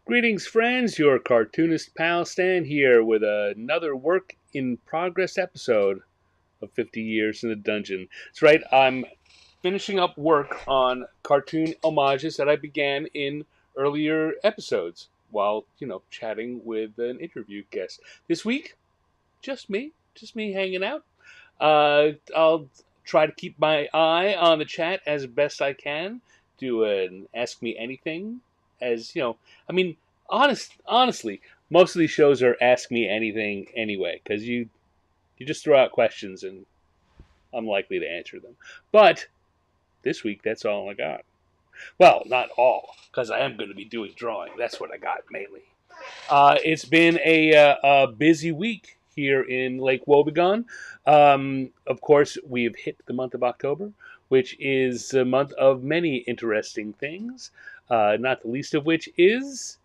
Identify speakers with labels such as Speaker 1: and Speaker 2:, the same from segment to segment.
Speaker 1: Greetings, friends. Your cartoonist pal Stan here with another work in progress episode of 50 Years in the Dungeon. That's right, I'm finishing up work on cartoon homages that I began in earlier episodes while, chatting with an interview guest. This week, just me hanging out. I'll try to keep my eye on the chat as best I can. Do an Ask Me Anything. As you know, I mean, honestly, most of these shows are Ask Me Anything anyway, because you just throw out questions and I'm likely to answer them. But this week, that's all I got. Well, not all, because I am going to be doing drawing. That's what I got mainly. It's been a busy week here in Lake Wobegon. Of course, we've hit the month of October, which is a month of many interesting things, not the least of which is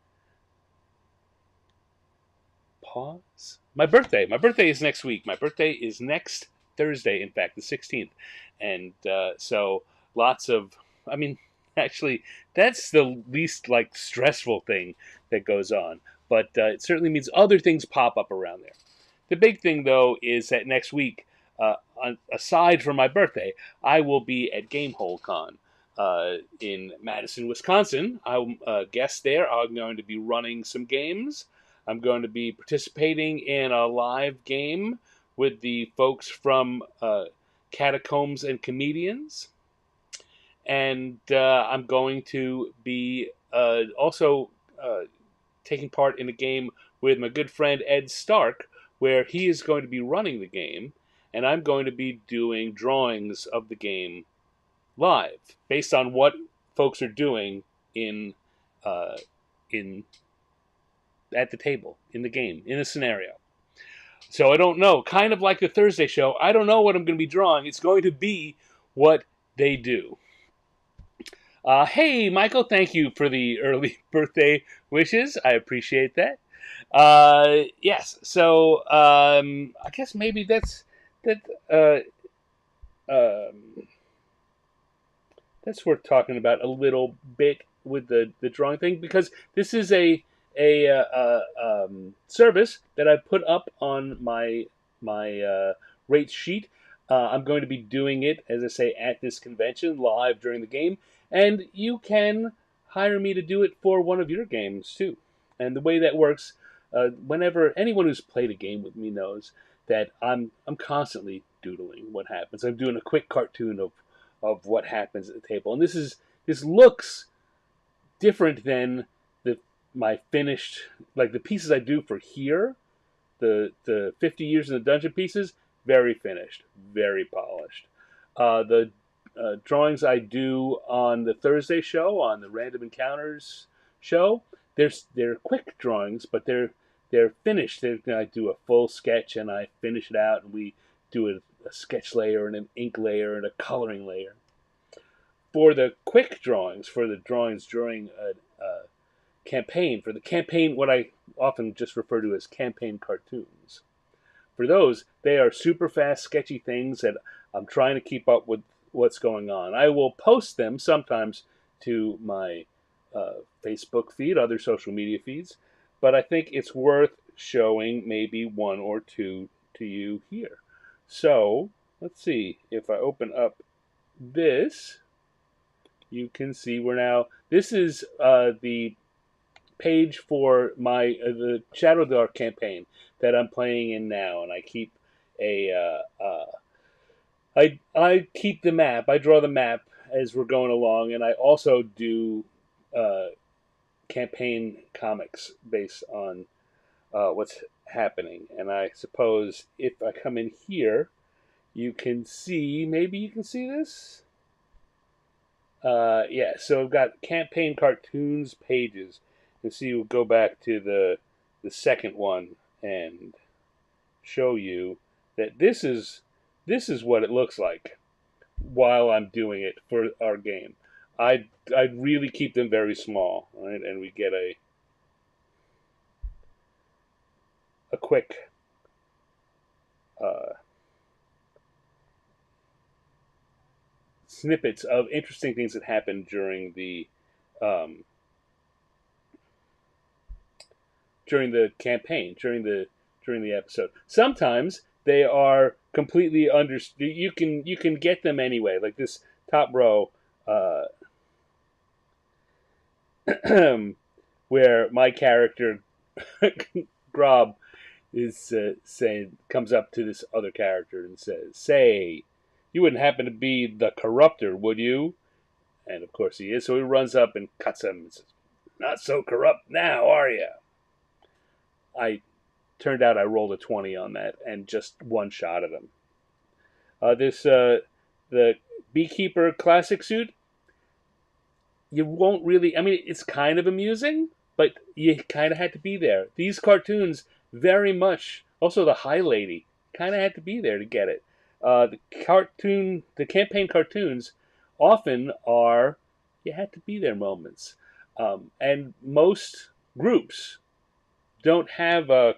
Speaker 1: pause. My birthday. My birthday is next week. My birthday is next Thursday, in fact, the 16th. And so lots of, I mean, actually, that's the least like stressful thing that goes on. But it certainly means other things pop up around there. The big thing, though, is that next week, aside from my birthday, I will be at Gamehole Con in Madison, Wisconsin. I'm a guest there. I'm going to be running some games. I'm going to be participating in a live game with the folks from Catacombs and Comedians. And I'm going to be also taking part in a game with my good friend Ed Stark, where he is going to be running the game, and I'm going to be doing drawings of the game live, based on what folks are doing in uh, in at the table, in the game, in the scenario. So I don't know. Kind of like the Thursday show, I don't know what I'm going to be drawing. It's going to be what they do. Hey, Michael, thank you for the early birthday wishes. I appreciate that. Yes, so I guess maybe that. Um, that's worth talking about a little bit with the drawing thing, because this is a service that I put up on my rates sheet. I'm going to be doing it, as I say, at this convention live during the game, and you can hire me to do it for one of your games too. And the way that works, whenever anyone who's played a game with me knows that I'm constantly doodling what happens. I'm doing a quick cartoon of what happens at the table, and this looks different than the my finished, like the pieces I do for here, the 50 years in the dungeon pieces, very finished, very polished. The drawings I do on the Thursday show, on the Random Encounters show, they're quick drawings, but they're finished. I do a full sketch and I finish it out, and we do a sketch layer and an ink layer and a coloring layer. For the quick drawings, for the drawings during a campaign, for the campaign, what I often just refer to as campaign cartoons. For those, they are super fast, sketchy things that I'm trying to keep up with what's going on. I will post them sometimes to my Facebook feed, other social media feeds, but I think it's worth showing maybe one or two to you here. So let's see, if I open up this, you can see we're now, this is the page for my the Shadow Dark campaign that I'm playing in now, and I keep a I keep the map. I draw the map as we're going along, and I also do uh, campaign comics based on what's happening. And I suppose if I come in here, you can see. Maybe you can see this. Yeah, so I've got campaign cartoons pages. And see, we'll go back to the second one and show you that this is what it looks like while I'm doing it for our game. I really keep them very small, right? And we get a quick uh, snippets of interesting things that happened during um, during the campaign, during the episode. Sometimes they are completely under. You can get them anyway. Like this top row, where my character Grob is saying, comes up to this other character and says, "Say, you wouldn't happen to be the corruptor, would you?" And of course he is. So he runs up and cuts him and says, "Not so corrupt now, are you?" I turned out I rolled a 20 on that and just one shot at him. The Beekeeper classic suit, you won't really. I mean, it's kind of amusing, but you kind of had to be there. These cartoons very much. Also, the High Lady kind of had to be there to get it. The campaign cartoons often are you had to be there moments, and most groups don't have a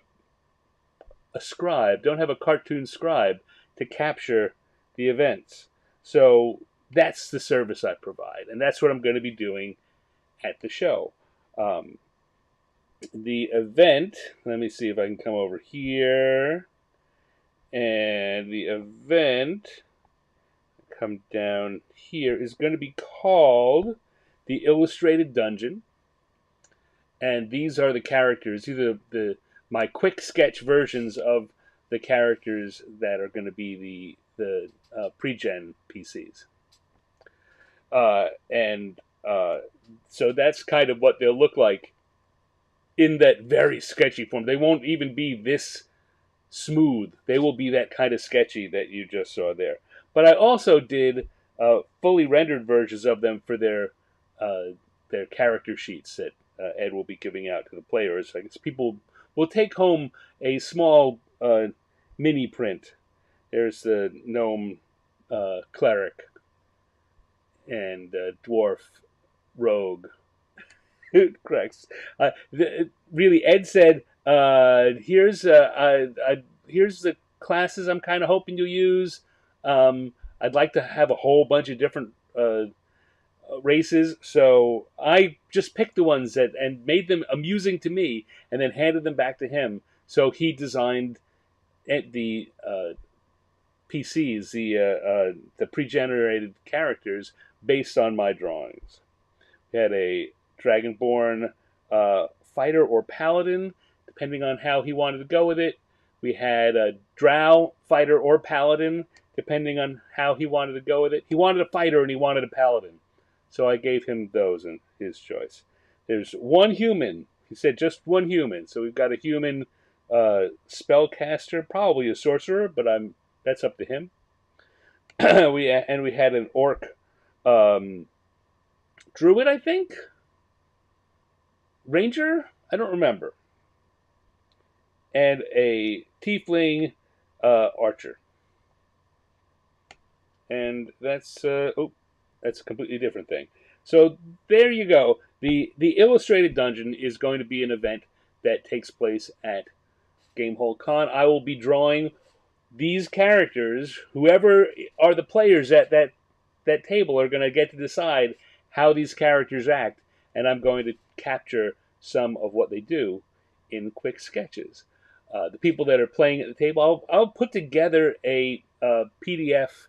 Speaker 1: scribe, don't have a cartoon scribe to capture the events. So that's the service I provide, and that's what I'm going to be doing at the show. The event, let me see if I can come over here. And the event, come down here, is going to be called the Illustrated Dungeon. And these are the characters, either my quick sketch versions of the characters that are going to be the pre-gen PCs. So that's kind of what they'll look like in that very sketchy form. They won't even be this smooth. They will be that kind of sketchy that you just saw there. But I also did fully rendered versions of them for their character sheets that Ed will be giving out to the players. I guess people will take home a small mini print. There's the gnome cleric and dwarf rogue. It cracks. Really, Ed said, here's the classes I'm kind of hoping you'll use. I'd like to have a whole bunch of different races, so I just picked the ones and made them amusing to me, and then handed them back to him. So he designed the PCs, the pre-generated characters based on my drawings. We had a Dragonborn fighter or paladin, depending on how he wanted to go with it. We had a drow fighter or paladin, depending on how he wanted to go with it. He wanted a fighter and he wanted a paladin, so I gave him those and his choice. There's one human. He said just one human. So we've got a human spellcaster, probably a sorcerer, but that's up to him. we had an orc druid, I think. Ranger? I don't remember. And a tiefling archer. And that's that's a completely different thing. So there you go. The Illustrated Dungeon is going to be an event that takes place at Gamehole Con. I will be drawing these characters. Whoever are the players at that table are going to get to decide how these characters act, and I'm going to capture some of what they do in quick sketches. The people that are playing at the table, I'll put together a PDF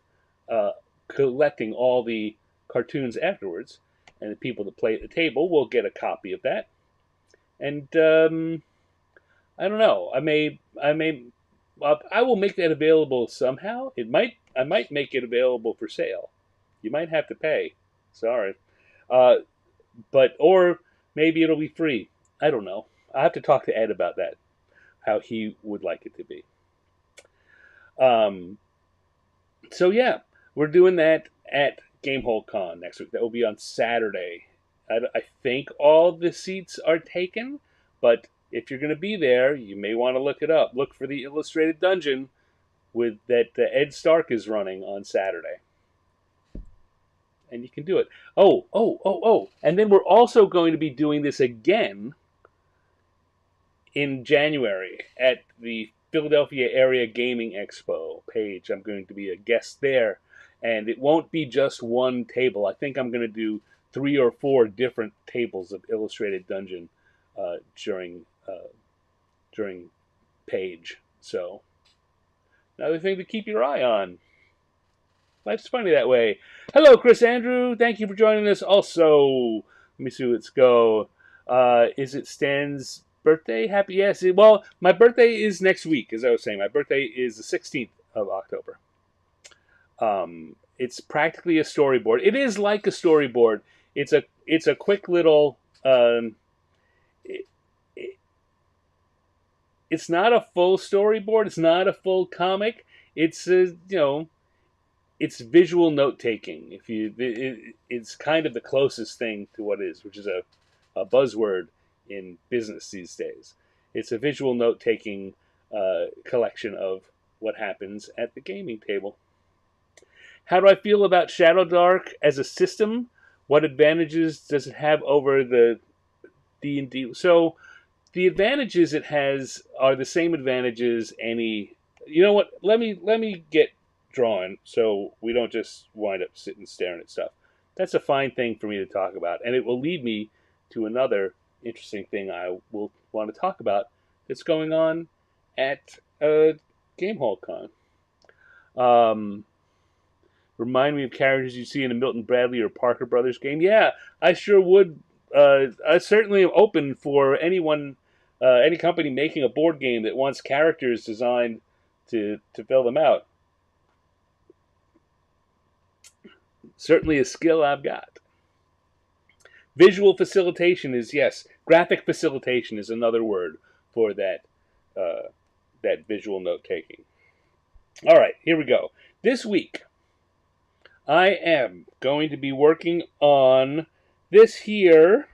Speaker 1: collecting all the cartoons afterwards, and the people that play at the table will get a copy of that. And I don't know. I will make that available somehow. I might make it available for sale. You might have to pay. Sorry. Or maybe it'll be free. I don't know. I have to talk to Ed about that, how he would like it to be. So yeah, we're doing that at Gamehole Con next week. That will be on Saturday. I think all the seats are taken, but if you're going to be there, you may want to look it up. Look for the Illustrated Dungeon that Ed Stark is running on Saturday. And you can do it. Oh. And then we're also going to be doing this again in January at the Philadelphia Area Gaming Expo page. I'm going to be a guest there. And it won't be just one table. I think I'm going to do 3 or 4 different tables of Illustrated Dungeon during during Page. So another thing to keep your eye on. Life's funny that way. Hello, Chris Andrew. Thank you for joining us. Also, let me see. Let's go. Is it Stan's birthday? Happy yes. Well, my birthday is next week, as I was saying. My birthday is the 16th of October. It's practically a storyboard. It is like a storyboard. It's a quick little. It, it, it's not a full storyboard. It's not a full comic. It's it's visual note taking. It's kind of the closest thing to what it is, which is a buzzword in business these days. It's a visual note taking collection of what happens at the gaming table. How do I feel about Shadow Dark as a system? What advantages does it have over the D&D? So the advantages it has are the same advantages any. You know what? Let me get drawing so we don't just wind up sitting staring at stuff. That's a fine thing for me to talk about, and it will lead me to another interesting thing I will want to talk about that's going on at Gamehall Con. Remind me of characters you see in a Milton Bradley or Parker Brothers game. Yeah, I sure would. I certainly am open for anyone, any company making a board game that wants characters designed to fill them out. Certainly a skill I've got. Visual facilitation is, yes, graphic facilitation is another word for that that visual note taking. All right, here we go. This week, I am going to be working on this here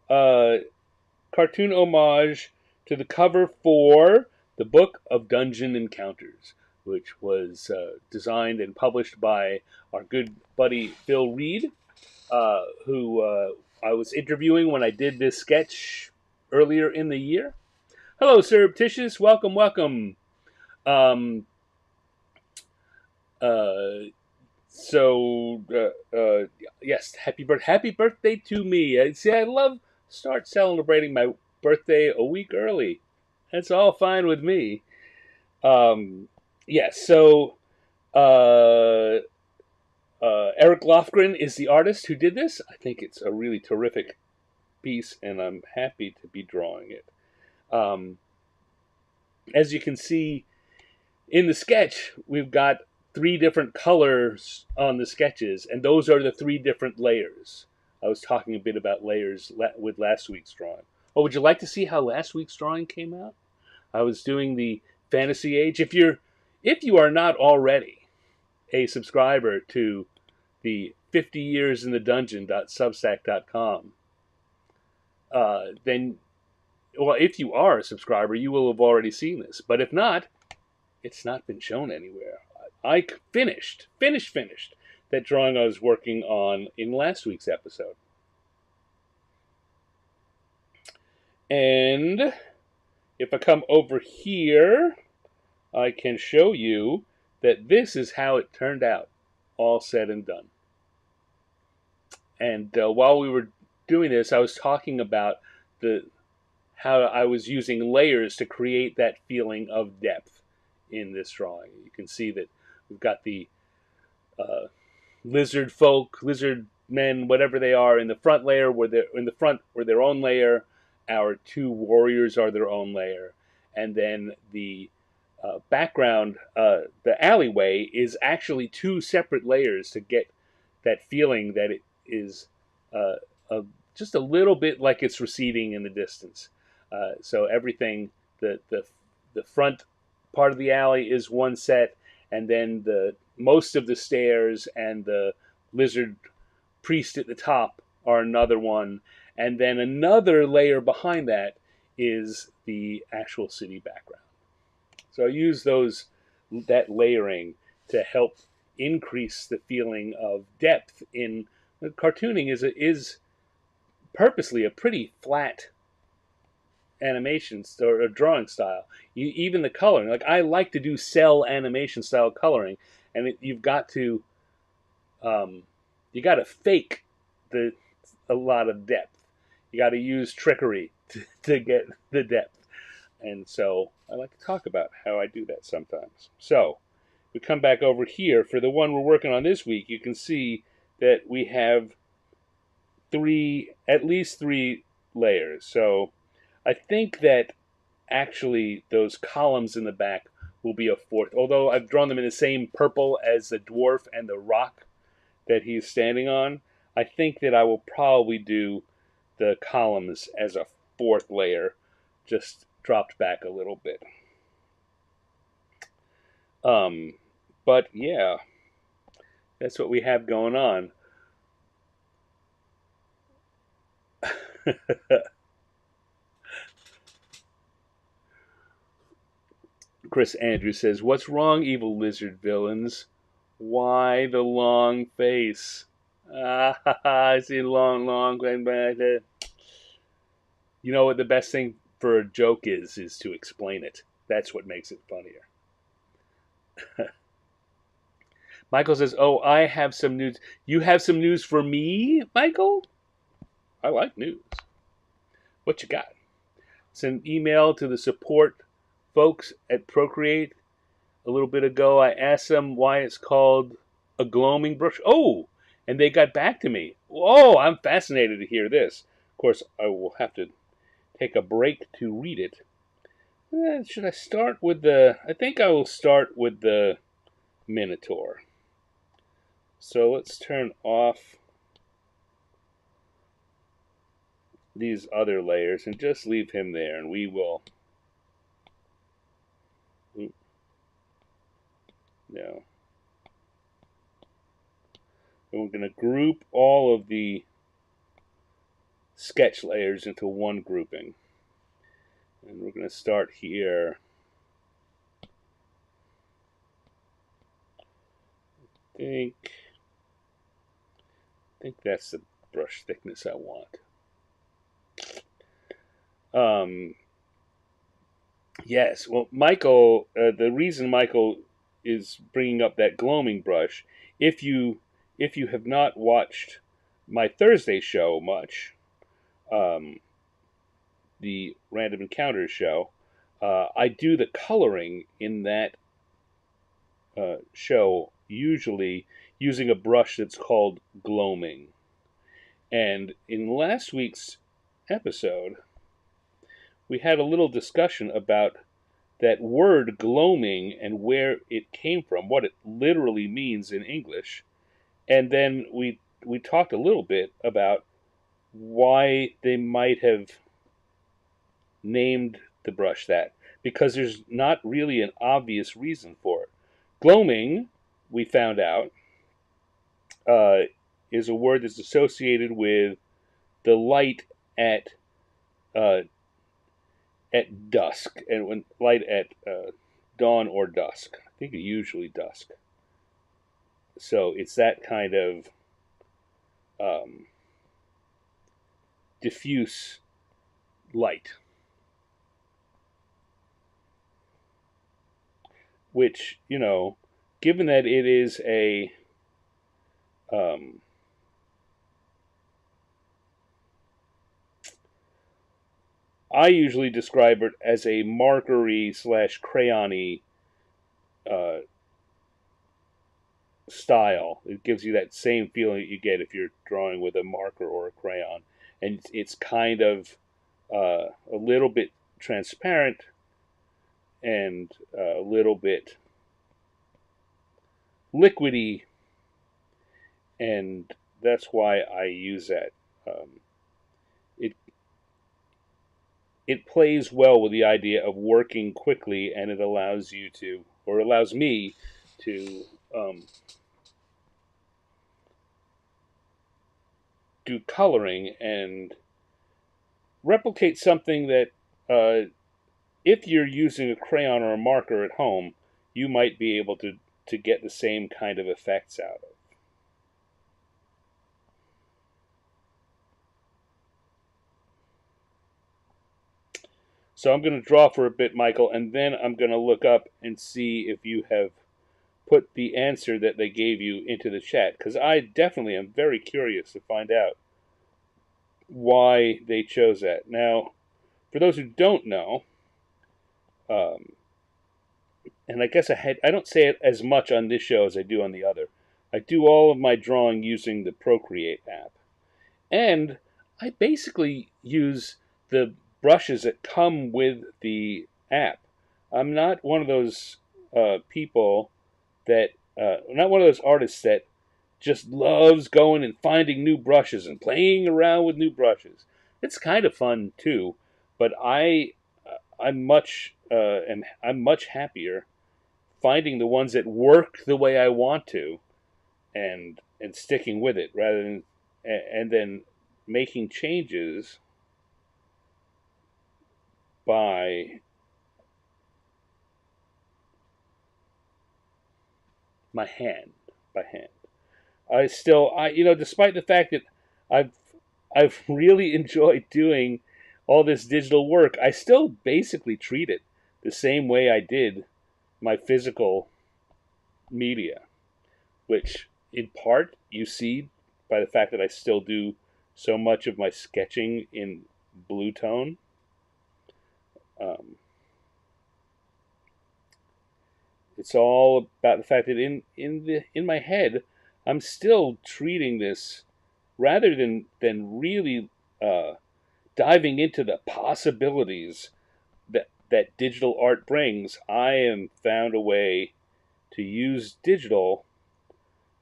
Speaker 1: cartoon homage to the cover for the Book of Dungeon Encounters, which was designed and published by our good buddy Phil Reed, who I was interviewing when I did this sketch earlier in the year. Hello, Surreptitious. Welcome, welcome. Um, uh, yes, happy birthday to me. I love start celebrating my birthday a week early. That's all fine with me. Yes, so Erik Lofgren is the artist who did this. I think it's a really terrific piece, and I'm happy to be drawing it. As you can see in the sketch, we've got 3 different colors on the sketches, and those are the 3 different layers. I was talking a bit about layers with last week's drawing. Oh, would you like to see how last week's drawing came out? I was doing the Fantasy Age. If you are not already a subscriber to the 50 Years in the Dungeon.substack.com, then, well, if you are a subscriber, you will have already seen this. But if not, it's not been shown anywhere. I finished that drawing I was working on in last week's episode. And if I come over here, I can show you that this is how it turned out, all said and done. And while we were doing this, I was talking about how I was using layers to create that feeling of depth in this drawing. You can see that we've got the lizard folk, lizard men, whatever they are, in the front layer, where they're in the front, where their own layer. Our 2 warriors are their own layer, and then the background, the alleyway, is actually 2 separate layers to get that feeling that it is just a little bit like it's receding in the distance. So everything, the front part of the alley is one set, and then most of the stairs and the lizard priest at the top are another one, and then another layer behind that is the actual city background. So I use that layering to help increase the feeling of depth in cartooning. Is purposely a pretty flat animation or drawing style. Even the coloring, like I like to do cell animation style coloring, and you've got to fake a lot of depth. You got to use trickery to get the depth, And so I like to talk about how I do that sometimes. So we come back over here for the one we're working on this week. You can see that we have at least three layers. So I think that actually those columns in the back will be a fourth. Although I've drawn them in the same purple as the dwarf and the rock that he's standing on, I think that I will probably do the columns as a fourth layer, just dropped back a little bit. But yeah, that's what we have going on. Chris Andrews says, "What's wrong, evil lizard villains? Why the long face? Ah, I see long going back there. You know what the best thing for a joke is to explain it. That's what makes it funnier." Michael says, "Oh, I have some news. You have some news for me, Michael? I like news. What you got?" Send an email to the support folks at Procreate. A little bit ago, I asked them why it's called a gloaming brush. Oh, and they got back to me. Oh, I'm fascinated to hear this. Of course, I will have to take a break to read it. Should I start with the... I think I will start with the Minotaur. So let's turn off these other layers and just leave him there, and we will... No. And we're going to group all of the sketch layers into one grouping. And we're going to start here. I think that's the brush thickness I want. Yes, well, Michael, the reason Michael is bringing up that gloaming brush, if you have not watched my Thursday show much, the Random Encounters show, I do the coloring in that show usually using a brush that's called gloaming. And in last week's episode, we had a little discussion about that word gloaming and where it came from, what it literally means in English. And then we talked a little bit about why they might have named the brush that, because there's not really an obvious reason for it. Gloaming, we found out, is a word that's associated with the light at dusk, and when light at dawn or dusk. I think usually dusk. So it's that kind of diffuse light, which, you know, given that it is a I usually describe it as a markery / crayony style. It gives you that same feeling that you get if you're drawing with a marker or a crayon. And it's kind of a little bit transparent and a little bit liquidy, and that's why I use that. It plays well with the idea of working quickly, and it allows you to, or allows me to do coloring and replicate something that if you're using a crayon or a marker at home, you might be able to get the same kind of effects out of. So I'm going to draw for a bit, Michael, and then I'm going to look up and see if you have put the answer that they gave you into the chat, because I definitely am very curious to find out why they chose that. Now, for those who don't know, Um, and I guess I don't say it as much on this show as I do on the other. I do all of my drawing using the Procreate app. And I basically use the brushes that come with the app. I'm not one of those people that, not one of those artists that just loves going and finding new brushes and playing around with new brushes. It's kind of fun too, but I'm much happier finding the ones that work the way I want to, and sticking with it rather than and then making changes by my hand by hand. Despite the fact that I've I've really enjoyed doing all this digital work, I still basically treat it the same way I did my physical media, which in part you see by the fact that I still do so much of my sketching in blue tone. Um, it's all about the fact that in my head, I'm still treating this rather than really diving into the possibilities that digital art brings. I am found a way to use digital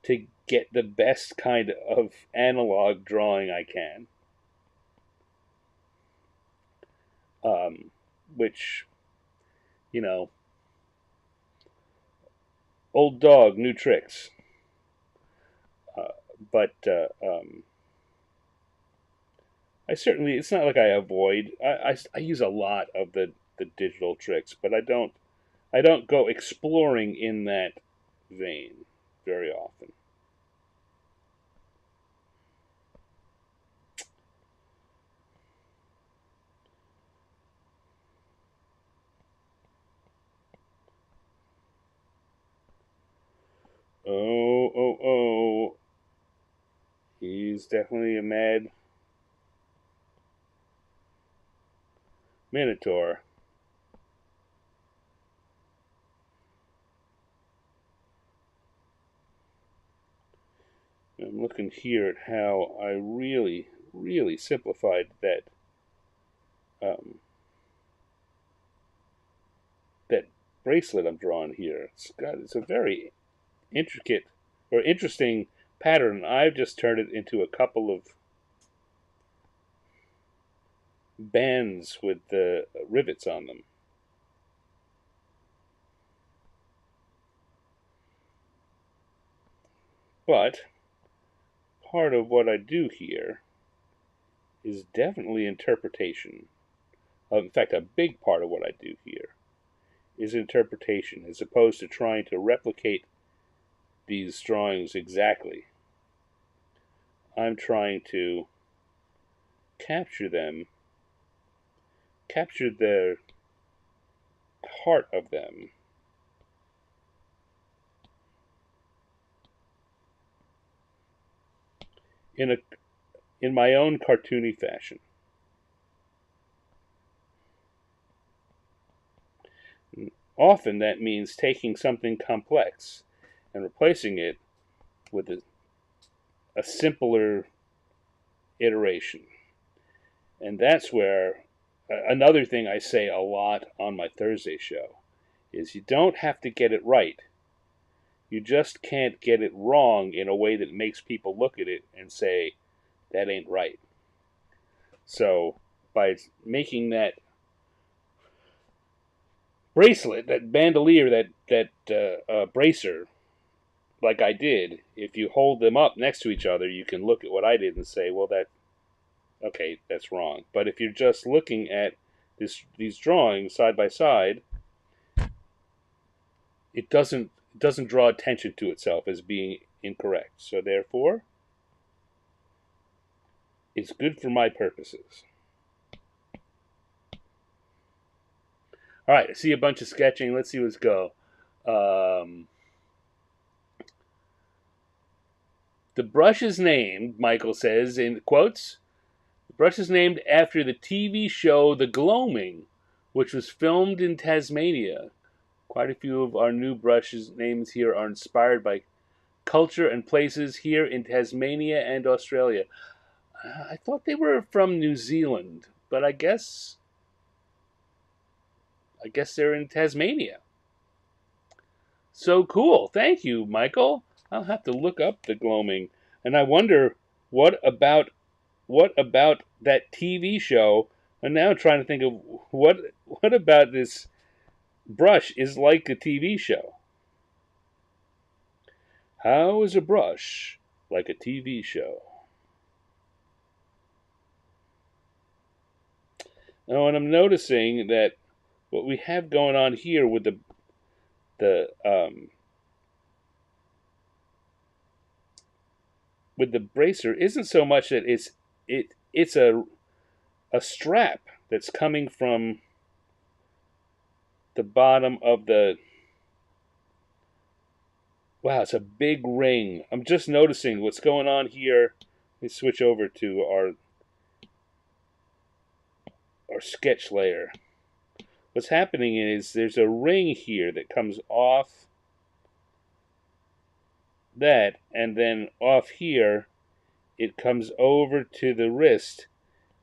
Speaker 1: to get the best kind of analog drawing I can. Which, you know, old dog, new tricks. But I certainly, it's not like I avoid. I use a lot of the digital tricks, but I don't go exploring in that vein very often. Oh. He's definitely a mad minotaur. I'm looking here at how I really simplified um, that bracelet I'm drawing here. It's a very intricate or interesting pattern. I've just turned it into a couple of bands with the rivets on them. But part of what I do here is definitely interpretation. In fact, a big part of what I do here is interpretation, as opposed to trying to replicate these drawings exactly. I'm trying to capture them, capture the heart of them in a in my own cartoony fashion. Often that means taking something complex and replacing it with a simpler iteration. And that's where another thing I say a lot on my Thursday show is you don't have to get it right. You just can't get it wrong in a way that makes people look at it and say, that ain't right. So by making that bracelet, that bandolier, that bracer, like I did, if you hold them up next to each other, you can look at what I did and say, well, okay, that's wrong. But if you're just looking at these drawings side by side, it doesn't draw attention to itself as being incorrect. So therefore, it's good for my purposes. All right, I see a bunch of sketching. Let's see what's go. The brush is named, Michael says in quotes, the brush is named after the TV show The Gloaming, which was filmed in Tasmania. Quite a few of our new brushes names here are inspired by culture and places here in Tasmania and Australia. I thought they were from New Zealand, but I guess they're in Tasmania. So cool. Thank you, Michael. I'll have to look up the gloaming. And I wonder what about that TV show? I'm now trying to think of what about this brush is like a TV show. How is a brush like a TV show? Oh, and I'm noticing that what we have going on here with the with the bracer isn't so much that it's a strap that's coming from the bottom of the. Wow, it's a big ring. I'm just noticing what's going on here. Let me switch over to our sketch layer. What's happening is there's a ring here that comes off that, and then off here it comes over to the wrist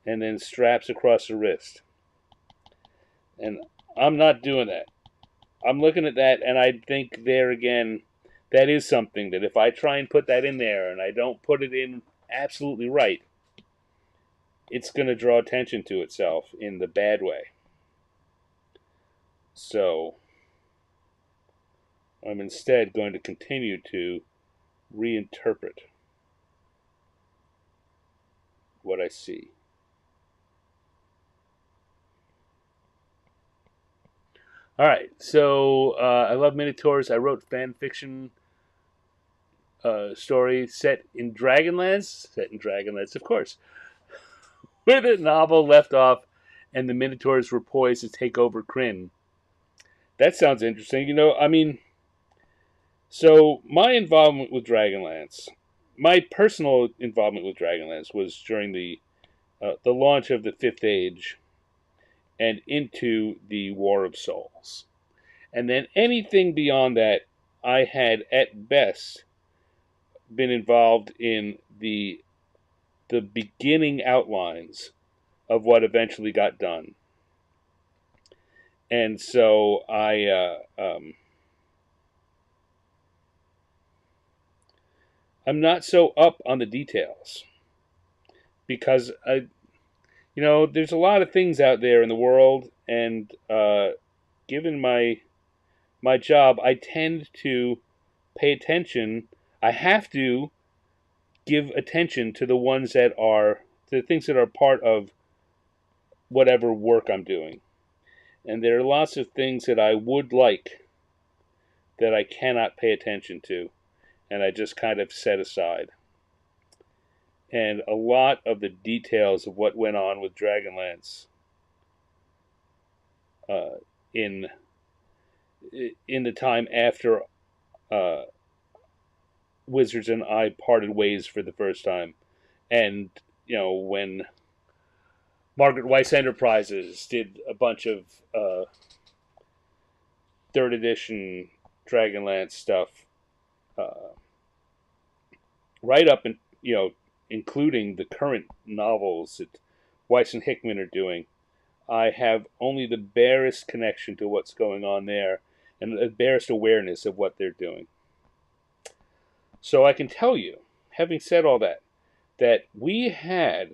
Speaker 1: and then straps across the wrist. And I'm not doing that. I'm looking at that and I think there again, that is something that if I try and put that in there and I don't put it in absolutely right, it's going to draw attention to itself in the bad way. So I'm instead going to continue to reinterpret what I see. All right, so I love Minotaurs. I wrote fan fiction story set in Dragonlance, of course, where the novel left off and the Minotaurs were poised to take over Krynn. That sounds interesting. So my involvement with Dragonlance, my personal involvement with Dragonlance was during the launch of the Fifth Age and into the War of Souls. And then anything beyond that, I had at best been involved in the beginning outlines of what eventually got done. And so I'm not so up on the details because there's a lot of things out there in the world, and given my job, I tend to pay attention. I have to give attention to the things that are part of whatever work I'm doing. And there are lots of things that I would like that I cannot pay attention to, and I just kind of set aside. And a lot of the details of what went on with Dragonlance in the time after Wizards and I parted ways for the first time, and when Margaret Weiss Enterprises did a bunch of third edition Dragonlance stuff, right up and including the current novels that Weiss and Hickman are doing. I have only the barest connection to what's going on there and the barest awareness of what they're doing. So I can tell you, having said all that, that we had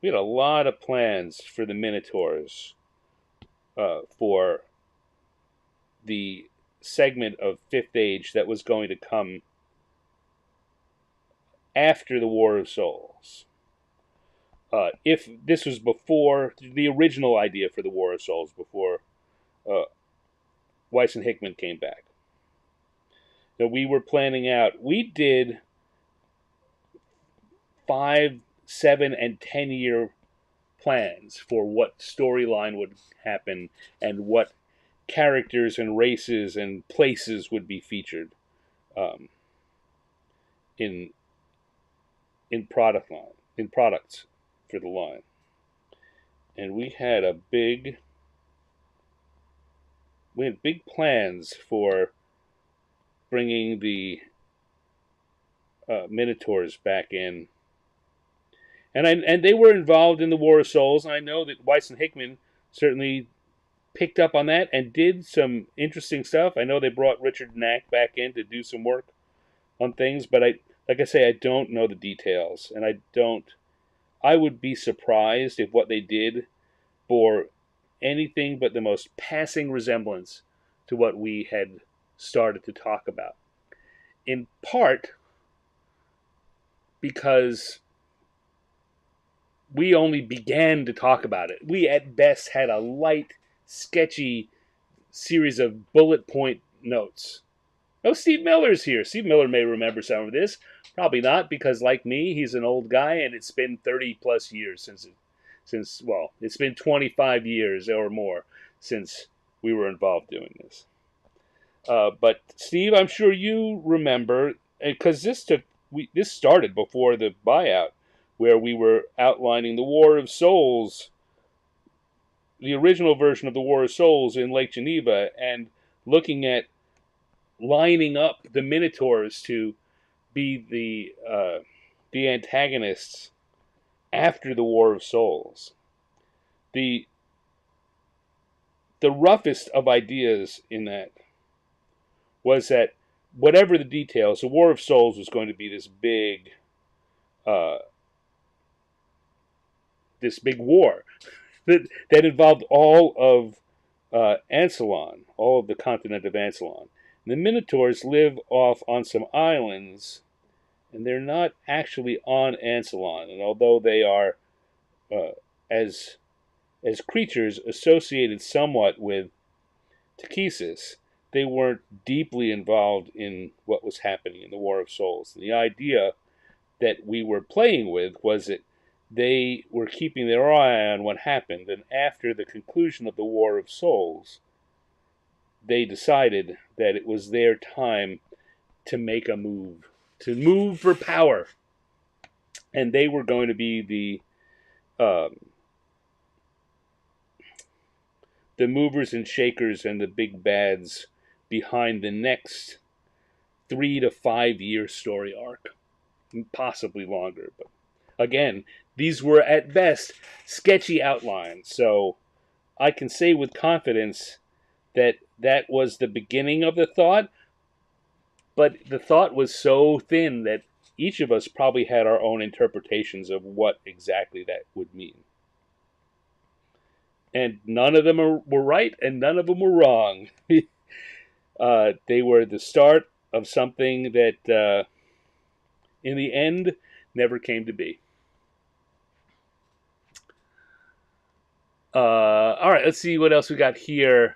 Speaker 1: a lot of plans for the Minotaurs for the segment of Fifth Age that was going to come after the War of Souls. If this was before the original idea for the War of Souls, before Weiss and Hickman came back, that we were planning out. We did 5, 7, and 10-year plans for what storyline would happen and what characters and races and places would be featured in products for the line. and we had big plans for bringing the Minotaurs back in, and they were involved in the War of Souls. And I know that Weiss and Hickman certainly picked up on that and did some interesting stuff. I know they brought Richard Knack back in to do some work on things, but like I say, I don't know the details, and I would be surprised if what they did bore anything but the most passing resemblance to what we had started to talk about. In part because we only began to talk about it. We at best had a light, sketchy series of bullet point notes. Oh, Steve Miller's here. Steve Miller may remember some of this. Probably not, because like me, he's an old guy, and it's been 30 plus years since it's been 25 years or more since we were involved doing this. But Steve, I'm sure you remember, because this started before the buyout, where we were outlining the War of Souls, the original version of the War of Souls in Lake Geneva, and looking at lining up the Minotaurs to be the antagonists after the War of Souls. The roughest of ideas in that was that whatever the details, the War of Souls was going to be this big war that involved all of Ancelon, all of the continent of Ancelon. And the Minotaurs live off on some islands, and they're not actually on Ancelon. And although they are, as creatures, associated somewhat with Takesis, they weren't deeply involved in what was happening in the War of Souls. And the idea that we were playing with was that they were keeping their eye on what happened, and after the conclusion of the War of Souls, they decided that it was their time to make a move, to move for power. And they were going to be the movers and shakers and the big bads behind the next 3 to 5 year story arc, possibly longer. But again, these were at best sketchy outlines, so I can say with confidence that that was the beginning of the thought, but the thought was so thin that each of us probably had our own interpretations of what exactly that would mean. And none of them were right, and none of them were wrong. They were the start of something that, in the end, never came to be. All right, let's see what else we got here.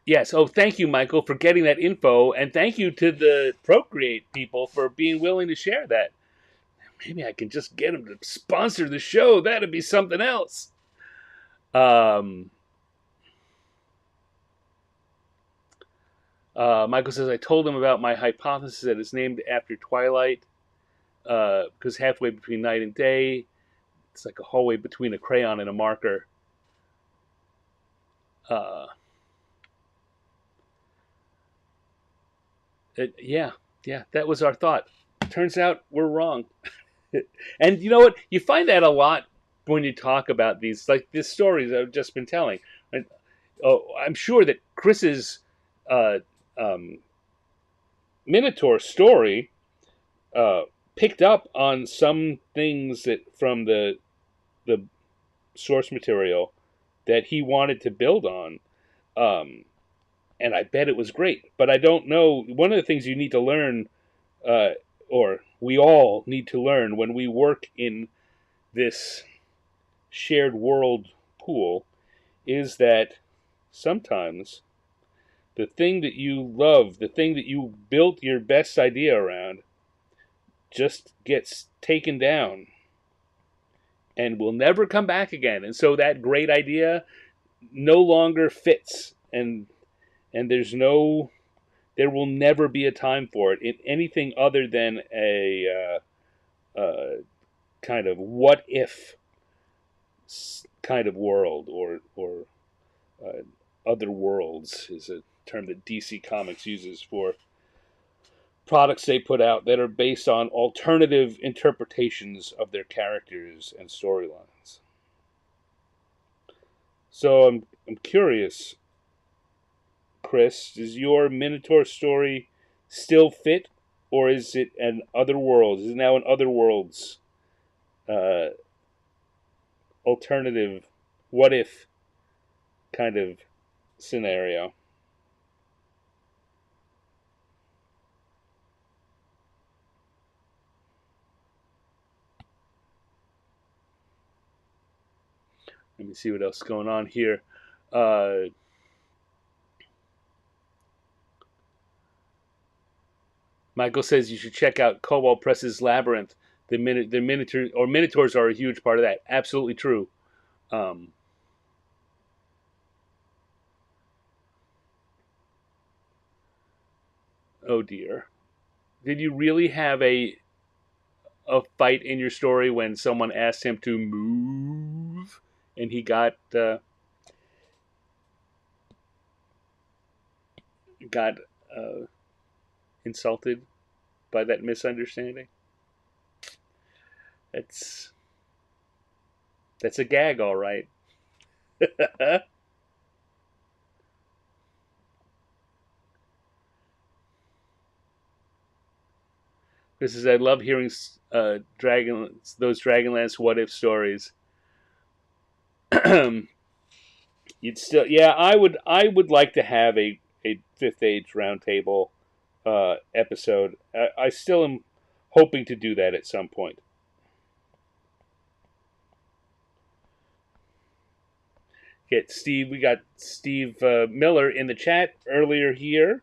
Speaker 1: Yes. Oh, thank you, Michael, for getting that info, and thank you to the Procreate people for being willing to share that. Maybe I can just get them to sponsor the show. That'd be something else. Michael says, I told him about my hypothesis that it's named after Twilight, because halfway between night and day, it's like a hallway between a crayon and a marker. Yeah, that was our thought. Turns out we're wrong. And you know what? You find that a lot when you talk about these, like these stories I've just been telling. I'm sure that Chris's Minotaur story picked up on some things that from the source material that he wanted to build on. And I bet it was great. But I don't know. One of the things you need to learn, or we all need to learn when we work in this shared world pool, is that sometimes the thing that you love, the thing that you built your best idea around, just gets taken down and will never come back again. And so that great idea no longer fits, and there's no There will never be a time for it in anything other than a kind of what if kind of world, or other worlds is a term that DC Comics uses for products they put out that are based on alternative interpretations of their characters and storylines. So I'm curious, Chris, does your Minotaur story still fit, or is it an other worlds? Is it now an other worlds uh, alternative, what if kind of scenario? Let me see what else is going on here. Uh, Michael says you should check out Cobalt Press's Labyrinth. The miniature or minotaurs are a huge part of that. Absolutely true. Um, oh dear, did you really have a fight in your story when someone asked him to move and he got uh, insulted by that misunderstanding? That's that's a gag, all right. This is I love hearing those Dragonlance what if stories. You'd still, yeah, I would like to have a Fifth Age Roundtable episode. I still am hoping to do that at some point. Get Steve. We got Steve Miller in the chat earlier here.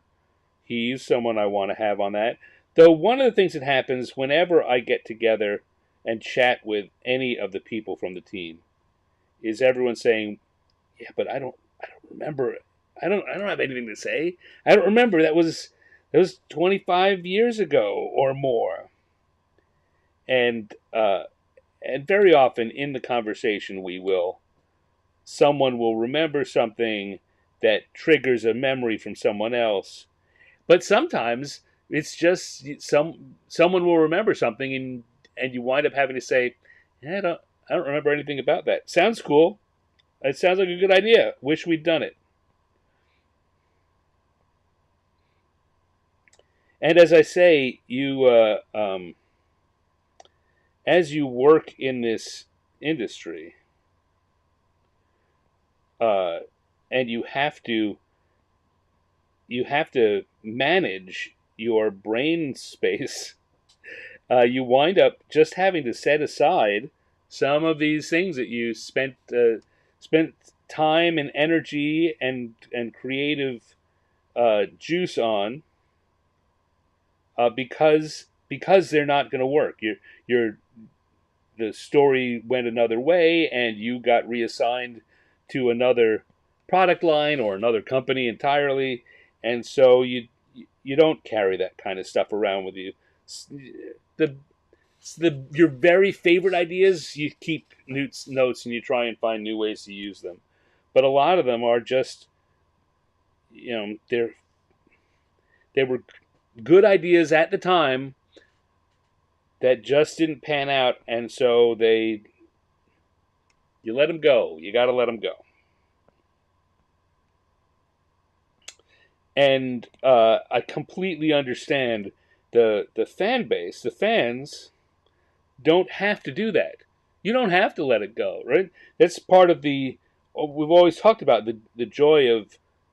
Speaker 1: He's someone I want to have on that. Though one of the things that happens whenever I get together and chat with any of the people from the team is everyone saying, "Yeah, but I don't remember. I don't have anything to say. I don't remember. That was 25 years ago or more." And very often in the conversation, someone will remember something that triggers a memory from someone else. But sometimes it's just someone will remember something, and you wind up having to say, yeah, I don't remember anything about that. Sounds cool. It sounds like a good idea. Wish we'd done it. And as I say, as you work in this industry, uh, and you have to manage your brain space. You wind up just having to set aside some of these things that you spent time and energy and creative juice on, because they're not going to work. You're the story went another way, and you got reassigned to another product line or another company entirely, and so you don't carry that kind of stuff around with you. The your very favorite ideas, you keep notes and you try and find new ways to use them, but a lot of them are just, they were good ideas at the time that just didn't pan out, and so you let them go. You got to let them go. And I completely understand the fan base. The fans don't have to do that. You don't have to let it go, right? That's part of we've always talked about the joy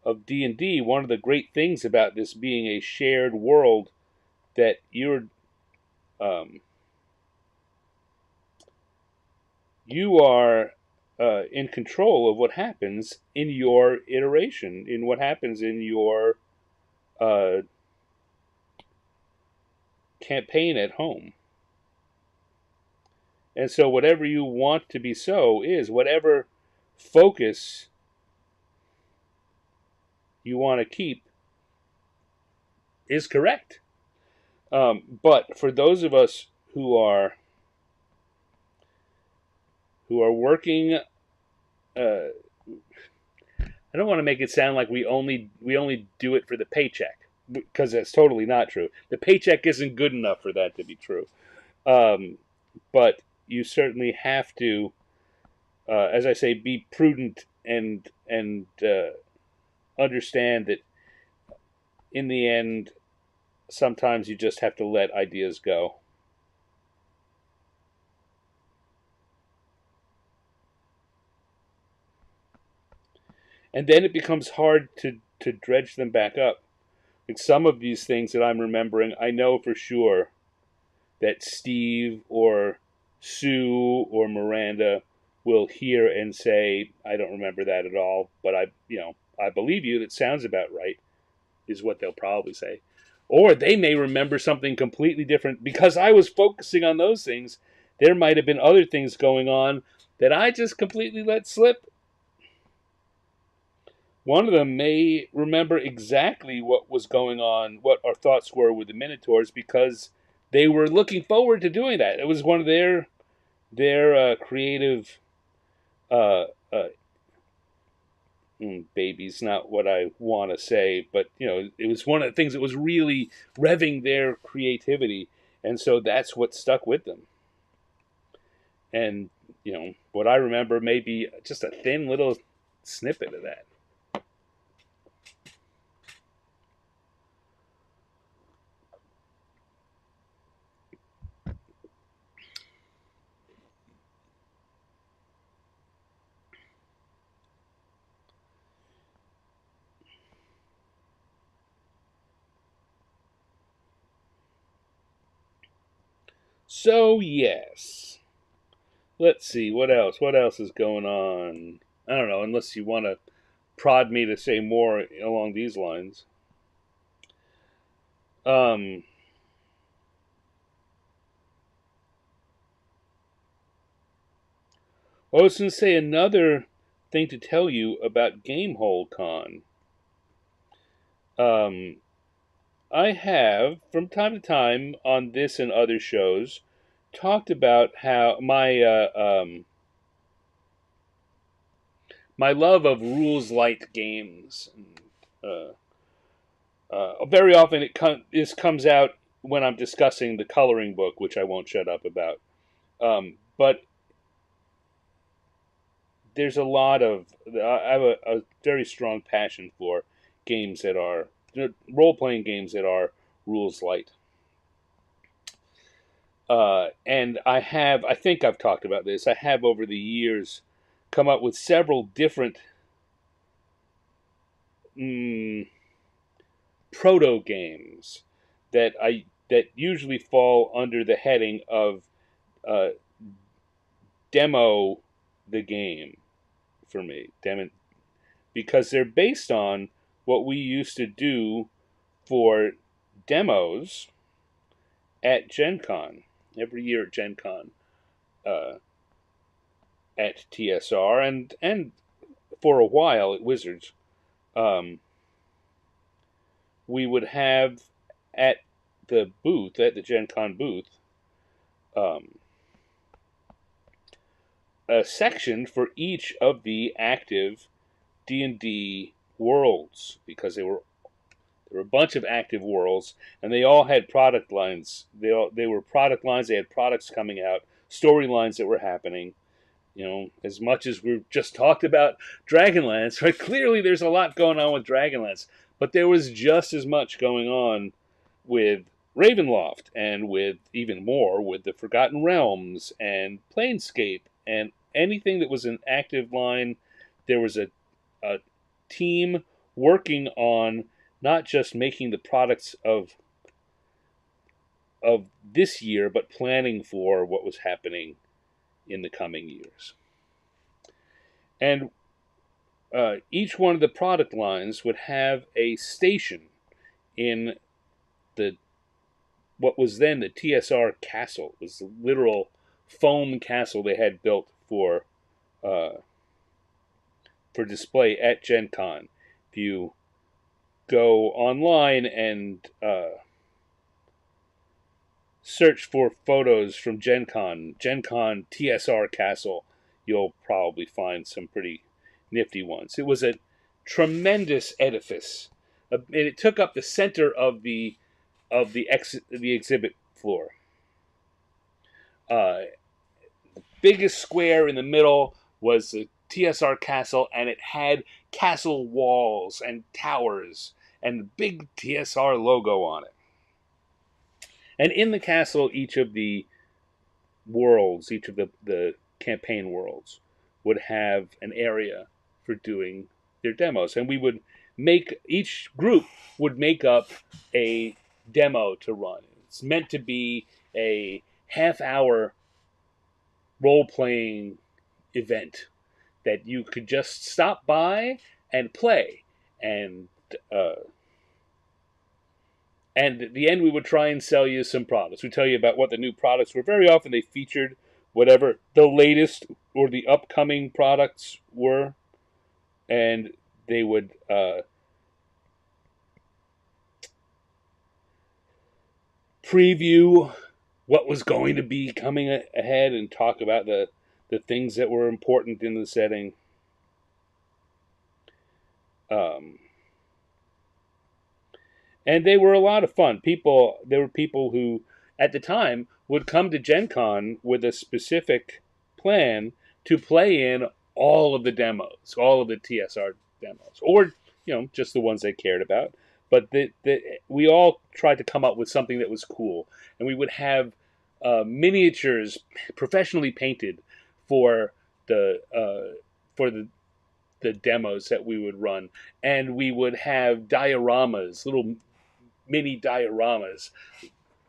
Speaker 1: of D&D. One of the great things about this being a shared world, that um, you are in control of what happens in your iteration, in what happens in your uh, campaign at home. And so, whatever you want to be so is whatever focus you want to keep is correct. But for those of us who are working, I don't want to make it sound like we only do it for the paycheck, because that's totally not true. The paycheck isn't good enough for that to be true. Um, but you certainly have to, as I say, be prudent and understand that in the end, sometimes you just have to let ideas go. And then it becomes hard to dredge them back up. Like some of these things that I'm remembering, I know for sure that Steve or Sue or Miranda will hear and say, "I don't remember that at all," but I believe you. That sounds about right, is what they'll probably say. Or they may remember something completely different because I was focusing on those things. There might have been other things going on that I just completely let slip. One of them may remember exactly what was going on, what our thoughts were with the Minotaurs, because they were looking forward to doing that. It was one of their creative uh, uh, babies. Not what I want to say, but it was one of the things that was really revving their creativity, and so that's what stuck with them. And what I remember may be just a thin little snippet of that. So yes, let's see what else. What else is going on? I don't know. Unless you want to prod me to say more along these lines. Um, I was going to say another thing to tell you about Gamehole Con. Um, I have, from time to time, on this and other shows, talked about how my love of rules light games. Uh, Very often, this comes out when I'm discussing the coloring book, which I won't shut up about. But there's a lot of I have a very strong passion for games that are role playing games that are rules light. And I think I've talked about this. I have over the years come up with several different mm, proto games that usually fall under the heading of uh, demo the game for me. Because they're based on what we used to do for demos at Gen Con, every year at Gen Con, uh, at TSR, and for a while at Wizards. Um, we would have at the Gen Con booth, um, a section for each of the active D&D worlds, because there were a bunch of active worlds, and they all had product lines. They were product lines. They had products coming out, storylines that were happening. As much as we've just talked about Dragonlance, right? Clearly, there's a lot going on with Dragonlance, but there was just as much going on with Ravenloft, and with even more with the Forgotten Realms and Planescape, and anything that was an active line. There was a team working on not just making the products of this year, but planning for what was happening in the coming years. And each one of the product lines would have a station in the what was then the TSR castle. It was the literal foam castle they had built uh, for display at Gen Con. If you go online and search for photos from Gen Con TSR Castle, you'll probably find some pretty nifty ones. It was a tremendous edifice. And it took up the center of the exhibit floor. Biggest square in the middle was the TSR Castle, and it had castle walls and towers and the big TSR logo on it. And in the castle, each of the worlds, each of the campaign worlds, would have an area for doing their demos. And we would each group would make up a demo to run. It's meant to be a half-hour role-playing event that you could just stop by and play. And at the end, we would try and sell you some products. We'd tell you about what the new products were. Very often, they featured whatever the latest or the upcoming products were. And they would preview what was going to be coming ahead and talk about the things that were important in the setting. And they were a lot of fun. There were people who, at the time, would come to Gen Con with a specific plan to play in all of the demos, all of the TSR demos, or just the ones they cared about. But we all tried to come up with something that was cool, and we would have miniatures professionally painted for the demos that we would run, and we would have dioramas, little mini dioramas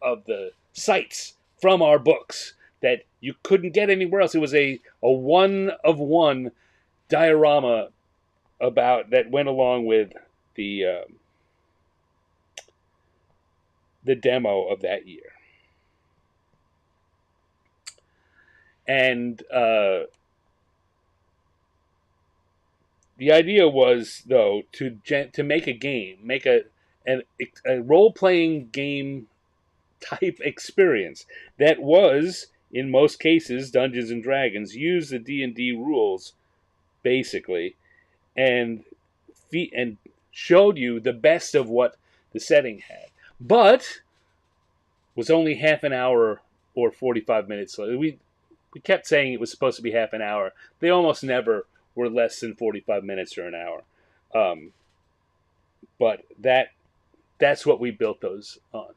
Speaker 1: of the sites from our books that you couldn't get anywhere else. It was a one-of-one diorama that went along with the demo of that year. And the idea was, though, to make a game, make a role-playing game type experience that was, in most cases, Dungeons and Dragons. Use the D&D rules, basically, and showed you the best of what the setting had. But was only half an hour or 45 minutes. We kept saying it was supposed to be half an hour. They almost never were less than 45 minutes or an hour. But that's what we built those on.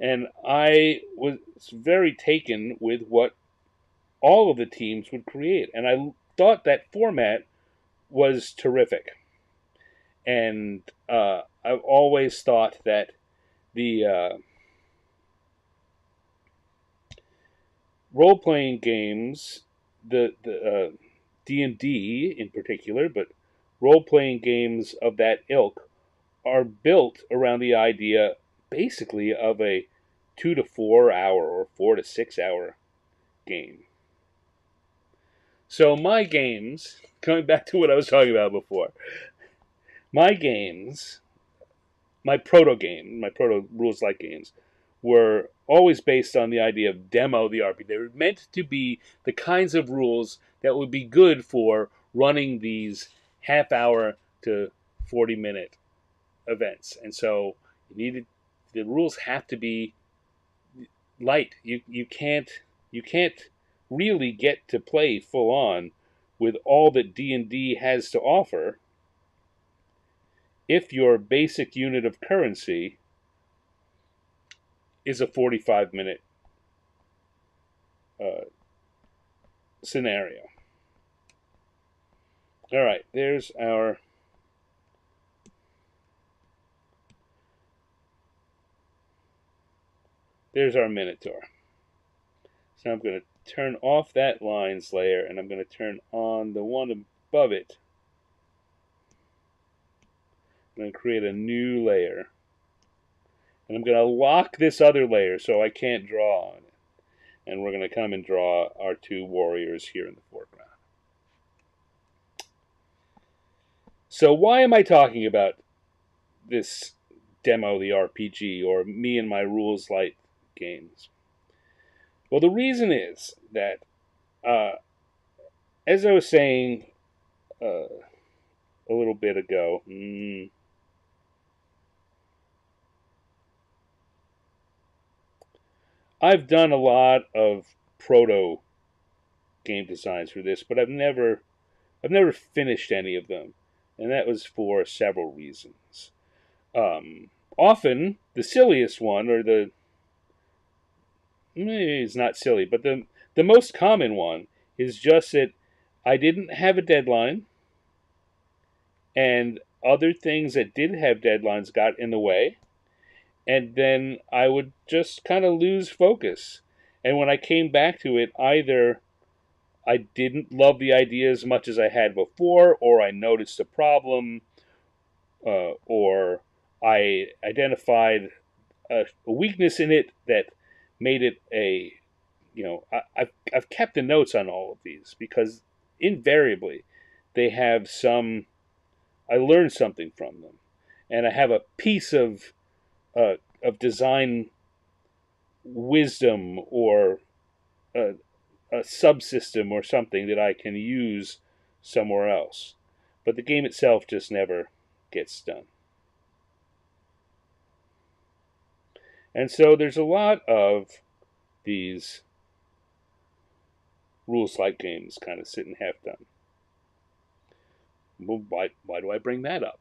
Speaker 1: And I was very taken with what all of the teams would create. And I thought that format was terrific. And I've always thought that the role-playing games, the D&D in particular, but role-playing games of that ilk are built around the idea, basically, of a 2 to 4 hour or 4 to 6 hour game. So my games, going back to what I was talking about before, my games, my proto rules-like games, were always based on the idea of demo the RPG. They were meant to be the kinds of rules that would be good for running these half-hour to 40-minute events. And so the rules have to be light. You can't really get to play full on with all that D&D has to offer if your basic unit of currency is a 45-minute scenario. All right, there's our Minotaur. So I'm going to turn off that lines layer, and I'm going to turn on the one above it. I'm going to create a new layer. And I'm going to lock this other layer so I can't draw on it. And we're going to come and draw our two warriors here in the foreground. So why am I talking about this demo the RPG or me and my rules light games? Well, the reason is that, as I was saying a little bit ago, I've done a lot of proto game designs for this, but I've never finished any of them, and that was for several reasons. Often the silliest one, or the maybe it's not silly, but the most common one is just that I didn't have a deadline, and other things that did have deadlines got in the way, and then I would just kind of lose focus. And when I came back to it, either I didn't love the idea as much as I had before, or I noticed a problem, or I identified a weakness in it that made it a, I've kept the notes on all of these because invariably they have some, I learned something from them, and I have a piece of design wisdom or a subsystem or something that I can use somewhere else. But the game itself just never gets done. And so there's a lot of these rules-like games kind of sitting half done. Well, why do I bring that up?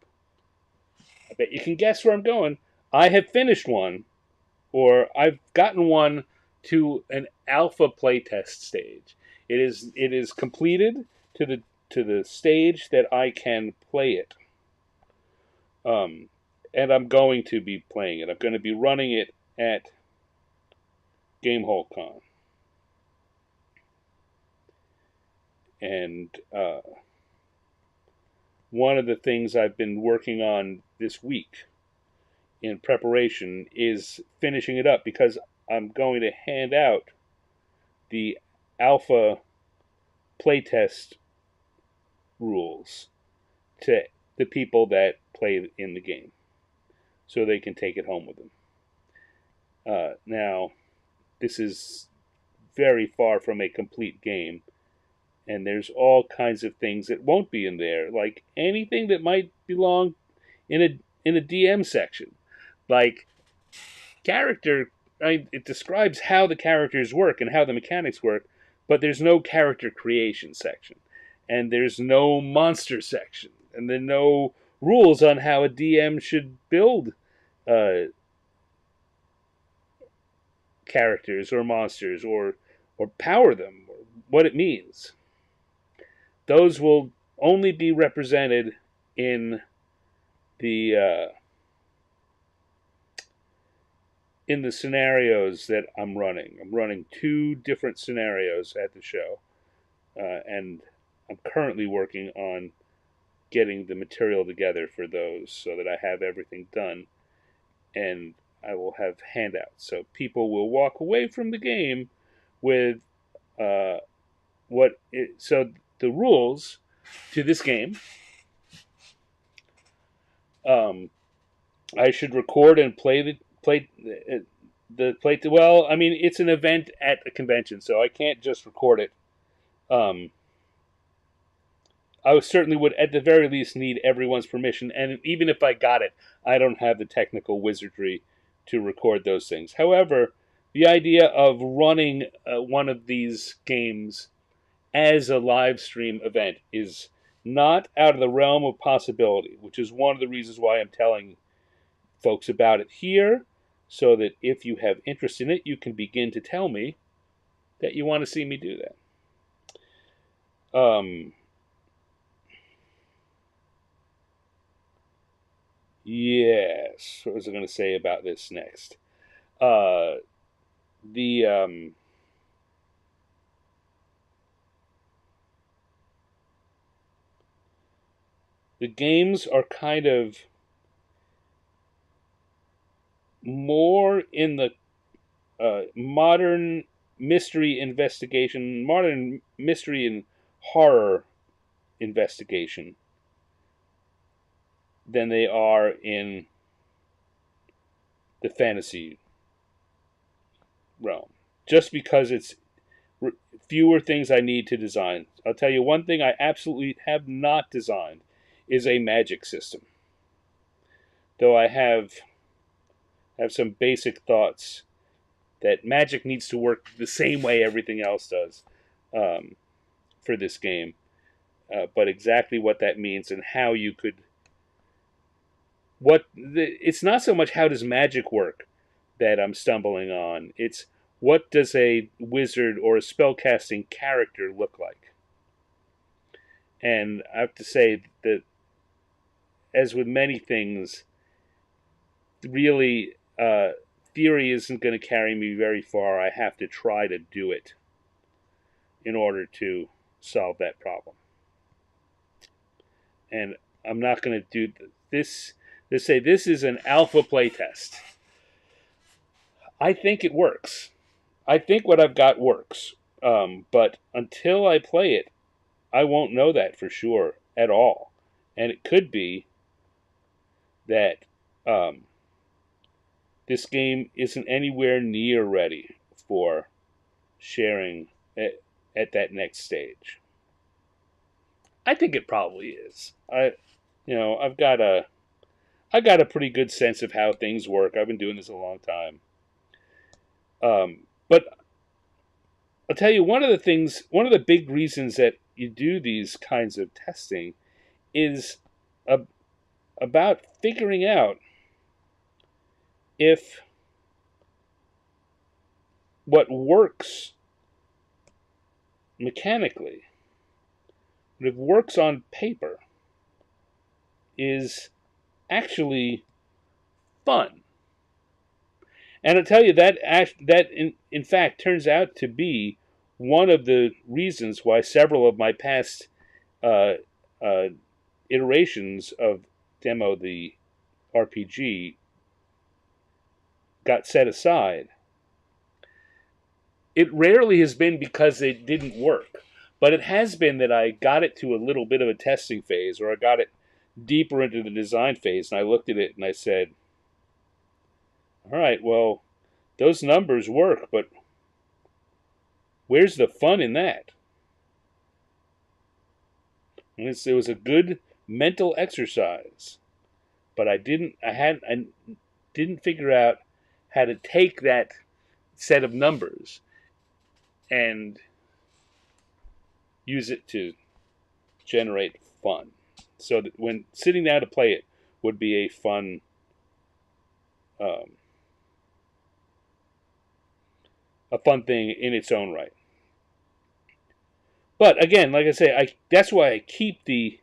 Speaker 1: I bet you can guess where I'm going. I have finished one, or I've gotten one to an alpha playtest stage. It is completed to the stage that I can play it. And I'm going to be playing it. I'm going to be running it at GameholeCon. And one of the things I've been working on this week in preparation is finishing it up, because I'm going to hand out the alpha playtest rules to the people that play in the game, so they can take it home with them. Now, this is very far from a complete game, and there's all kinds of things that won't be in there, like anything that might belong in a DM section, like character. It describes how the characters work and how the mechanics work, but there's no character creation section, and there's no monster section, and there are no rules on how a DM should build characters or monsters, or power them, or what it means. Those will only be represented in the scenarios that I'm running. I'm running 2 different scenarios at the show, and I'm currently working on getting the material together for those so that I have everything done, and I will have handouts. So people will walk away from the game with so the rules to this game. I should record and play. Well, I mean, it's an event at a convention, so I can't just record it. I certainly would, at the very least, need everyone's permission, and even if I got it, I don't have the technical wizardry to record those things. However, the idea of running one of these games as a live stream event is not out of the realm of possibility, which is one of the reasons why I'm telling folks about it here, so that if you have interest in it, you can begin to tell me that you want to see me do that. Yes, what was I going to say about this next? The games are kind of more in the modern mystery investigation, modern mystery and horror investigation than they are in the fantasy realm, just because it's fewer things I need to design. I'll tell you one thing I absolutely have not designed is a magic system. Though I have some basic thoughts that magic needs to work the same way everything else does for this game. But exactly what that means and how you could... It's not so much how does magic work that I'm stumbling on. It's what does a wizard or a spellcasting character look like? And I have to say that, as with many things, really, theory isn't going to carry me very far. I have to try to do it in order to solve that problem. And I'm not going to do this. They say this is an alpha playtest. I think it works. I think what I've got works. But until I play it, I won't know that for sure at all. And it could be that this game isn't anywhere near ready for sharing at that next stage. I think it probably is. I've got a pretty good sense of how things work. I've been doing this a long time. But I'll tell you, one of the big reasons that you do these kinds of testing is about figuring out if what works mechanically, what it works on paper, is actually fun. And I'll tell you that in fact turns out to be one of the reasons why several of my past iterations of Demo the RPG got set aside. It rarely has been because it didn't work, but it has been that I got it to a little bit of a testing phase, or I got it deeper into the design phase, and I looked at it and I said, all right, well, those numbers work, but where's the fun in that? And it was a good mental exercise, but I didn't figure out how to take that set of numbers and use it to generate fun. So that when sitting down to play it would be a fun thing in its own right. But again, like I say, that's why I keep the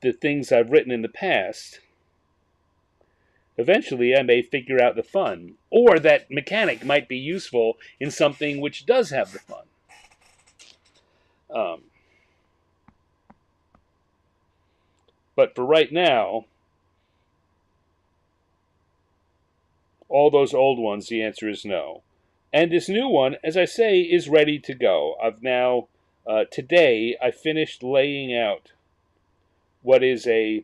Speaker 1: things I've written in the past. Eventually, I may figure out the fun, or that mechanic might be useful in something which does have the fun. But for right now, all those old ones, the answer is no. And this new one, as I say, is ready to go. I've now, today, I finished laying out what is a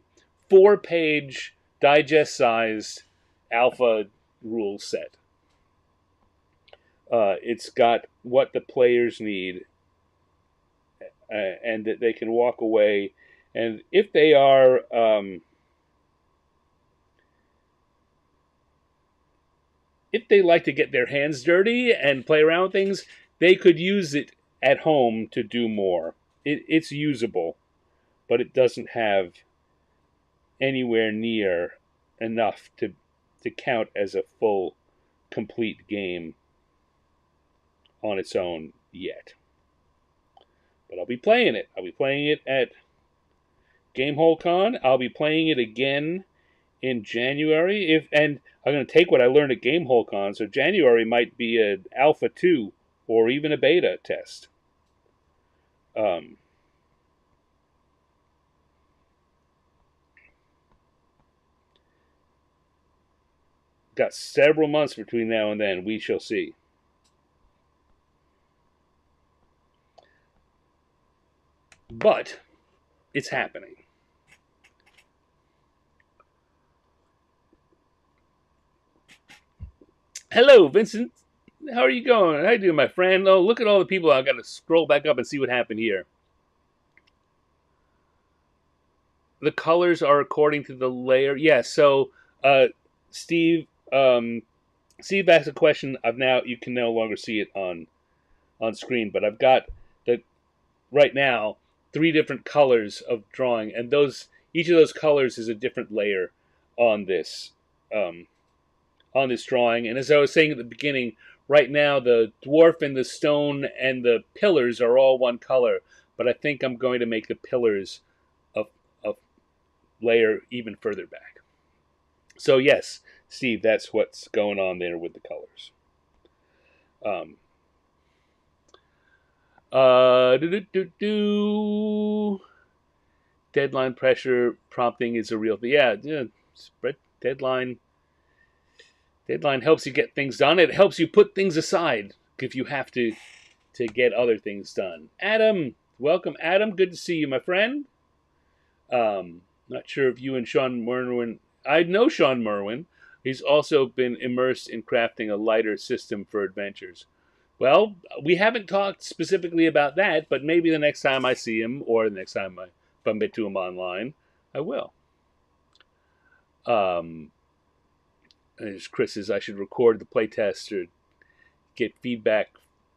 Speaker 1: 4-page, digest-sized alpha rule set. It's got what the players need, and that they can walk away. And if they are if they like to get their hands dirty and play around with things, they could use it at home to do more. It's usable, but it doesn't have anywhere near enough to count as a full, complete game on its own yet. But I'll be playing it. I'll be playing it at GameholeCon. I'll be playing it again in January. And I'm going to take what I learned at GameholeCon, so January might be an Alpha 2 or even a beta test. Got several months between now and then. We shall see. But it's happening. Hello, Vincent. How are you going? How you doing, my friend? Oh, look at all the people. I got to scroll back up and see what happened here. The colors are according to the layer. Yeah. So, uh, Steve, Steve asked a question. I've now you can no longer see it on screen, but I've got the right now three different colors of drawing, and those each of those colors is a different layer on this um, on this drawing. And as I was saying at the beginning, right now the dwarf and the stone and the pillars are all one color, but I think I'm going to make the pillars a layer even further back. So yes, Steve, that's what's going on there with the colors. Um, do. Deadline pressure prompting is a real thing. Yeah. Spread deadline. Deadline helps you get things done. It helps you put things aside if you have to get other things done. Adam, welcome, Adam. Good to see you, my friend. Not sure if you and Sean Merwin. I know Sean Merwin. He's also been immersed in crafting a lighter system for adventures. Well, we haven't talked specifically about that, but maybe the next time I see him, or the next time I bump into him online, I will. Um, as Chris says, I should record the playtest or get feedback.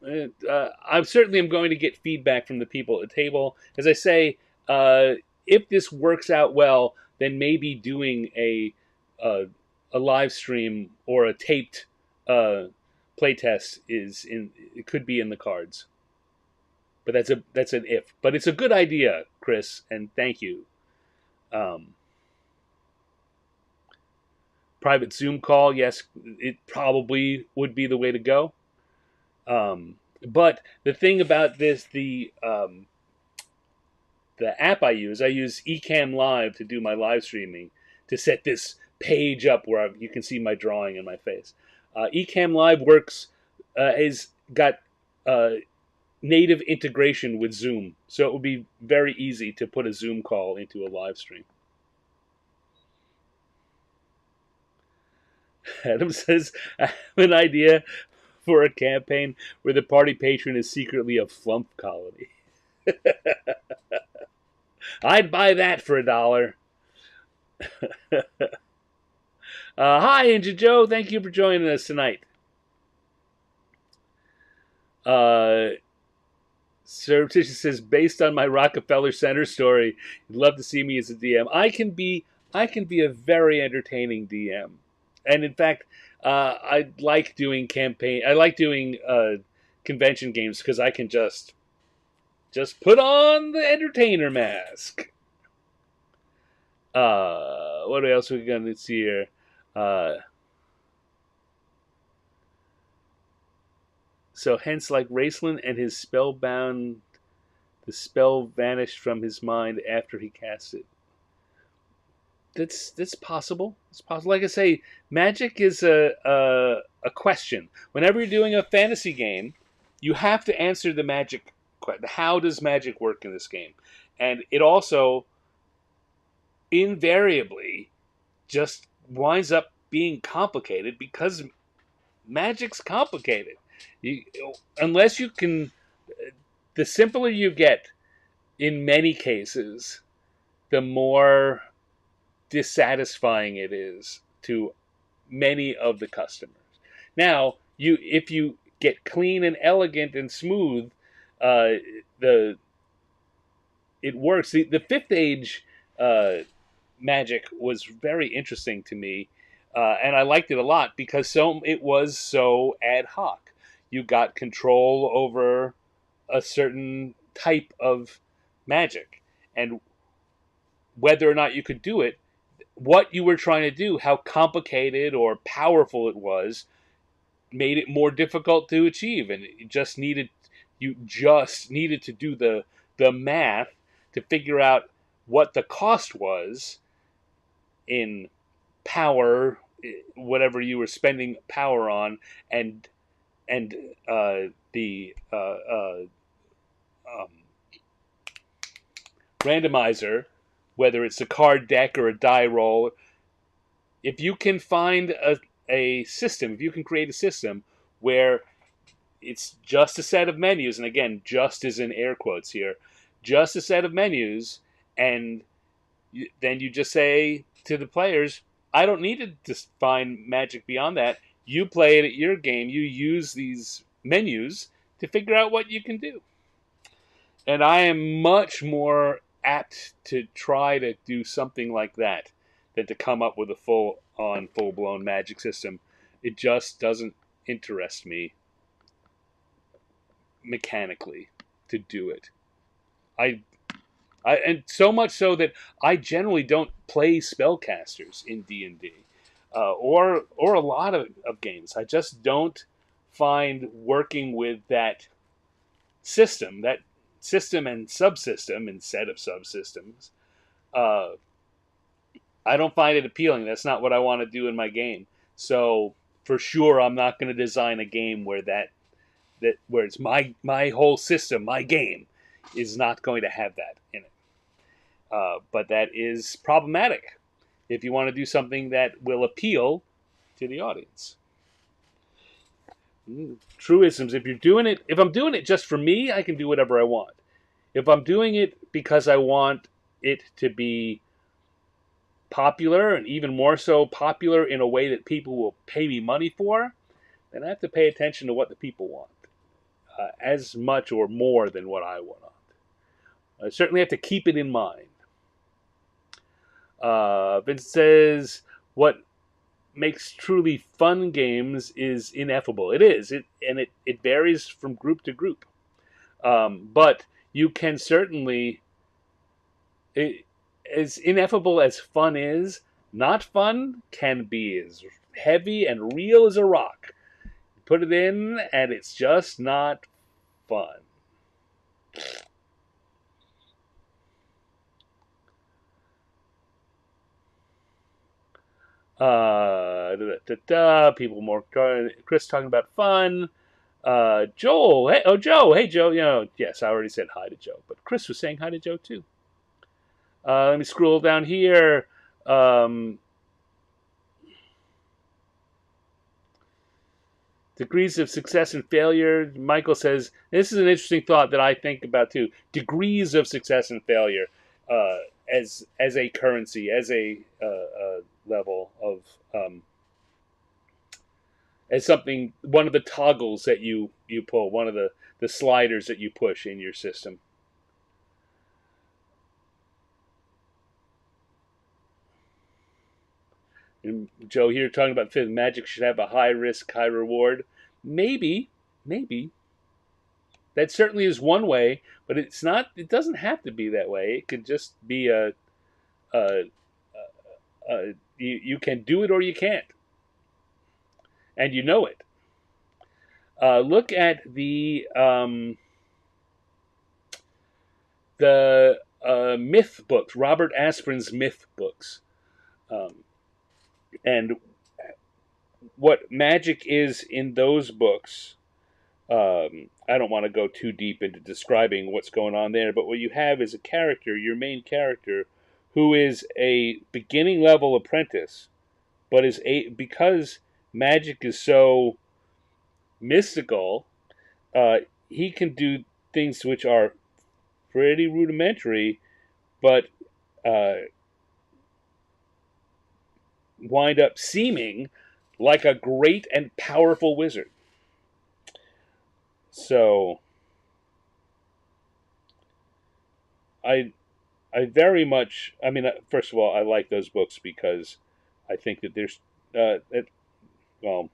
Speaker 1: I certainly am going to get feedback from the people at the table. As I say, if this works out well, then maybe doing a live stream or a taped playtest is in. It could be in the cards, but that's an if. But it's a good idea, Chris, and thank you. Um, Private Zoom call, yes, it probably would be the way to go. But the thing about this, the app I use Ecamm Live to do my live streaming to set this page up where you can see my drawing and my face. Ecamm Live works has got uh, native integration with Zoom, so it would be very easy to put a Zoom call into a live stream. Adam says, I have an idea for a campaign where the party patron is secretly a flump colony. I'd buy that for $1. Hi, Ninja Joe. Thank you for joining us tonight. Surreptitious says, based on my Rockefeller Center story, you'd love to see me as a DM. I can be a very entertaining DM, and in fact, I like doing campaign. I like doing convention games because I can just put on the entertainer mask. What else are we gonna see here? Uh, so hence, like Raceland and his spellbound, the spell vanished from his mind after he cast it. That's possible. It's possible. Like I say, magic is a question. Whenever you're doing a fantasy game, you have to answer the magic question. How does magic work in this game? And it also invariably just winds up being complicated because magic's complicated. You, unless you can, the simpler you get, in many cases, the more dissatisfying it is to many of the customers. Now, if you get clean and elegant and smooth, uh, the it works. The Fifth Age magic was very interesting to me, and I liked it a lot because it was so ad hoc. You got control over a certain type of magic, and whether or not you could do it, what you were trying to do, how complicated or powerful it was, made it more difficult to achieve, and you just needed to do the math to figure out what the cost was in power, whatever you were spending power on, and the um, randomizer, whether it's a card deck or a die roll. If you can find a system, if you can create a system where it's just a set of menus, and again, just is in air quotes here, just a set of menus, and then you just say to the players, I don't need to define magic beyond that. You play it at your game. You use these menus to figure out what you can do. And I am much more apt to try to do something like that than to come up with a full blown magic system. It just doesn't interest me mechanically to do it. I and so much so that I generally don't play spellcasters in D&D, or a lot of games. I just don't find working with that system and subsystem and set of subsystems. Uh, I don't find it appealing. That's not what I want to do in my game. So for sure, I'm not going to design a game where where it's my whole system, my game, is not going to have that in it. But that is problematic if you want to do something that will appeal to the audience. Truisms. If I'm doing it just for me, I can do whatever I want. If I'm doing it because I want it to be popular, and even more so popular in a way that people will pay me money for, then I have to pay attention to what the people want, as much or more than what I want. I certainly have to keep it in mind. Vince says, what makes truly fun games is ineffable. It is. It varies from group to group. But you can certainly, as ineffable as fun is, not fun can be as heavy and real as a rock. Put it in, and it's just not fun. People more. Chris talking about fun. Joel. Hey, Joe. Hey, Joe. Yes, I already said hi to Joe, but Chris was saying hi to Joe too. Let me scroll down here. Degrees of success and failure. Michael says, this is an interesting thought that I think about too. Degrees of success and failure as a currency, as a level of as something, one of the toggles that you pull, one of the sliders that you push in your system. And Joe here talking about fifth, magic should have a high risk, high reward. Maybe. That certainly is one way, but it's not. It doesn't have to be that way. It could just be you can do it or you can't, and you know it. Look at the myth books, Robert Asprin's myth books. And what magic is in those books, I don't want to go too deep into describing what's going on there, but what you have is a character, your main character, who is a beginning level apprentice, but because magic is so mystical, he can do things which are pretty rudimentary, but wind up seeming like a great and powerful wizard. So I very much, first of all, I like those books because I think that there's well,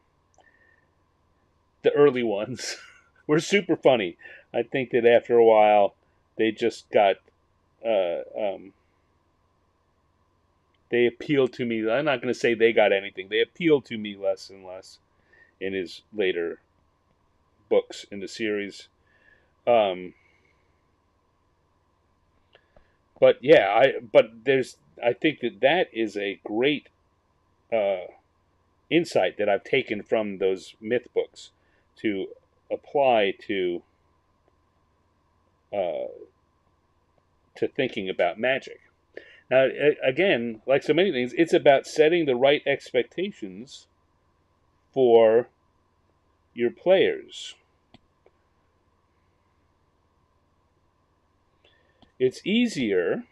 Speaker 1: the early ones were super funny. I think that after a while they just got they appealed to me. I'm not going to say they got anything. They appealed to me less and less in his later books in the series. But yeah, I think that is a great insight that I've taken from those myth books to apply to thinking about magic. Now, again, like so many things, it's about setting the right expectations for your players. It's easier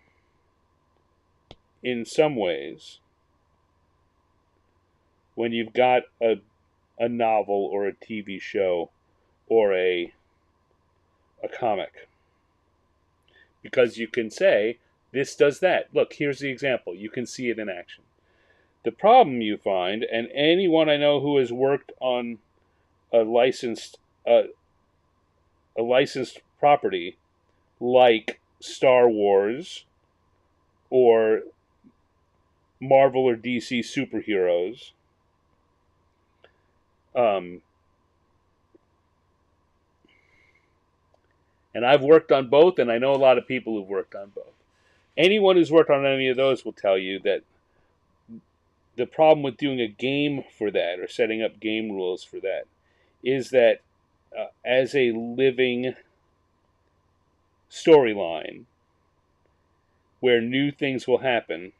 Speaker 1: in some ways when you've got a novel or a TV show or a comic, because you can say, this does that. Look, here's the example. You can see it in action. The problem you find, and anyone I know who has worked on a licensed property like Star Wars or Marvel or DC superheroes, and I've worked on both, and I know a lot of people who've worked on both. Anyone who's worked on any of those will tell you that the problem with doing a game for that or setting up game rules for that is that as a living storyline where new things will happen,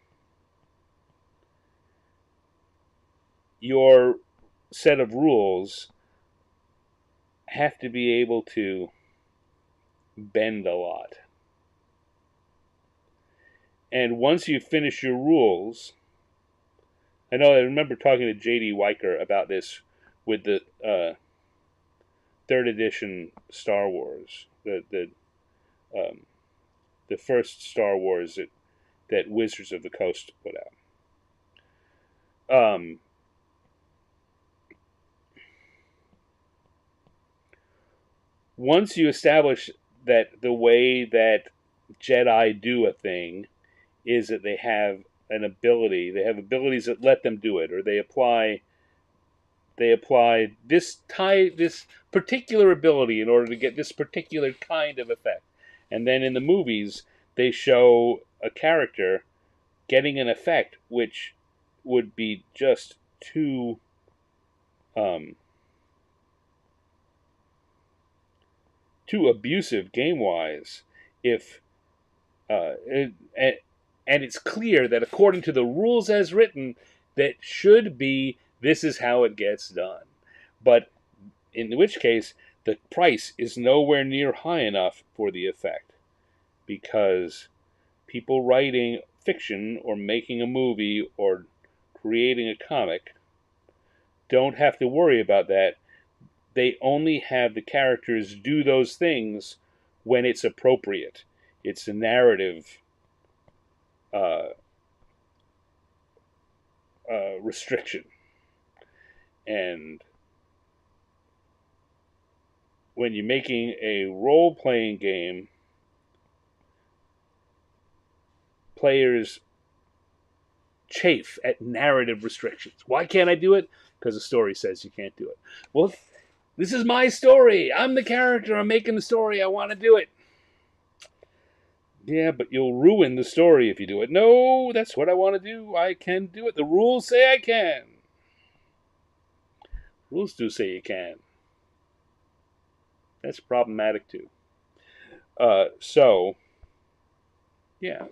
Speaker 1: your set of rules have to be able to bend a lot. And once you finish your rules, I remember talking to J.D. Weicker about this with the third edition Star Wars, the first Star Wars that Wizards of the Coast put out. Once you establish that the way that Jedi do a thing is that they have an ability, they have abilities that let them do it, or they apply this particular ability in order to get this particular kind of effect. And then in the movies, they show a character getting an effect which would be just too abusive game-wise if and it's clear that according to the rules as written, that should be, this is how it gets done. But in which case, the price is nowhere near high enough for the effect, because people writing fiction or making a movie or creating a comic don't have to worry about that. They only have the characters do those things when it's appropriate. It's a narrative restriction. And when you're making a role-playing game, players chafe at narrative restrictions. Why can't I do it? Because the story says you can't do it. Well, this is my story. I'm the character. I'm making the story. I want to do it. Yeah, but you'll ruin the story if you do it. No, that's what I want to do. I can do it. The rules say I can. Rules do say you can. That's problematic too. Yeah.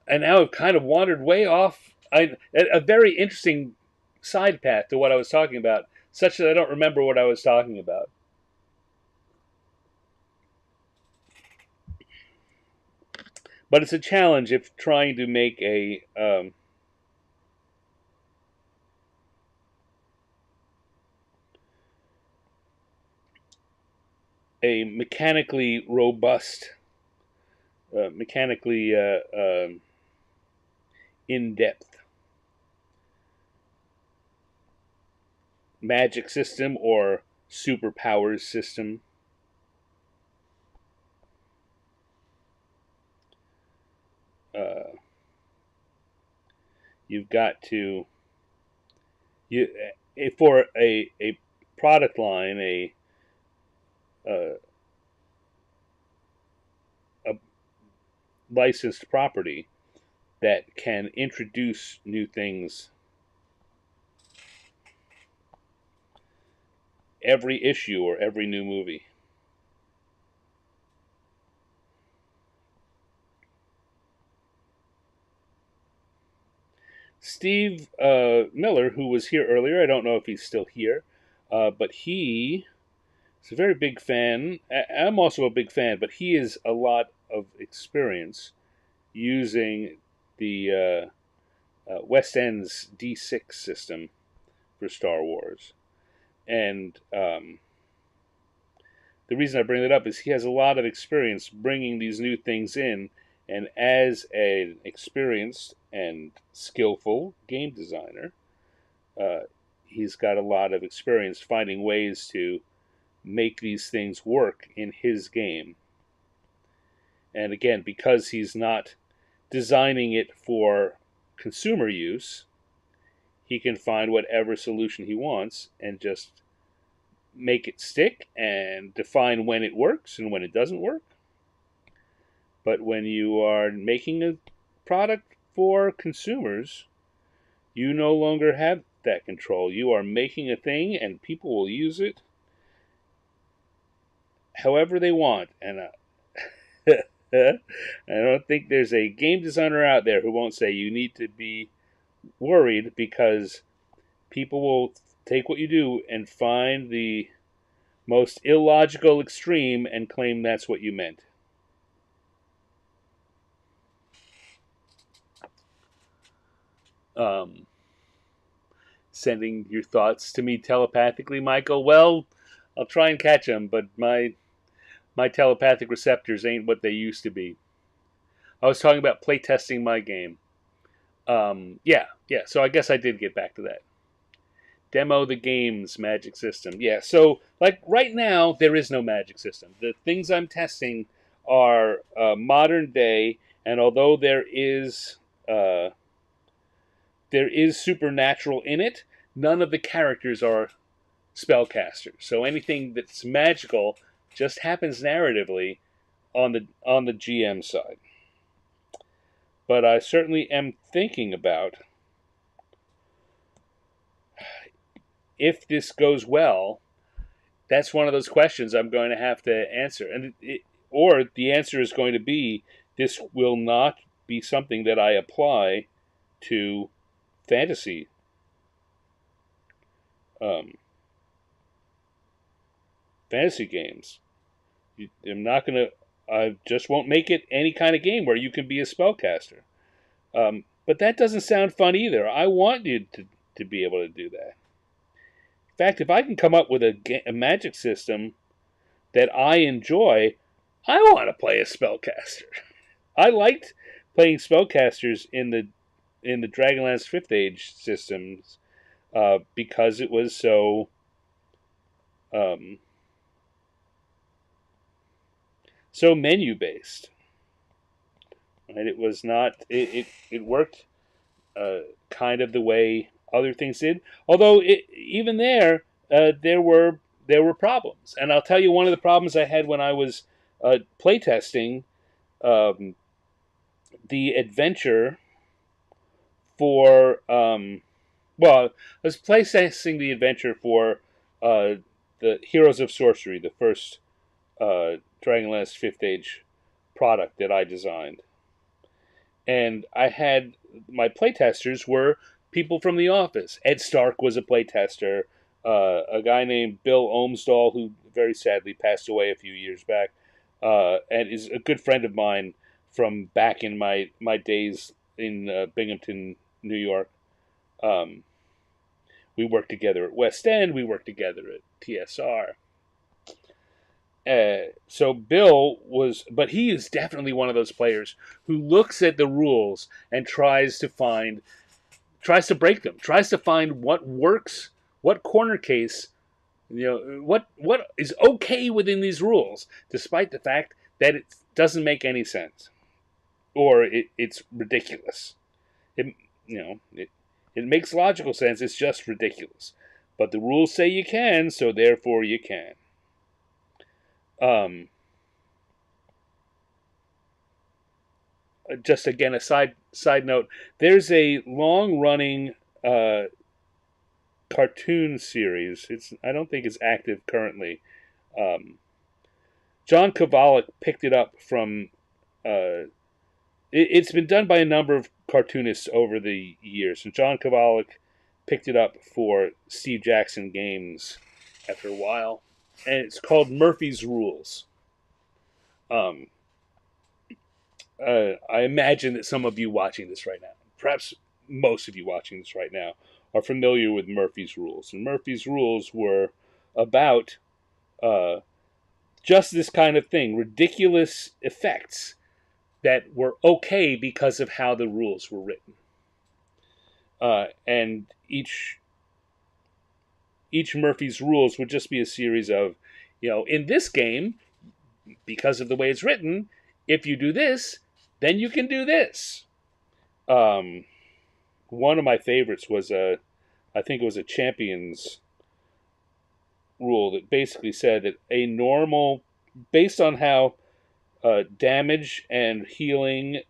Speaker 1: And now I've kind of wandered way off. A very interesting side path to what I was talking about, such that I don't remember what I was talking about. But it's a challenge if trying to make a mechanically robust, mechanically in-depth magic system or superpowers system. You've got to for a product line, a licensed property that can introduce new things every issue or every new movie. Steve Miller, who was here earlier. I don't know if he's still here, but he is a very big fan. I'm also a big fan, but he has a lot of experience using the West End's D6 system for Star Wars. And the reason I bring that up is he has a lot of experience bringing these new things in, and as an experienced and skillful game designer, he's got a lot of experience finding ways to make these things work in his game. And again, because he's not designing it for consumer use, he can find whatever solution he wants and just make it stick and define when it works and when it doesn't work. But when you are making a product for consumers, you no longer have that control. You are making a thing and people will use it however they want. And I don't think there's a game designer out there who won't say you need to be worried, because people will take what you do and find the most illogical extreme and claim that's what you meant. Sending your thoughts to me telepathically, Michael. Well, I'll try and catch them, but my telepathic receptors ain't what they used to be. I was talking about playtesting my game. Yeah. So I guess I did get back to that. Demo the game's magic system. Yeah. So like right now, there is no magic system. The things I'm testing are modern day, and although there is supernatural in it, none of the characters are spellcasters. So anything that's magical just happens narratively on the GM side. But I certainly am thinking about, if this goes well, that's one of those questions I'm going to have to answer. Or the answer is going to be, this will not be something that I apply to fantasy fantasy games. I just won't make it any kind of game where you can be a spellcaster. But that doesn't sound fun either. I want you to be able to do that. In fact, if I can come up with a magic system that I enjoy, I want to play a spellcaster. I liked playing spellcasters in the Dragonlance 5th Age systems because it was so menu based. And it was not. It worked kind of the way other things did. Although even there were problems. And I'll tell you one of the problems I had when I was playtesting the adventure for. I was playtesting the adventure for the Heroes of Sorcery, the first Dragonlance 5th Age product that I designed. And I had my playtesters were people from the office. Ed Stark was a playtester. A guy named Bill Ohmsdahl, who very sadly passed away a few years back, and is a good friend of mine from back in my days in Binghamton, New York. We worked together at West End. We worked together at TSR. So Bill but he is definitely one of those players who looks at the rules and tries to break them, tries to find what works, what corner case, what is okay within these rules, despite the fact that it doesn't make any sense, or it's ridiculous. It makes logical sense. It's just ridiculous. But the rules say you can, so therefore you can. Just again, a side note. There's a long-running cartoon series. I don't think it's active currently. John Kovalic picked it up from it's been done by a number of cartoonists over the years. And John Kovalic picked it up for Steve Jackson Games after a while. And it's called Murphy's Rules. Um, I imagine that some of you watching this right now, perhaps most of you watching this right now, are familiar with Murphy's Rules. And Murphy's Rules were about uh, just this kind of thing, ridiculous effects that were okay because of how the rules were written. And each Murphy's Rules would just be a series of, in this game, because of the way it's written, if you do this, then you can do this. One of my favorites was I think it was a Champions rule that basically said that a normal, based on how damage and healing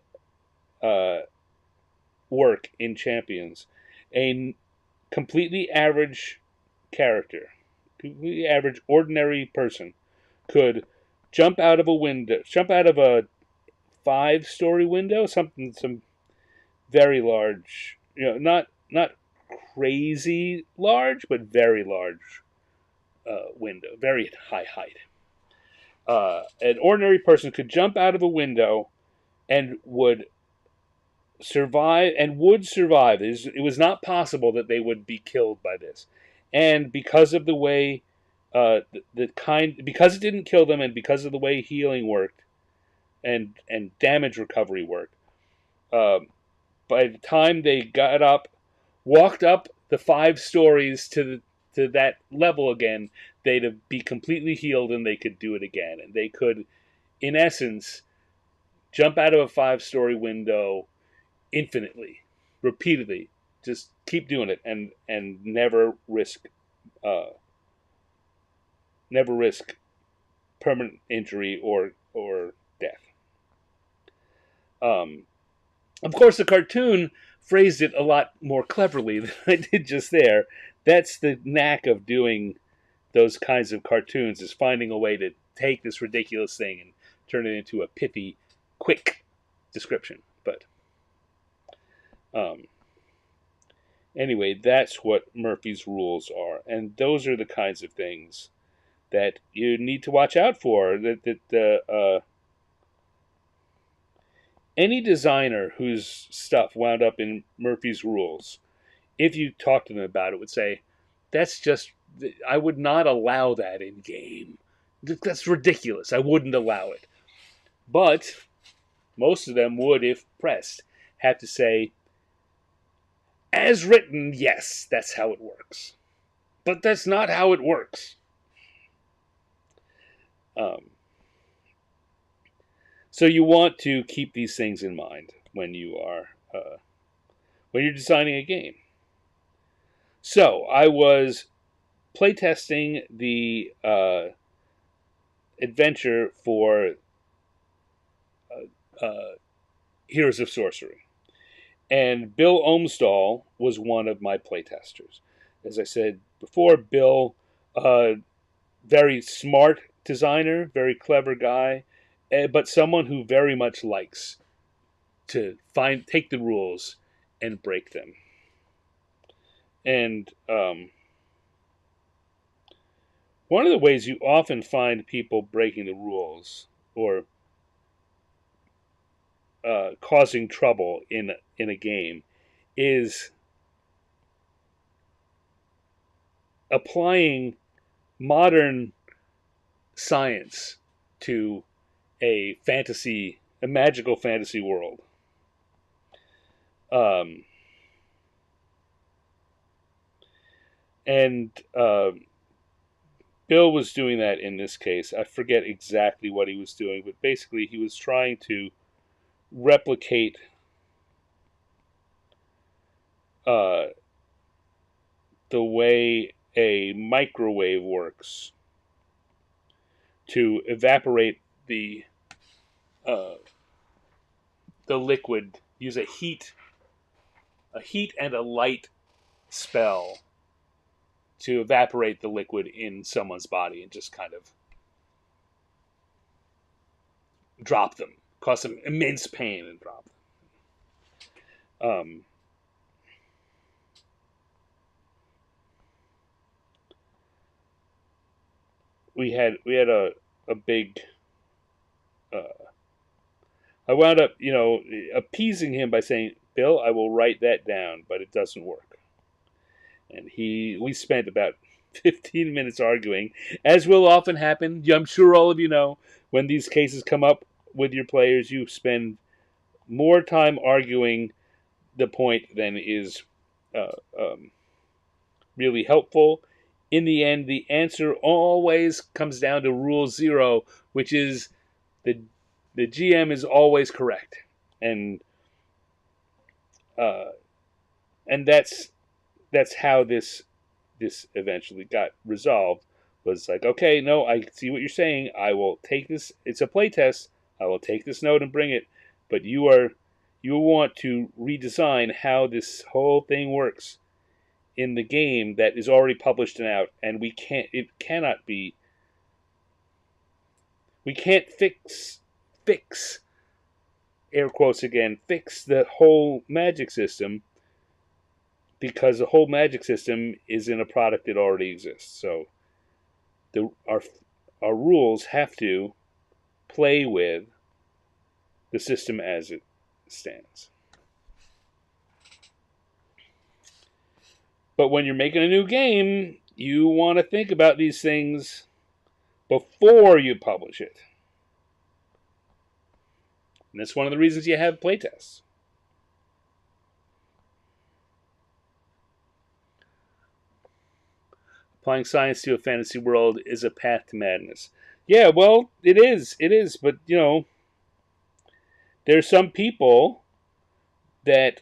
Speaker 1: work in Champions, a completely average character, completely average ordinary person, could jump out of a 5-story window, some very large, not crazy large, but very large window, very high height. An ordinary person could jump out of a window and would survive. It was not possible that they would be killed by this. And because of the way because it didn't kill them, and because of the way healing worked and damage recovery worked, by the time they got up, walked up the 5 stories to that level again, they'd be completely healed and they could do it again. And they could, in essence, jump out of a 5-story window infinitely, repeatedly, just keep doing it and never risk permanent injury or death. Of course, the cartoon phrased it a lot more cleverly than I did just there. That's the knack of doing those kinds of cartoons, is finding a way to take this ridiculous thing and turn it into a pithy, quick description. But anyway, that's what Murphy's Rules are. And those are the kinds of things that you need to watch out for. Any designer whose stuff wound up in Murphy's Rules, if you talk to them about it, would say, I would not allow that in game. That's ridiculous. I wouldn't allow it. But most of them would, if pressed, have to say, as written, yes, that's how it works. But that's not how it works. So you want to keep these things in mind when you're designing a game. So I was playtesting the adventure for Heroes of Sorcery, and Bill Ohmstall was one of my playtesters. As I said before, Bill, very smart designer, very clever guy, but someone who very much likes to take the rules and break them. And one of the ways you often find people breaking the rules or causing trouble in a game is applying modern science to a magical fantasy world. Bill was doing that in this case. I forget exactly what he was doing, but basically he was trying to replicate the way a microwave works to evaporate the liquid. Use a heat and a light spell to evaporate the liquid in someone's body and just kind of drop them, cause them immense pain and drop them. Um, we had a big. I wound up, appeasing him by saying, "Bill, I will write that down," but it doesn't work. And we spent about 15 minutes arguing, as will often happen. I'm sure all of you know when these cases come up with your players, you spend more time arguing the point than is uh, um, really helpful. In the end, the answer always comes down to rule zero, which is the the GM is always correct, and uh, and that's how this eventually got resolved. Was like, okay, no, I see what you're saying. I will take this. It's a play test. I will take this note and bring it. But you want to redesign how this whole thing works in the game that is already published and out, and we can't. It cannot be. We can't fix air quotes again, fix the whole magic system because the whole magic system is in a product that already exists. So the our rules have to play with the system as it stands. But when you're making a new game, you want to think about these things before you publish it. And that's one of the reasons you have playtests. Applying science to a fantasy world is a path to madness. Yeah, well, it is. It is. But, there's some people that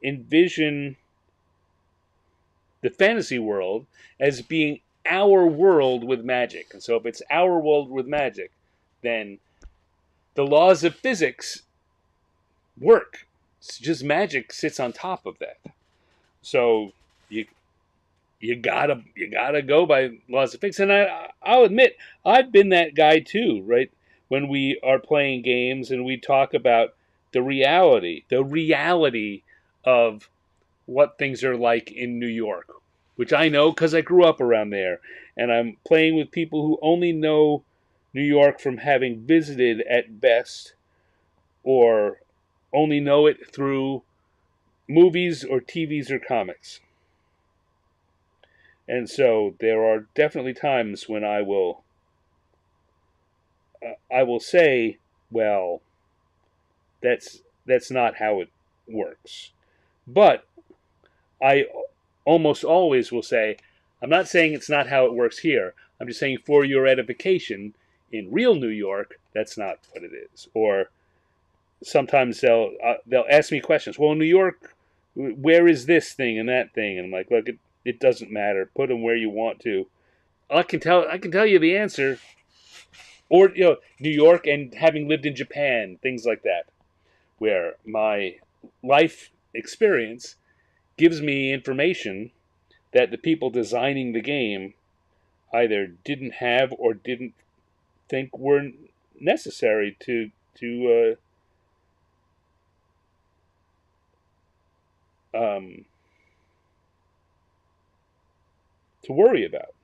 Speaker 1: envision the fantasy world as being our world with magic. And so if it's our world with magic, then the laws of physics work. It's just magic sits on top of that. So you you gotta go by laws of physics. And I'll admit I've been that guy too, right? When we are playing games and we talk about the reality of what things are like in New York, which I know because I grew up around there, and I'm playing with people who only know New York from having visited at best, or only know it through movies or TVs or comics. And so there are definitely times when I will say, well, that's not how it works. But I almost always will say, I'm not saying it's not how it works here. I'm just saying for your edification, in real New York, that's not what it is. Or sometimes they'll ask me questions. Well, in New York, where is this thing and that thing? And I'm like, look, it doesn't matter. Put them where you want to. I can tell you the answer. Or New York and having lived in Japan, things like that, where my life experience gives me information that the people designing the game either didn't have or didn't think were necessary um, to worry about.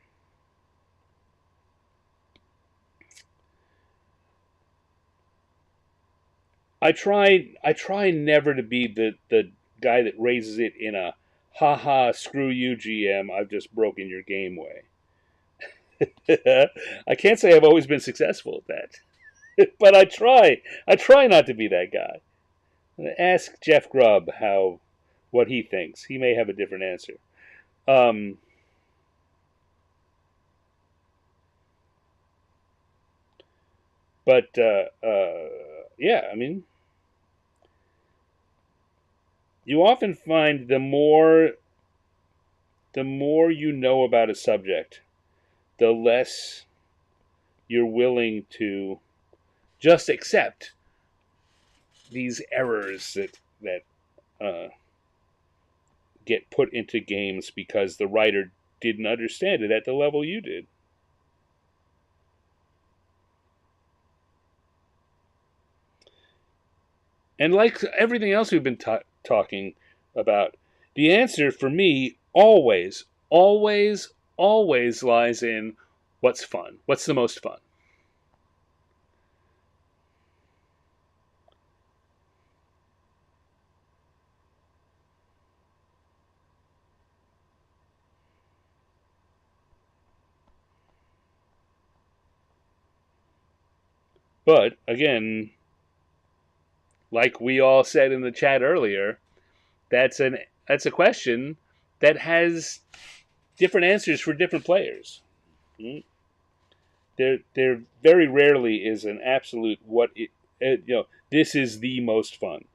Speaker 1: I try never to be the guy that raises it in a haha screw you GM, I've just broken your game way. I can't say I've always been successful at that. But I try not to be that guy. Ask Jeff Grubb what he thinks. He may have a different answer. Um, but yeah, I mean, you often find the more you know about a subject, the less you're willing to just accept these errors that uh, get put into games because the writer didn't understand it at the level you did. And like everything else we've been talking about, the answer for me always, always, always lies in what's fun. What's the most fun? But again, like we all said in the chat earlier, that's a question that has different answers for different players. Mm. There very rarely is an absolute this is the most fun.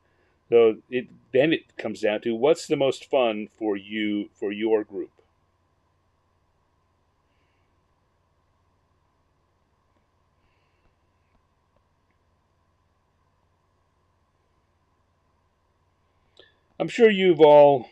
Speaker 1: So then it comes down to what's the most fun for you for your group. I'm sure you've all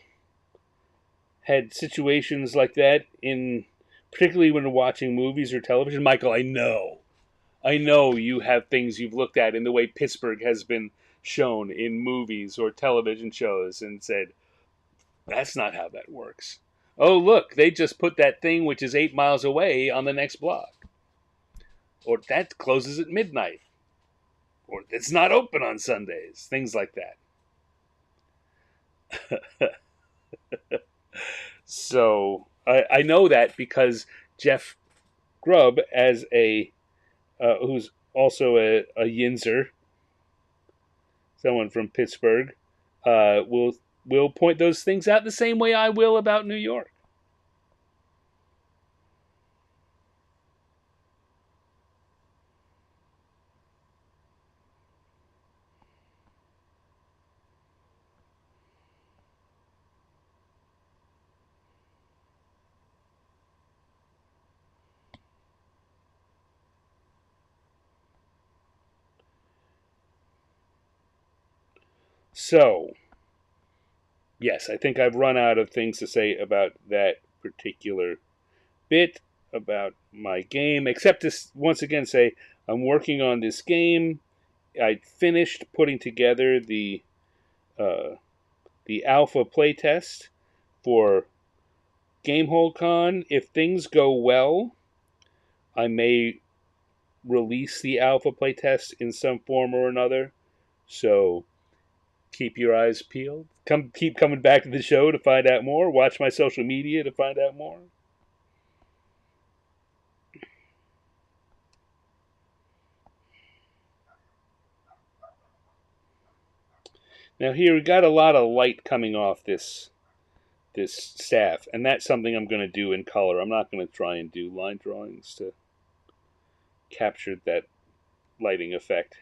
Speaker 1: had situations like that in particularly when watching movies or television. Michael, I know you have things you've looked at in the way Pittsburgh has been shown in movies or television shows and said, that's not how that works. Oh, look, they just put that thing which is 8 miles away on the next block. Or that closes at midnight. Or it's not open on Sundays. Things like that. So I know that because Jeff Grubb, as a who's also a Yinzer, someone from Pittsburgh, will point those things out the same way I will about New York. So, yes, I think I've run out of things to say about that particular bit about my game, except to once again say I'm working on this game. I finished putting together uh, the alpha playtest for Gamehold Con. If things go well, I may release the alpha playtest in some form or another. So keep your eyes peeled. Keep coming back to the show to find out more. Watch my social media to find out more. Now here we got a lot of light coming off this staff, and that's something I'm going to do in color. I'm not going to try and do line drawings to capture that lighting effect.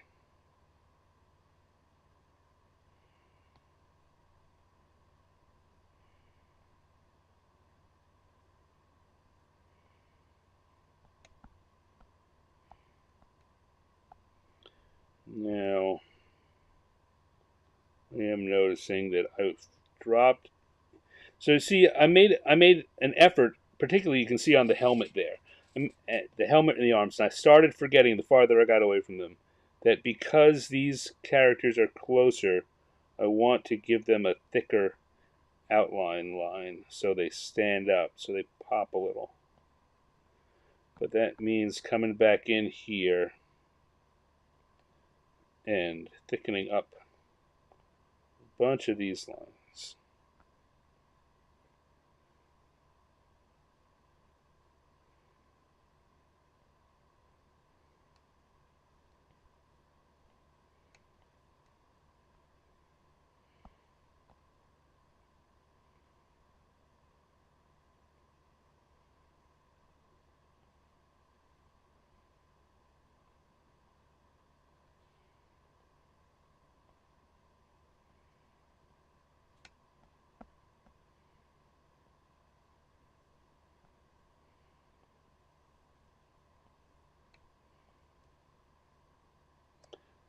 Speaker 1: Now I am noticing that I've dropped. So see, I made an effort. Particularly, you can see on the helmet there, the helmet and the arms. And I started forgetting the farther I got away from them that because these characters are closer, I want to give them a thicker outline line so they stand up, so they pop a little. But that means coming back in here and thickening up a bunch of these lines.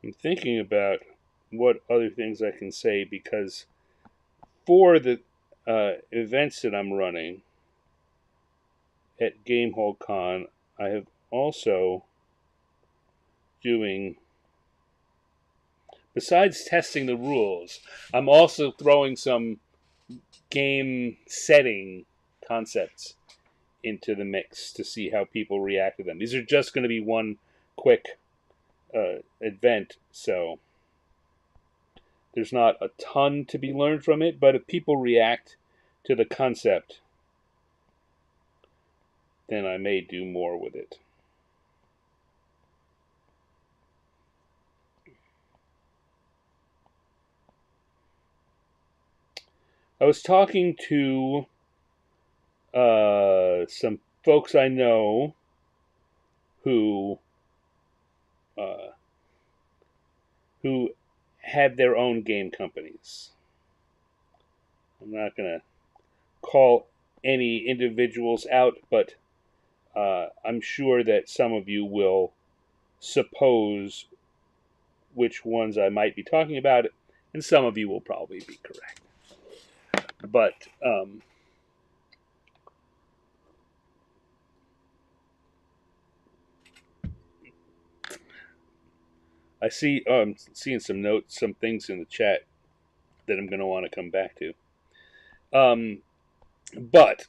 Speaker 1: I'm thinking about what other things I can say because for the events that I'm running at Gamehold Con, I have also doing besides testing the rules, I'm also throwing some game setting concepts into the mix to see how people react to them. These are just going to be one quick event, so there's not a ton to be learned from it, but if people react to the concept, then I may do more with it. I was talking to some folks I know who who have their own game companies. I'm not going to call any individuals out, but I'm sure that some of you will suppose which ones I might be talking about, and some of you will probably be correct. But I see. I'm seeing some notes, some things in the chat that I'm going to want to come back to. But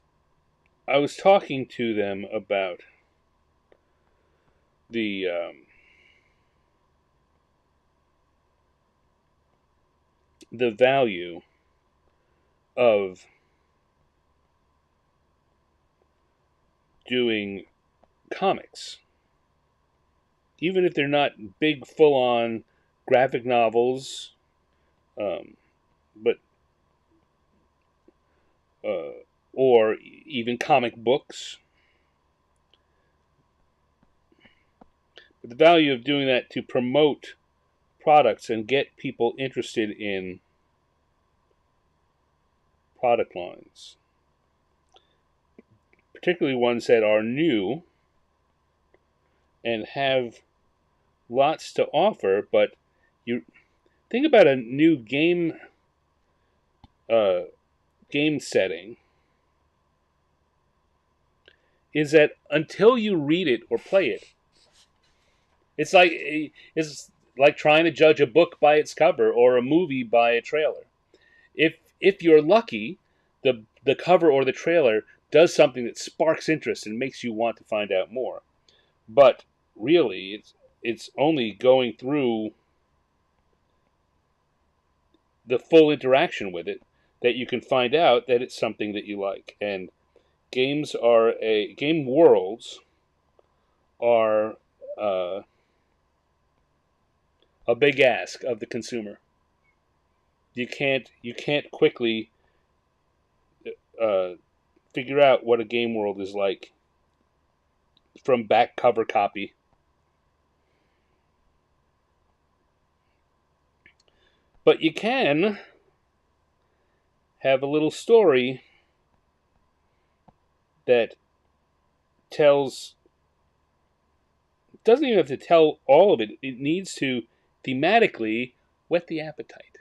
Speaker 1: I was talking to them about the value of doing comics, even if they're not big, full-on graphic novels, but or even comic books. But the value of doing that to promote products and get people interested in product lines, particularly ones that are new and have lots to offer. But you think about a new game setting, is that until you read it or play it, it's like trying to judge a book by its cover or a movie by a trailer. If you're lucky, the cover or the trailer does something that sparks interest and makes you want to find out more. But really, it's only going through the full interaction with it that you can find out that it's something that you like. And game worlds are a big ask of the consumer. You can't quickly figure out what a game world is like from back cover copy. But you can have a little story that doesn't even have to tell all of it. It needs to thematically whet the appetite.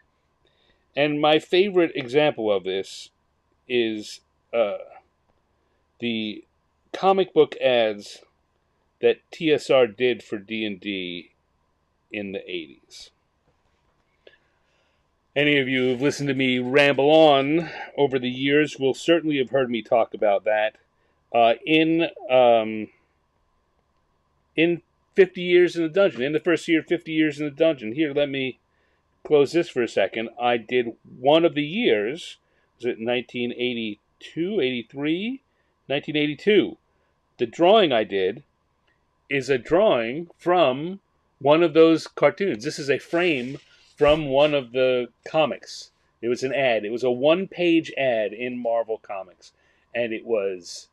Speaker 1: And my favorite example of this is the comic book ads that TSR did for D&D in the 80s. Any of you who've listened to me ramble on over the years will certainly have heard me talk about that. In 50 Years in the Dungeon, in the first year, 50 Years in the Dungeon. Here, let me close this for a second. I did one of the years, was it 1982, 83? 1982. The drawing I did is a drawing from one of those cartoons. This is a frame from one of the comics. It was an ad. It was a one-page ad in Marvel Comics. And it was,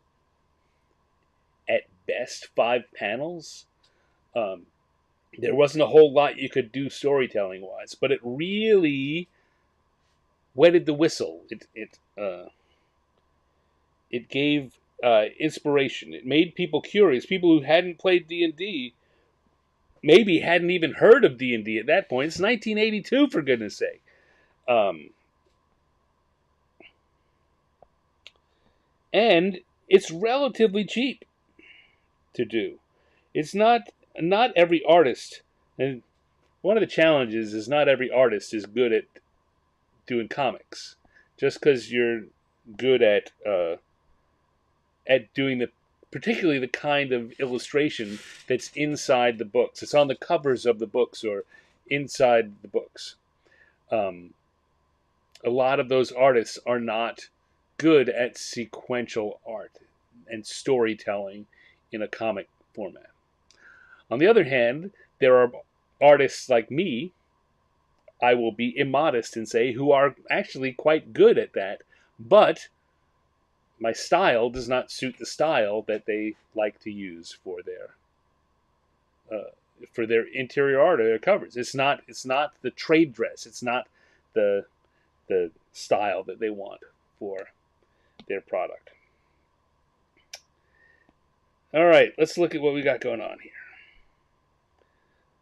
Speaker 1: at best, 5 panels. There wasn't a whole lot you could do storytelling-wise, but it really wetted the whistle. It gave inspiration. It made people curious. People who hadn't played D&D maybe hadn't even heard of D&D at that point. It's 1982, for goodness sake. And it's relatively cheap to do. It's not every artist, and one of the challenges is not every artist is good at doing comics. Just because you're good at doing particularly the kind of illustration that's inside the books. It's on the covers of the books or inside the books. Um, a lot of those artists are not good at sequential art and storytelling in a comic format. On the other hand, there are artists like me, I will be immodest and say, who are actually quite good at that, but my style does not suit the style that they like to use for their interior art or their covers. It's not the trade dress. It's not the style that they want for their product. All right, let's look at what we got going on here.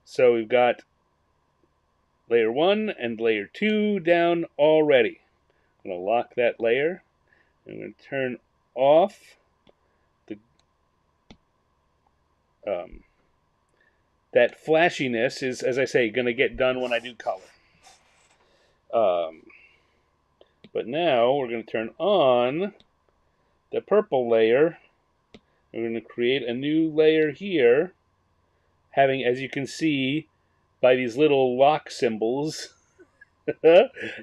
Speaker 1: So we've got layer 1 and layer 2 down already. I'm going to lock that layer. I'm going to turn off the that flashiness is, as I say, going to get done when I do color. But now we're going to turn on the purple layer. We're going to create a new layer here, having, as you can see, by these little lock symbols,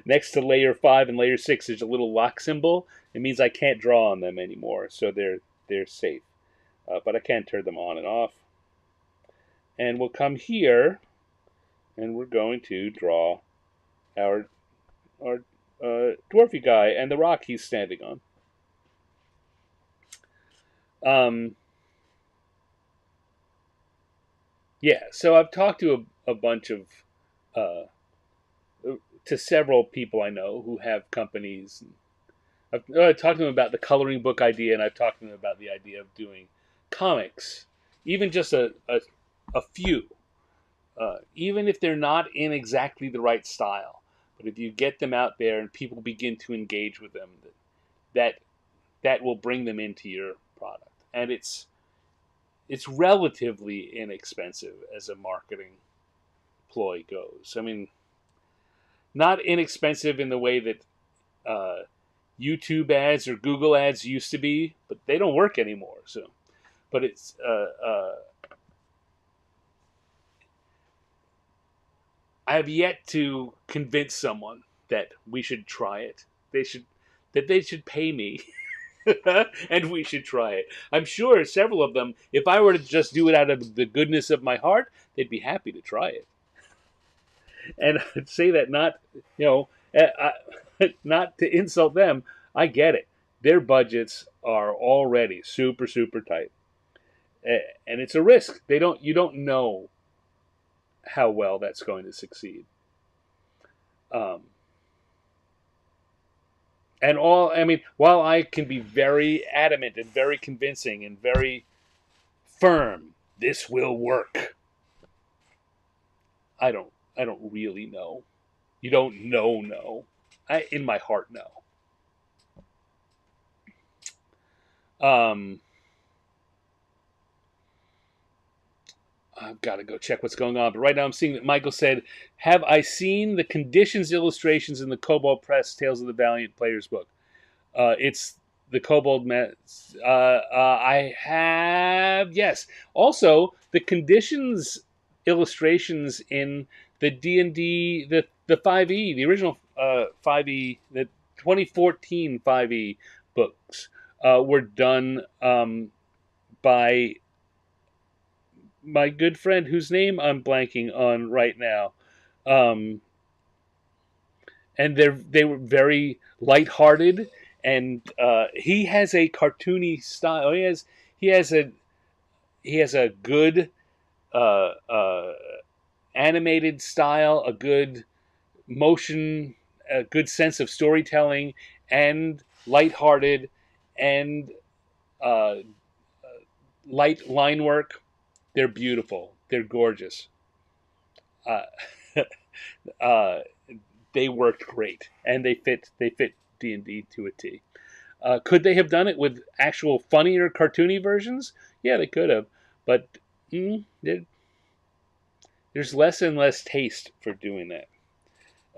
Speaker 1: next to layer 5 and layer 6, there's a little lock symbol. It means I can't draw on them anymore, so they're safe. But I can turn them on and off. And we'll come here, and we're going to draw our dwarfy guy and the rock he's standing on. Yeah, so I've talked to a bunch of, to several people I know who have companies. I've talked to them about the coloring book idea, and I've talked to them about the idea of doing comics, even just a few, even if they're not in exactly the right style. But if you get them out there and people begin to engage with them, that will bring them into your product. And it's relatively inexpensive as a marketing ploy goes. I mean, not inexpensive in the way that YouTube ads or Google ads used to be, but they don't work anymore. So, but it's I have yet to convince someone that we should try it. They should pay me. And we should try it. I'm sure several of them, if I were to just do it out of the goodness of my heart, they'd be happy to try it. And I'd say that not, not to insult them. I get it. Their budgets are already super, super tight, and it's a risk. You don't know how well that's going to succeed. While I can be very adamant and very convincing and very firm, this will work, I don't really know. You don't know. In my heart, no. I've got to go check what's going on. But right now I'm seeing that Michael said, have I seen the conditions illustrations in the Kobold Press Tales of the Valiant Players book? It's the Kobold... I have, yes. Also, the conditions illustrations in the D&D, the 5e, the original 5e, the 2014 5e books were done by my good friend whose name I'm blanking on right now. And they were very lighthearted, and he has a cartoony style. He has a good animated style, a good motion, a good sense of storytelling, and lighthearted and light line work. They're beautiful. They're gorgeous. They worked great, and they fit D&D to a T. Could they have done it with actual funnier, cartoony versions? Yeah, they could have, but there's less and less taste for doing that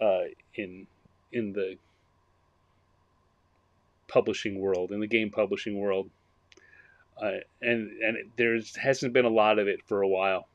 Speaker 1: uh, in in the publishing world, in the game publishing world, and there hasn't been a lot of it for a while.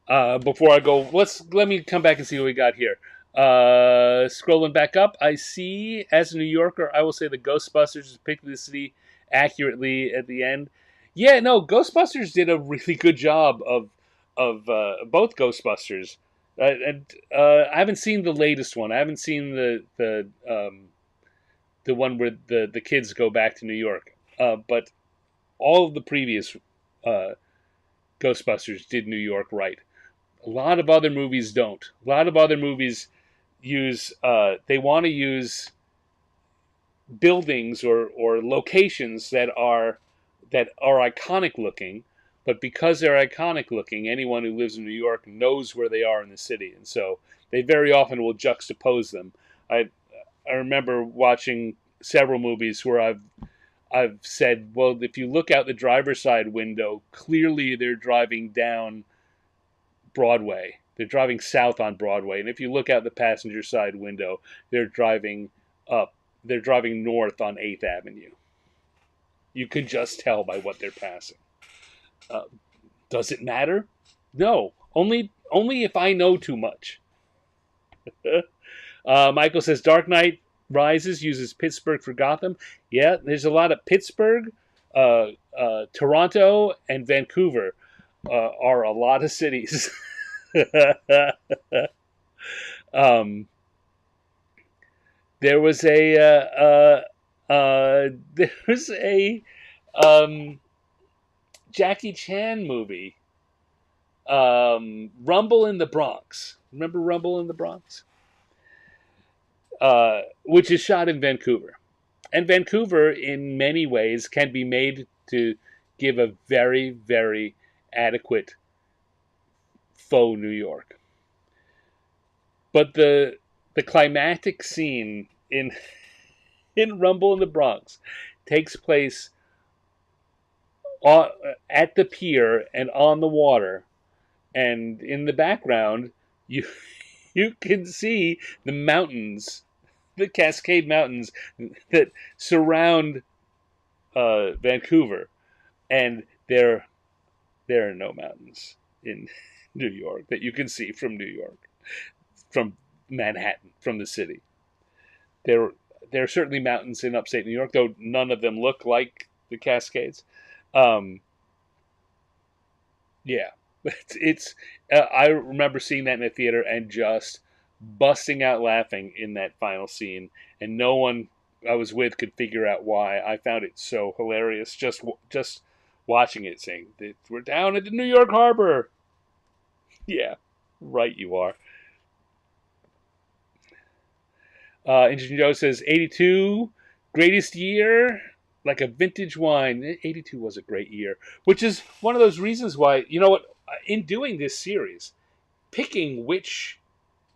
Speaker 1: Before I go, let me come back and see what we got here. Scrolling back up, I see, as a New Yorker, I will say the Ghostbusters depicted the city accurately at the end. Yeah, no, Ghostbusters did a really good job of both Ghostbusters. And I haven't seen the latest one. I haven't seen the one where the kids go back to New York. But all of the previous uh, Ghostbusters did New York right. A lot of other movies don't. A lot of other movies use they want to use buildings or locations that are iconic looking, but because they're iconic looking, anyone who lives in New York knows where they are in the city, and so they very often will juxtapose them. I remember watching several movies where I've said, well, if you look out the driver's side window, clearly they're driving down Broadway. They're driving south on Broadway, and if you look out the passenger side window, they're driving up. They're driving north on 8th Avenue. You can just tell by what they're passing. Uh, does it matter? No, only if I know too much. Michael says Dark Knight Rises uses Pittsburgh for Gotham. Yeah, there's a lot of Pittsburgh, Toronto, and Vancouver are a lot of cities. um, there was a there was a um, Jackie Chan movie, Rumble in the Bronx. Remember Rumble in the Bronx? Which is shot in Vancouver. And Vancouver, in many ways, can be made to give a very, very adequate faux New York. But the climactic scene in Rumble in the Bronx takes place at the pier and on the water, and in the background you you can see the mountains, the Cascade Mountains that surround Vancouver, and there are no mountains in New York that you can see from New York, from Manhattan, from the city. There there are certainly mountains in upstate New York, though none of them look like the Cascades. Um, yeah, it's I remember seeing that in the theater and just busting out laughing in that final scene, and no one I was with could figure out why. I found it so hilarious just watching it, saying that we're down at the New York Harbor. Yeah, right, you are. Engineer Joe says 82 greatest year, like a vintage wine. 82 was a great year, which is one of those reasons why, you know what, in doing this series, picking which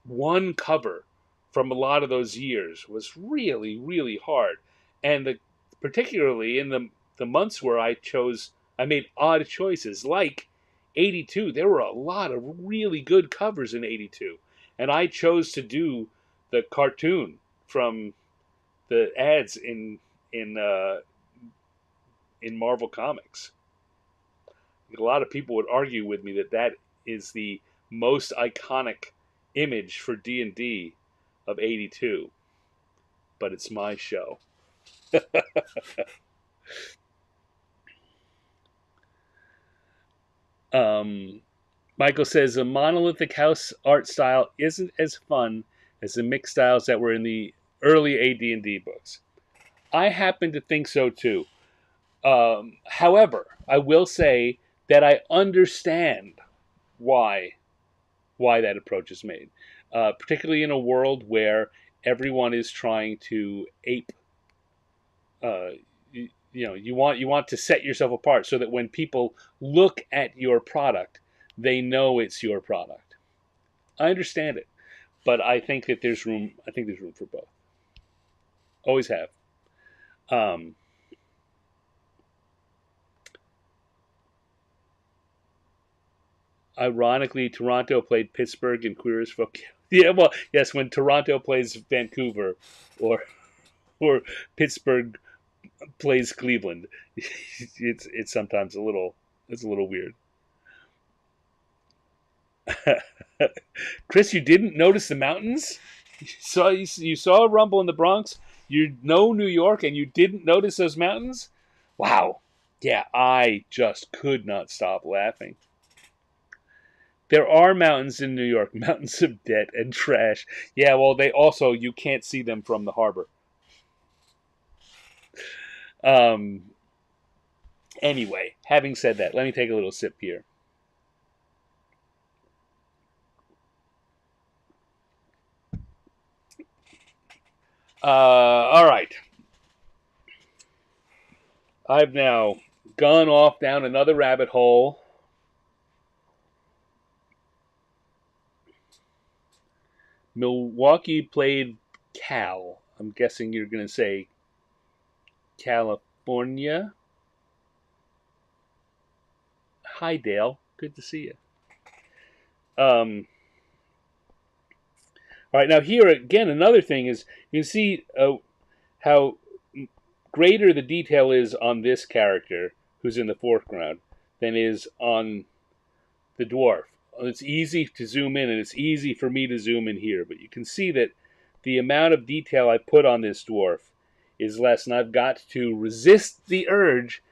Speaker 1: one cover from a lot of those years was really, really hard. And particularly in the months where I made odd choices, like 82. There were a lot of really good covers in 82. And I chose to do the cartoon from the ads in uh, in Marvel Comics. A lot of people would argue with me that that is the most iconic image for D&D of 82, but it's my show. um, Michael says a monolithic house art style isn't as fun as the mixed styles that were in the early AD&D books. I happen to think so too. However, I will say that I understand why that approach is made, particularly in a world where everyone is trying to ape. You want to set yourself apart so that when people look at your product, they know it's your product. I understand it, but I think that there's room. I think there's room for both. Always have. Um, Ironically, Toronto played Pittsburgh in Queer as Folk. Yeah, well, yes, when Toronto plays Vancouver, or Pittsburgh plays Cleveland, it's sometimes a little weird. Chris, you didn't notice the mountains? You saw a rumble in the Bronx. You know New York, and you didn't notice those mountains? Wow. Yeah, I just could not stop laughing. There are mountains in New York, mountains of debt and trash. Yeah, well, they also you can't see them from the harbor. Um. Anyway, having said that, let me take a little sip here. All right. I've now gone off down another rabbit hole. Milwaukee played Cal. I'm guessing you're going to say California. Hi, Dale. Good to see you. All right, now here again, another thing is you can see how greater the detail is on this character who's in the foreground than is on the dwarf. It's easy to zoom in, and it's easy for me to zoom in here, but you can see that the amount of detail I put on this dwarf is less, and I've got to resist the urge,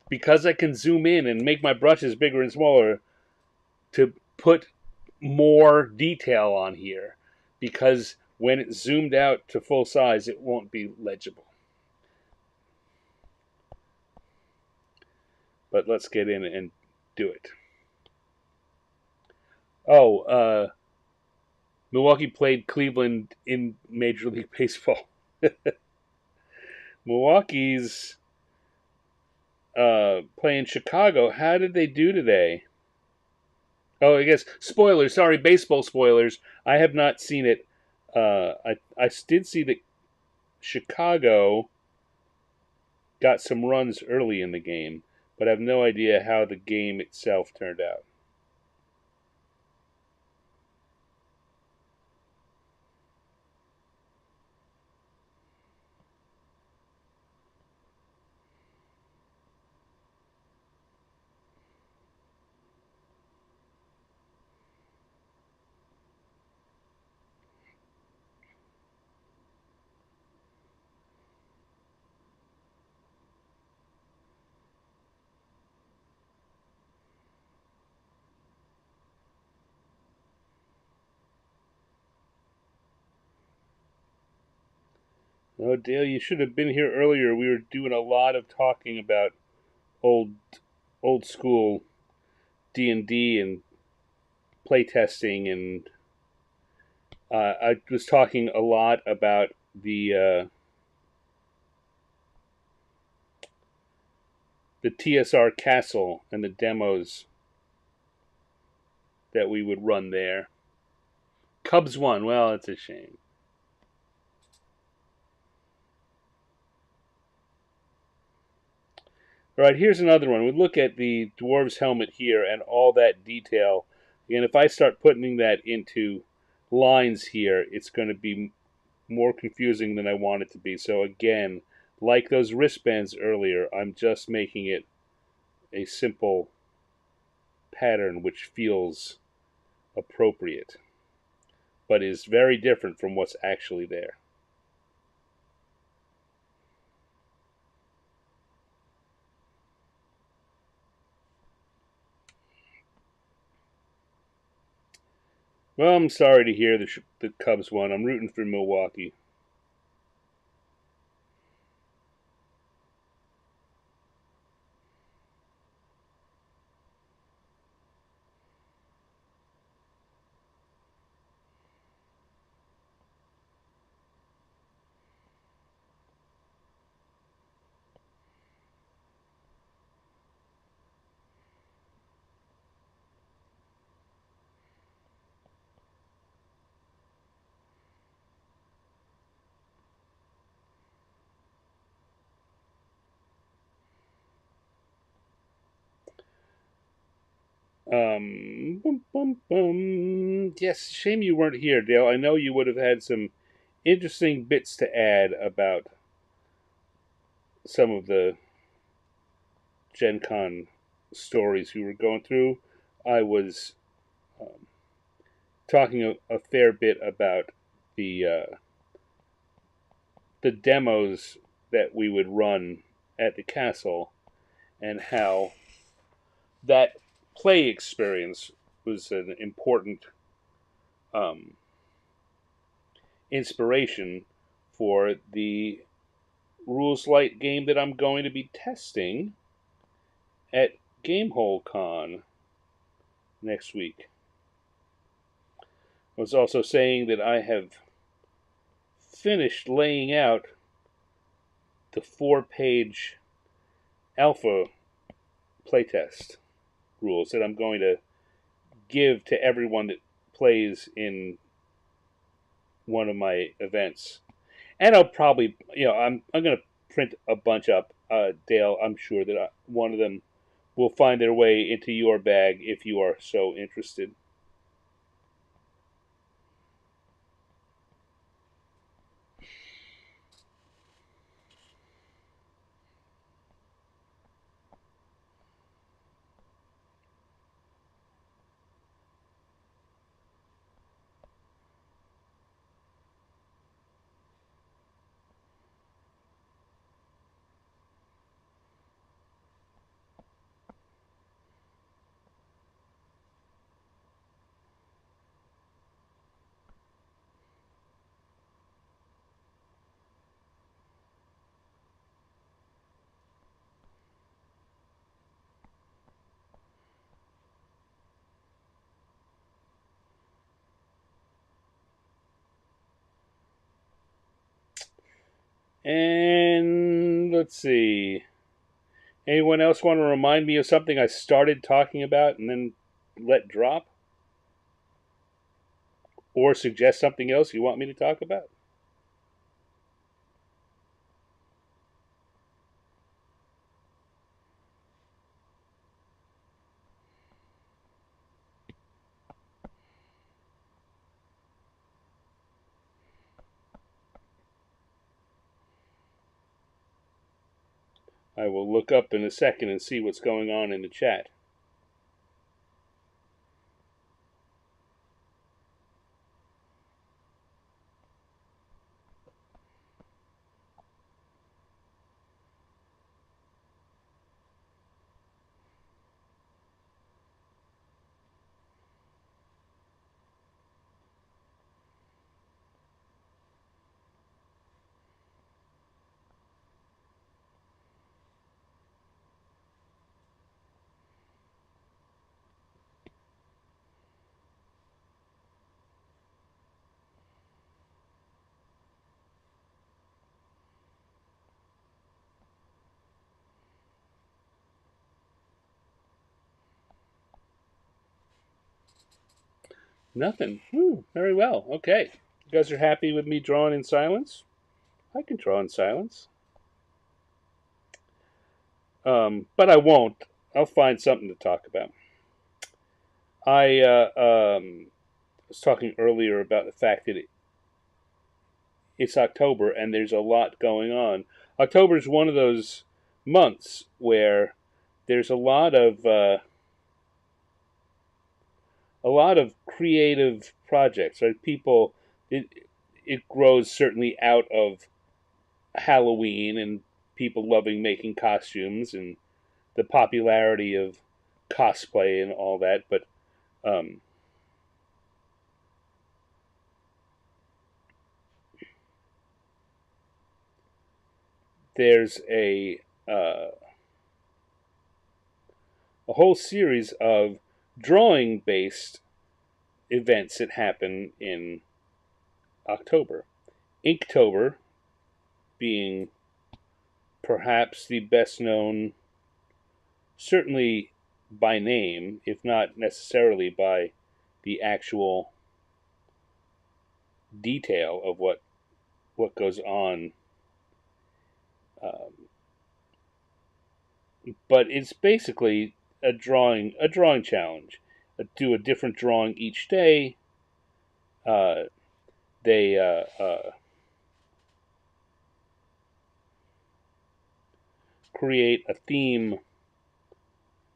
Speaker 1: because I can zoom in and make my brushes bigger and smaller, to put more detail on here, because when it's zoomed out to full size, it won't be legible. But let's get in and do it. Oh, Milwaukee played Cleveland in Major League Baseball. Milwaukee's playing Chicago. How did they do today? Oh, I guess spoilers. Sorry, baseball spoilers. I have not seen it. I did see that Chicago got some runs early in the game, but I have no idea how the game itself turned out. Oh, Dale, you should have been here earlier. We were doing a lot of talking about old old school D&D and playtesting, and I was talking a lot about the TSR Castle and the demos that we would run there. Cubs won. Well, it's a shame. All right, here's another one. We look at the dwarf's helmet here and all that detail. And if I start putting that into lines here, it's going to be more confusing than I want it to be. So again, like those wristbands earlier, I'm just making it a simple pattern which feels appropriate, but is very different from what's actually there. Well, I'm sorry to hear the Cubs won. I'm rooting for Milwaukee. Bum, bum, bum. Yes, shame you weren't here, Dale. I know you would have had some interesting bits to add about some of the Gen Con stories we were going through. I was um, talking a fair bit about the the demos that we would run at the castle and how that play experience was an important um, inspiration for the rules light game that I'm going to be testing at Gamehole Con next week. I was also saying that I have finished laying out the 4-page alpha playtest rules that I'm going to give to everyone that plays in one of my events. And I'll probably, I'm going to print a bunch up, Dale. I'm sure that one of them will find their way into your bag if you are so interested. And let's see. Anyone else want to remind me of something I started talking about and then let drop? Or suggest something else you want me to talk about? I will look up in a second and see what's going on in the chat. Nothing. Very well. Okay. You guys are happy with me drawing in silence? I can draw in silence. But I won't. I'll find something to talk about. I was talking earlier about the fact that it's October and there's a lot going on. October is one of those months where there's a lot of creative projects. Right? People, it it grows certainly out of Halloween and people loving making costumes and the popularity of cosplay and all that. But um, there's a whole series of drawing based events that happen in October. Inktober being perhaps the best known, certainly by name, if not necessarily by the actual detail of what goes on. Um, but it's basically a drawing challenge. Do a different drawing each day. Uh, they create a theme,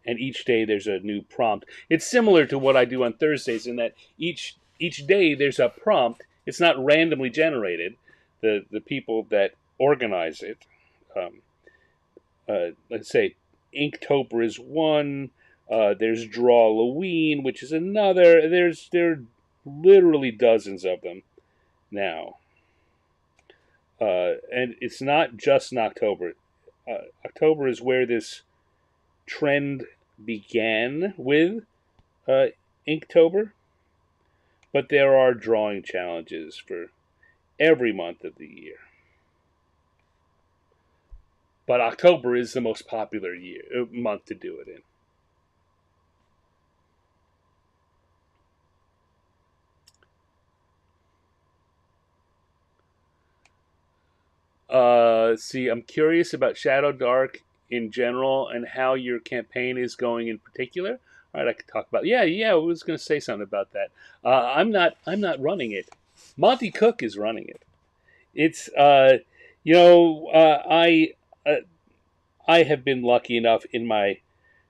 Speaker 1: and each day there's a new prompt. It's similar to what I do on Thursdays in that each day there's a prompt. It's not randomly generated. The people that organize it, um, let's say Inktober is one. There's Drawloween, which is another. There are literally dozens of them now, and it's not just in October. October is where this trend began with uh, Inktober, but there are drawing challenges for every month of the year. But October is the most popular month to do it in. See, I'm curious about Shadow Dark in general and how your campaign is going in particular. All right, I could talk about. Yeah. I was going to say something about that. I'm not. I'm not running it. Monty Cook is running it. It's. You know, uh, I have been lucky enough in my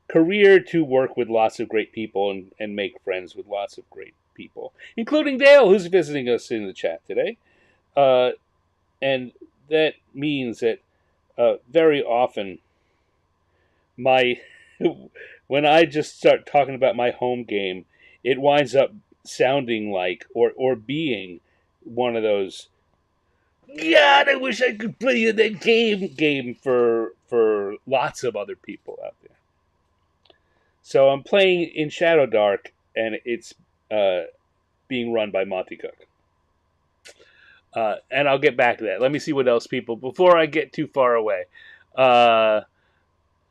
Speaker 1: career to work with lots of great people and make friends with lots of great people, including Dale, who's visiting us in the chat today. Uh, and that means that very often my when I just start talking about my home game, it winds up sounding like or being one of those. God, I wish I could play in that game for lots of other people out there. So I'm playing in Shadow Dark, and it's uh, being run by Monty Cook. And I'll get back to that. Let me see what else people before I get too far away. Uh,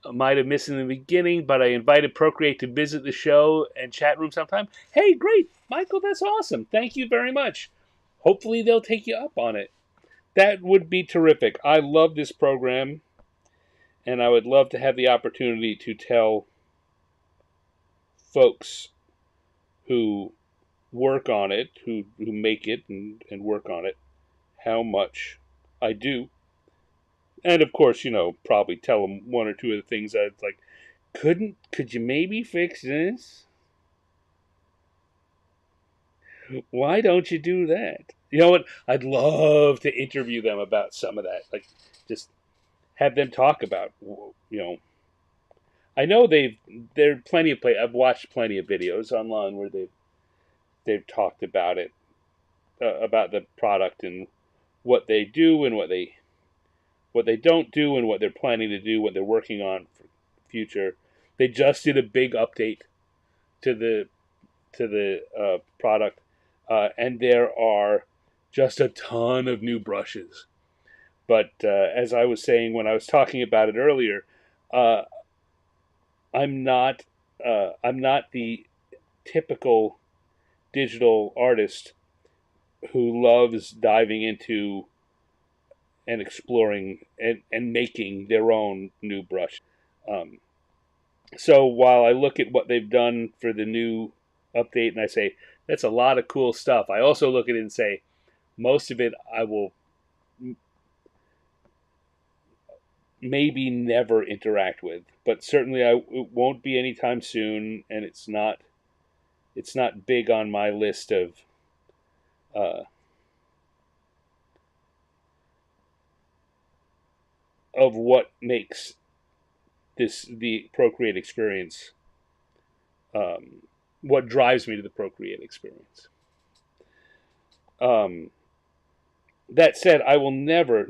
Speaker 1: I might have missed in the beginning, but I invited Procreate to visit the show and chat room sometime. Hey, great, Michael, that's awesome. Thank you very much. Hopefully, they'll take you up on it. That would be terrific. I love this program, and I would love to have the opportunity to tell folks who work on it, who make it and work on it, how much I do. And of course, probably tell them one or two of the things I like. Could you maybe fix this? Why don't you do that? You know what? I'd love to interview them about some of that. Like, just have them talk about, I know there are plenty of I've watched plenty of videos online where they've talked about it, about the product and what they do and what they don't do and what they're planning to do, what they're working on for the future. They just did a big update to the product, and there are just a ton of new brushes. But as I was saying when I was talking about it earlier, uh, I'm not the typical digital artist who loves diving into and exploring and making their own new brush. Um, so while I look at what they've done for the new update and I say, that's a lot of cool stuff, I also look at it and say, most of it I will maybe never interact with, but certainly it won't be anytime soon, and it's not big on my list uh, of what makes the Procreate experience, what drives me to the Procreate experience. Um, that said, I will never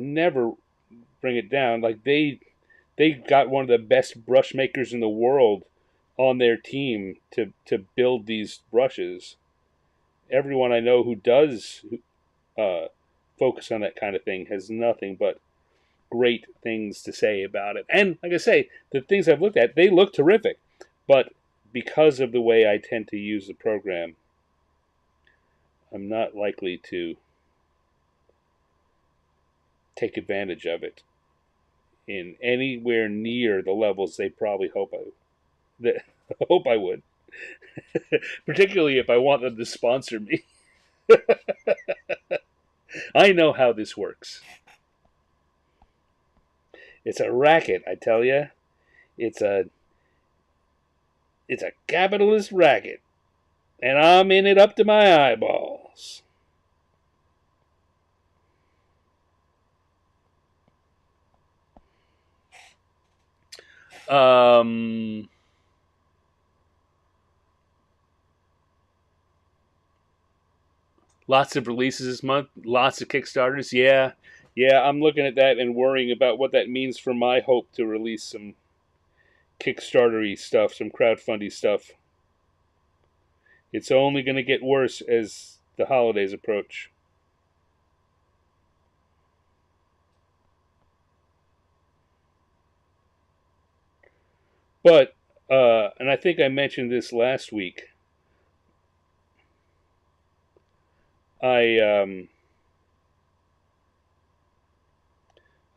Speaker 1: bring it down. Like they got one of the best brush makers in the world on their team to build these brushes. Everyone I know who does uh, focus on that kind of thing has nothing but great things to say about it. And like I say, the things I've looked at, they look terrific. But because of the way I tend to use the program, I'm not likely to take advantage of it in anywhere near the levels they probably hope I hope I would, particularly if I want them to sponsor me. I know how this works. It's a racket, I tell you. It's a it's a capitalist racket, and I'm in it up to my eyeballs. Um, Lots of releases this month, lots of Kickstarters. Yeah, yeah, I'm looking at that and worrying about what that means for my hope to release some Kickstarter-y stuff, some crowdfundy stuff. It's only going to get worse as the holidays approach. But, and I think I mentioned this last week, I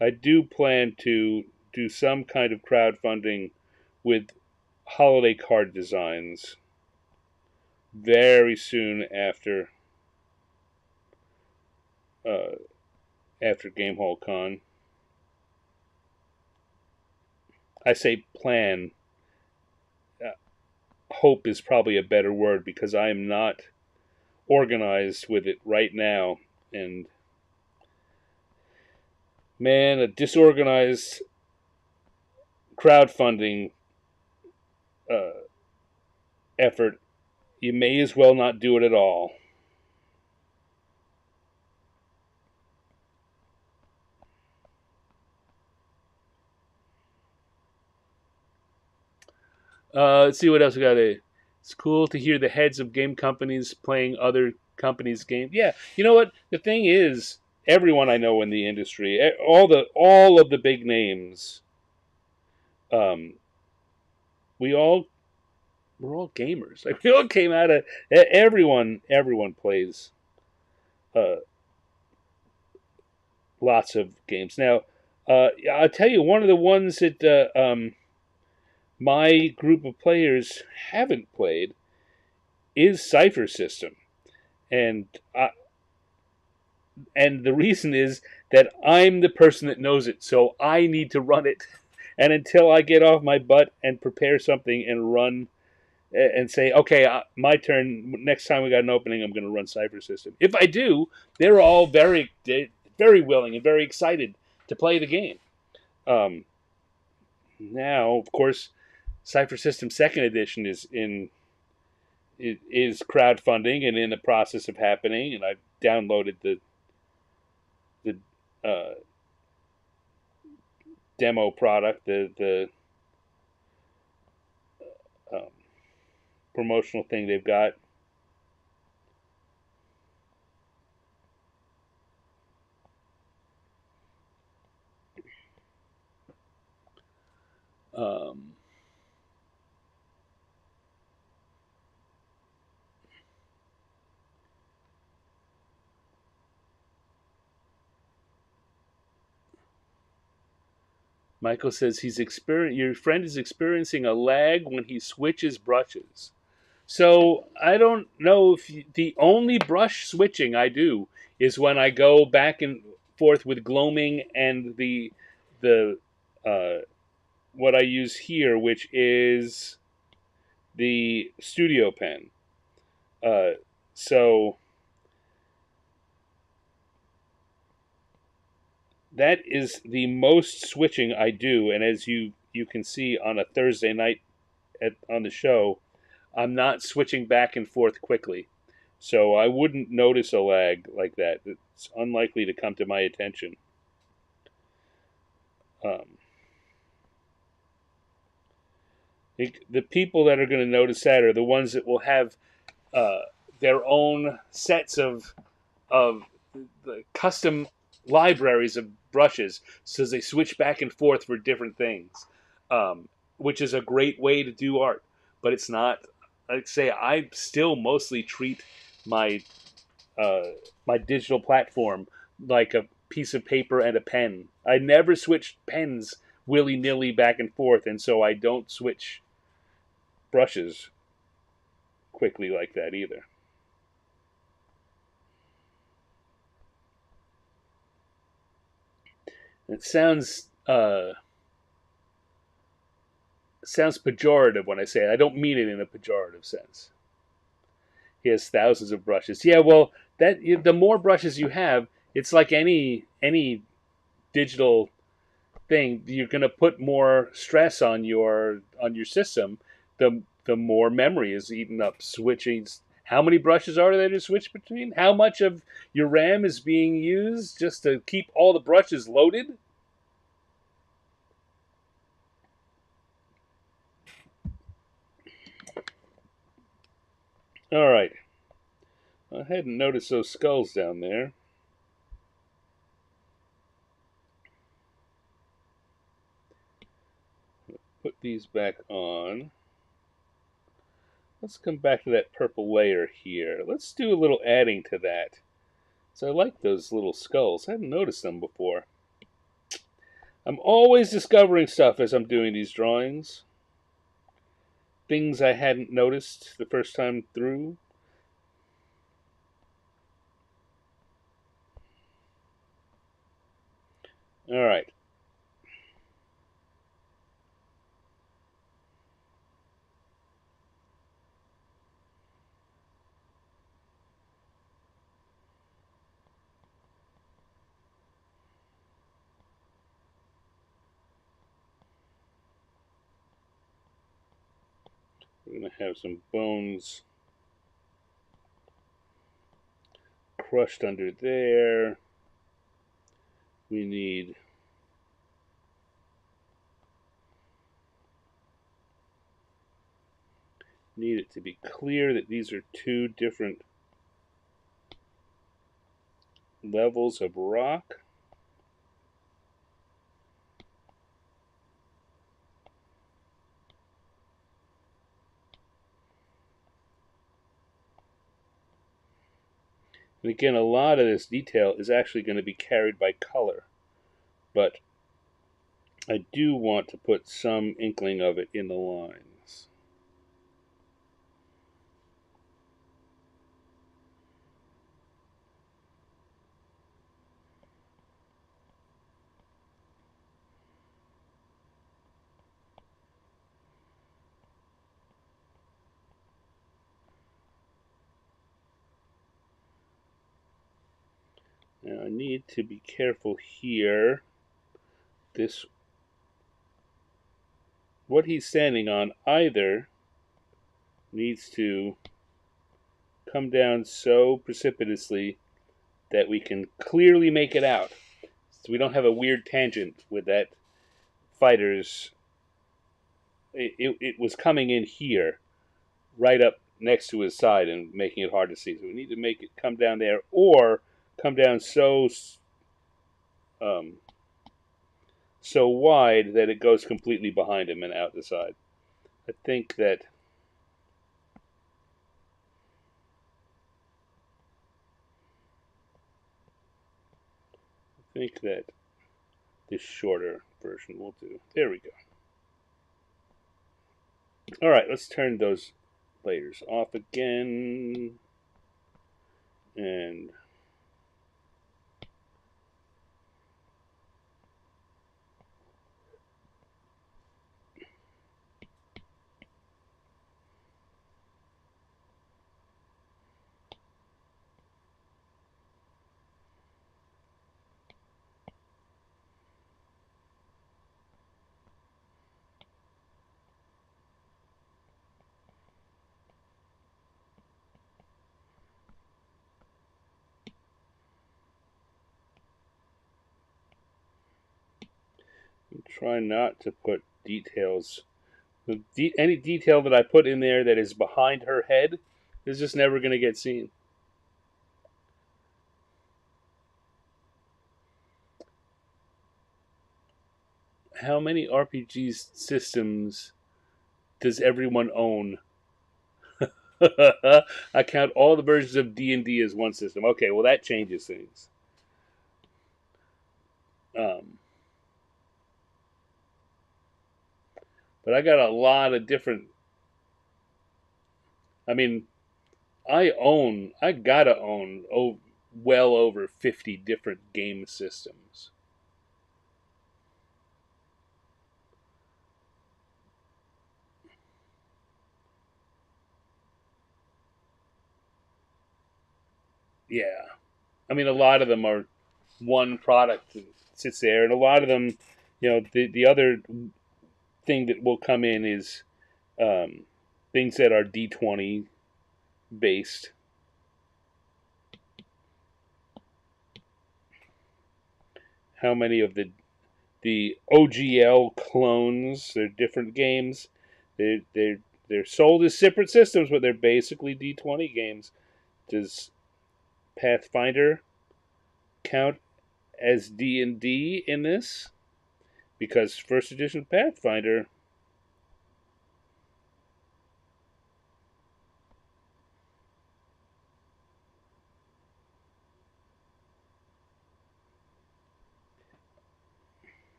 Speaker 1: I do plan to do some kind of crowdfunding with holiday card designs very soon uh, after Game Hall Con. I say plan. Uh, Hope is probably a better word because I am not organized with it right now, and man, a disorganized crowdfunding uh, effort, you may as well not do it at all. Let's see what else we got. It's cool to hear the heads of game companies playing other companies' games. Yeah, you know what? The thing is, everyone I know in the industry, all of the big names, um, we all we're all gamers. Like we all came out of everyone plays uh, lots of games. Now, I'll tell you one of the ones that my group of players haven't played is Cipher System, and and the reason is that I'm the person that knows it, so I need to run it. And until I get off my butt and prepare something and run and say, okay, my turn. Next time we got an opening, I'm going to run Cipher System. If I do, they're all very willing and very excited to play the game. Um, Now, of course, Cipher System Second Edition is crowdfunding and in the process of happening, and I've downloaded the demo product, the um, promotional thing they've got. Um, Michael says your friend is experiencing a lag when he switches brushes. So I don't know if the only brush switching I do is when I go back and forth with gloaming and the uh, what I use here, which is the studio pen. Uh, so that is the most switching I do, and as you can see on a Thursday night on the show, I'm not switching back and forth quickly. So I wouldn't notice a lag like that. It's unlikely to come to my attention. Um, the people that are going to notice that are the ones that will have uh, their own sets of the custom libraries of brushes, so they switch back and forth for different things, which is a great way to do art. But it's not. I'd say I still mostly treat my uh, my digital platform like a piece of paper and a pen. I never switch pens willy nilly back and forth, and so I don't switch brushes quickly like that either. It sounds pejorative when I say it. I don't mean it in a pejorative sense. He has thousands of brushes. Yeah, well, that the more brushes you have, it's like any digital thing. You're going to put more stress on your system. The more memory is eaten up. Switching. How many brushes are there to switch between? How much of your RAM is being used just to keep all the brushes loaded? All right. I hadn't noticed those skulls down there. Put these back on. Let's come back to that purple layer here. Let's do a little adding to that. So I like those little skulls. I hadn't noticed them before. I'm always discovering stuff as I'm doing these drawings. Things I hadn't noticed the first time through. All right. We're going to have some bones crushed under there. We need it to be clear that these are two different levels of rock. And again, a lot of this detail is actually going to be carried by color, but I do want to put some inkling of it in the lines. Now I need to be careful here. What he's standing on either needs to come down so precipitously that we can clearly make it out. So we don't have a weird tangent with that fighter's. It was coming in here, right up next to his side and making it hard to see. So we need to make it come down there or come down um, so wide that it goes completely behind him and out the side. I think that this shorter version will do. There we go. All right, let's turn those layers off again. And try not to put details. Any detail that I put in there that is behind her head is just never going to get seen. How many RPG systems does everyone own? I count all the versions of D&D as one system. Okay, well that changes things. Um, but I got a lot of different I mean, I gotta own well over 50 different game systems. Yeah. I mean, a lot of them are one product that sits there, and a lot of them, the other thing that will come in is um, things that are D20 based. How many of the OGL clones? They're different games. They're sold as separate systems, but they're basically D20 games. Does Pathfinder count as D&D in this? Because first edition Pathfinder,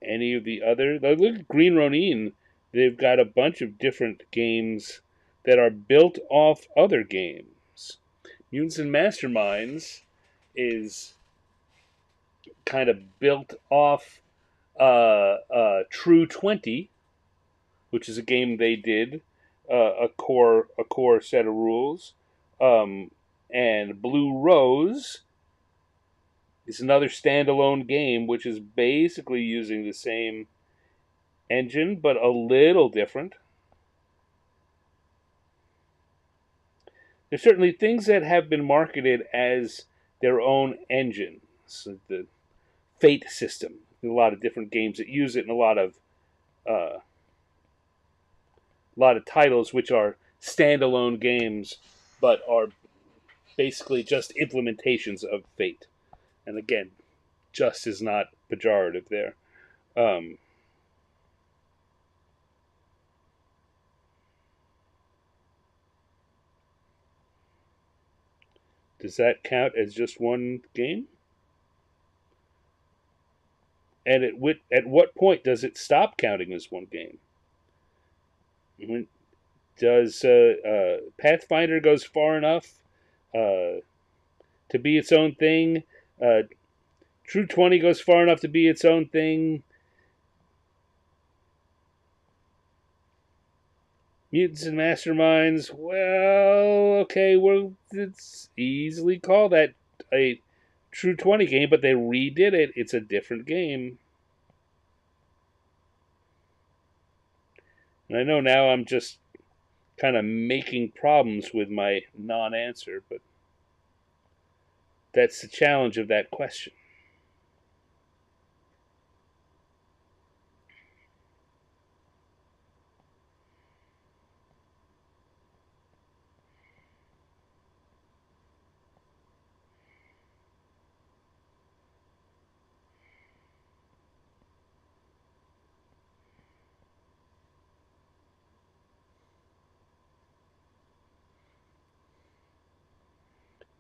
Speaker 1: any of the other, like, look at Green Ronin. They've got a bunch of different games that are built off other games. Mutants and Masterminds is kind of built off True 20, which is a game they did, a core set of rules, um, and Blue Rose is another standalone game, which is basically using the same engine but a little different. There's certainly things that have been marketed as their own engines. So the Fate system, a lot of different games that use it, and uh, a lot of titles which are standalone games, but are basically just implementations of Fate. And again, just is not pejorative there. Um, does that count as just one game? And at what point does it stop counting as one game? Does Pathfinder goes far enough uh, to be its own thing? Uh, True 20 goes far enough to be its own thing. Mutants and Masterminds, well, okay, well, it's easily called that a True 20 game, but they redid it. It's a different game. And I know now I'm just kind of making problems with my non answer, but that's the challenge of that question.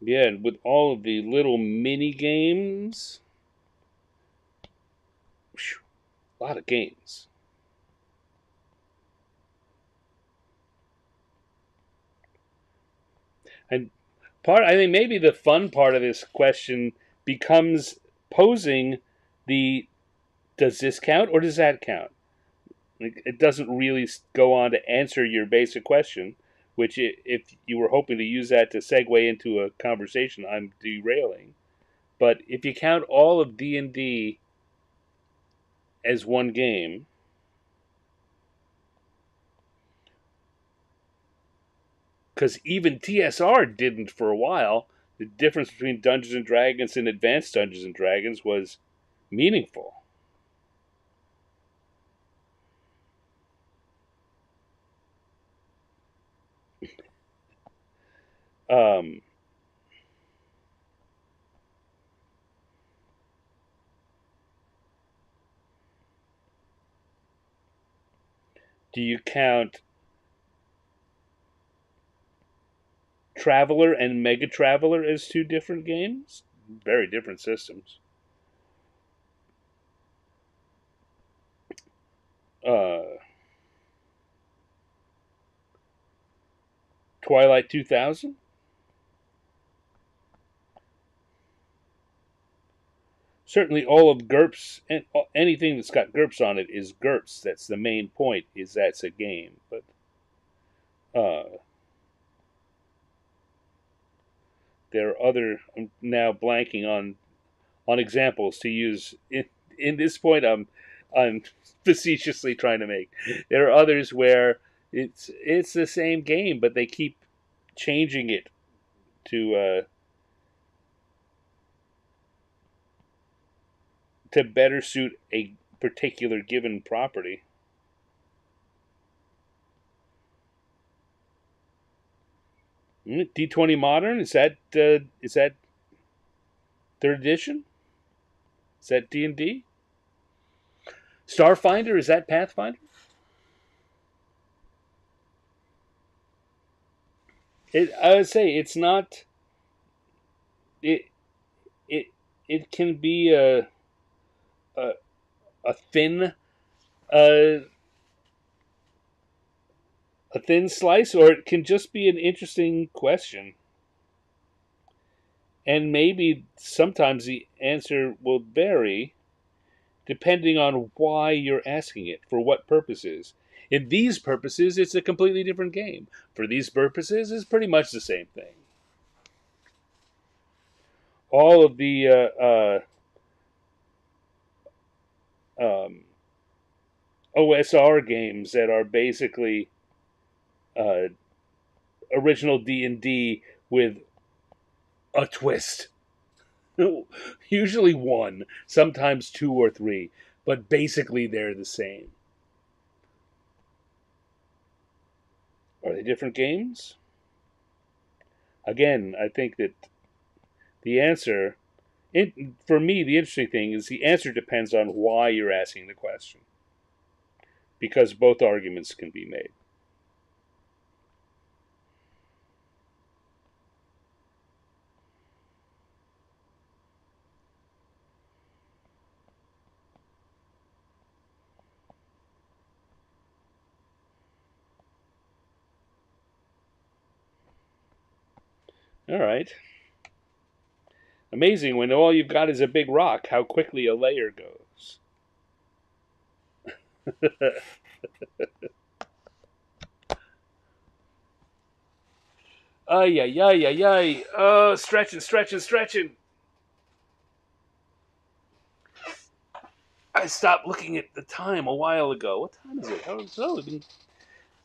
Speaker 1: Yeah, and with all of the little mini games, whew, a lot of games. And I think maybe the fun part of this question becomes posing the does this count or does that count? Like, it doesn't really go on to answer your basic question, which if you were hoping to use that to segue into a conversation, I'm derailing. But if you count all of D&D as one game, because even TSR didn't for a while, the difference between Dungeons and Dragons and Advanced Dungeons and Dragons was meaningful. Um, do you count Traveler and Mega Traveler as two different games? Very different systems. Uh, Twilight 2000. Certainly, all of GURPS and anything that's got GURPS on it is GURPS. That's the main point. Is that's a game, but uh, there are other. I'm now blanking on examples to use in this point. I'm facetiously trying to make. There are others where it's the same game, but they keep changing it to better suit a particular given property. D20 Modern, is that third edition? Is that D&D? Starfinder, is that Pathfinder? I would say it's not. It it it can be a, a thin uh, a thin slice, or it can just be an interesting question. And maybe sometimes the answer will vary depending on why you're asking it, for what purposes. In these purposes, it's a completely different game. For these purposes, it's pretty much the same thing. All of the um, OSR games that are basically uh, original D&D with a twist. Usually one, sometimes two or three, but basically they're the same. Are they different games? Again, I think that the answer, for me, the interesting thing is the answer depends on why you're asking the question, because both arguments can be made. All right. Amazing when all you've got is a big rock, how quickly a layer goes. Ay, ay, ay, ay, ay. Oh, stretching, stretching, stretching. I stopped looking at the time a while ago. What time is it? Oh, it's been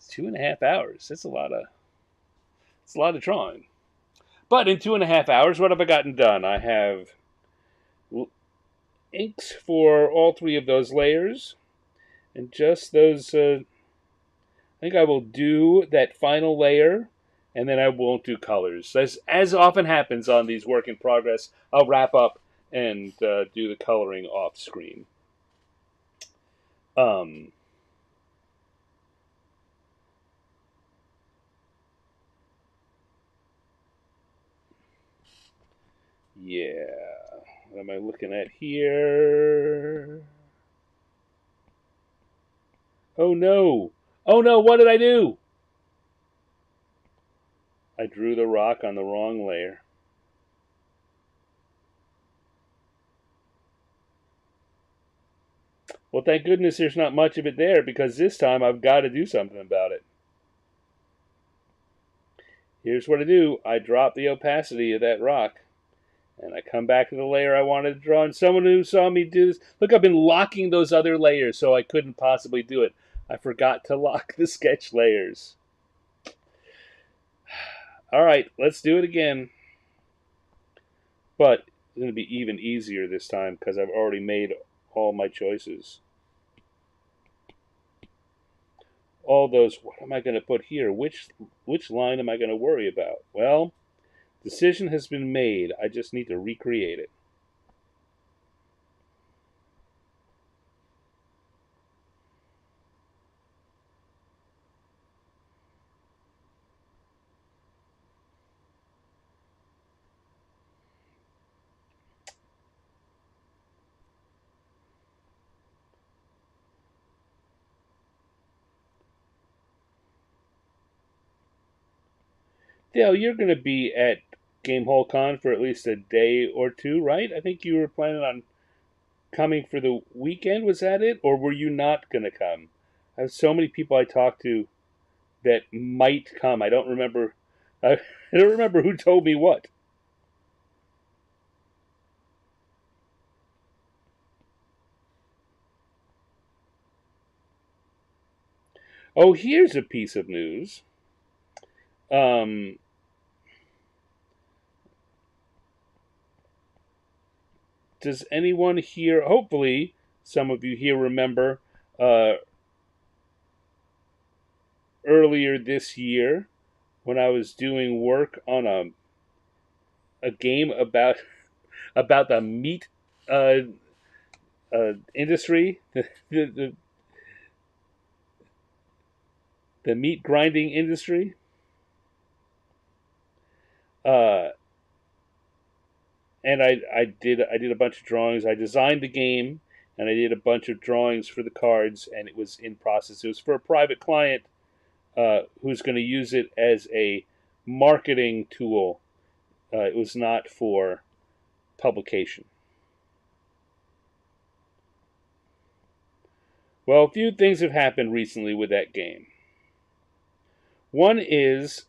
Speaker 1: 2.5 hours. It's a lot of drawing. But in 2.5 hours, what have I gotten done? I have inks for all three of those layers, and just those. I think I will do that final layer, and then I won't do colors. As often happens on these work in progress, I'll wrap up and do the coloring off screen. Um, yeah. What am I looking at here? Oh no! Oh no! What did I do? I drew the rock on the wrong layer. Well, thank goodness there's not much of it there, because this time I've got to do something about it. Here's what I do. I drop the opacity of that rock, and I come back to the layer I wanted to draw, and someone who saw me do this, look, I've been locking those other layers so I couldn't possibly do it. I forgot to lock the sketch layers. All right, let's do it again. But it's going to be even easier this time because I've already made all my choices. All those, what am I going to put here? Which line am I going to worry about? Well, decision has been made. I just need to recreate it. Dale, you're going to be at Game Hall Con for at least a day or two, right? I think you were planning on coming for the weekend. Was that it? Or were you not going to come? I have so many people I talked to that might come. I don't remember. I don't remember who told me what. Oh, here's a piece of news. Um, does anyone here? Hopefully, some of you here remember uh, earlier this year when I was doing work on a game about the meat uh, industry, the meat grinding industry. Uh, and I did a bunch of drawings. I designed the game, and I did a bunch of drawings for the cards, and it was in process. It was for a private client who's going to use it as a marketing tool. It was not for publication. Well, a few things have happened recently with that game. One is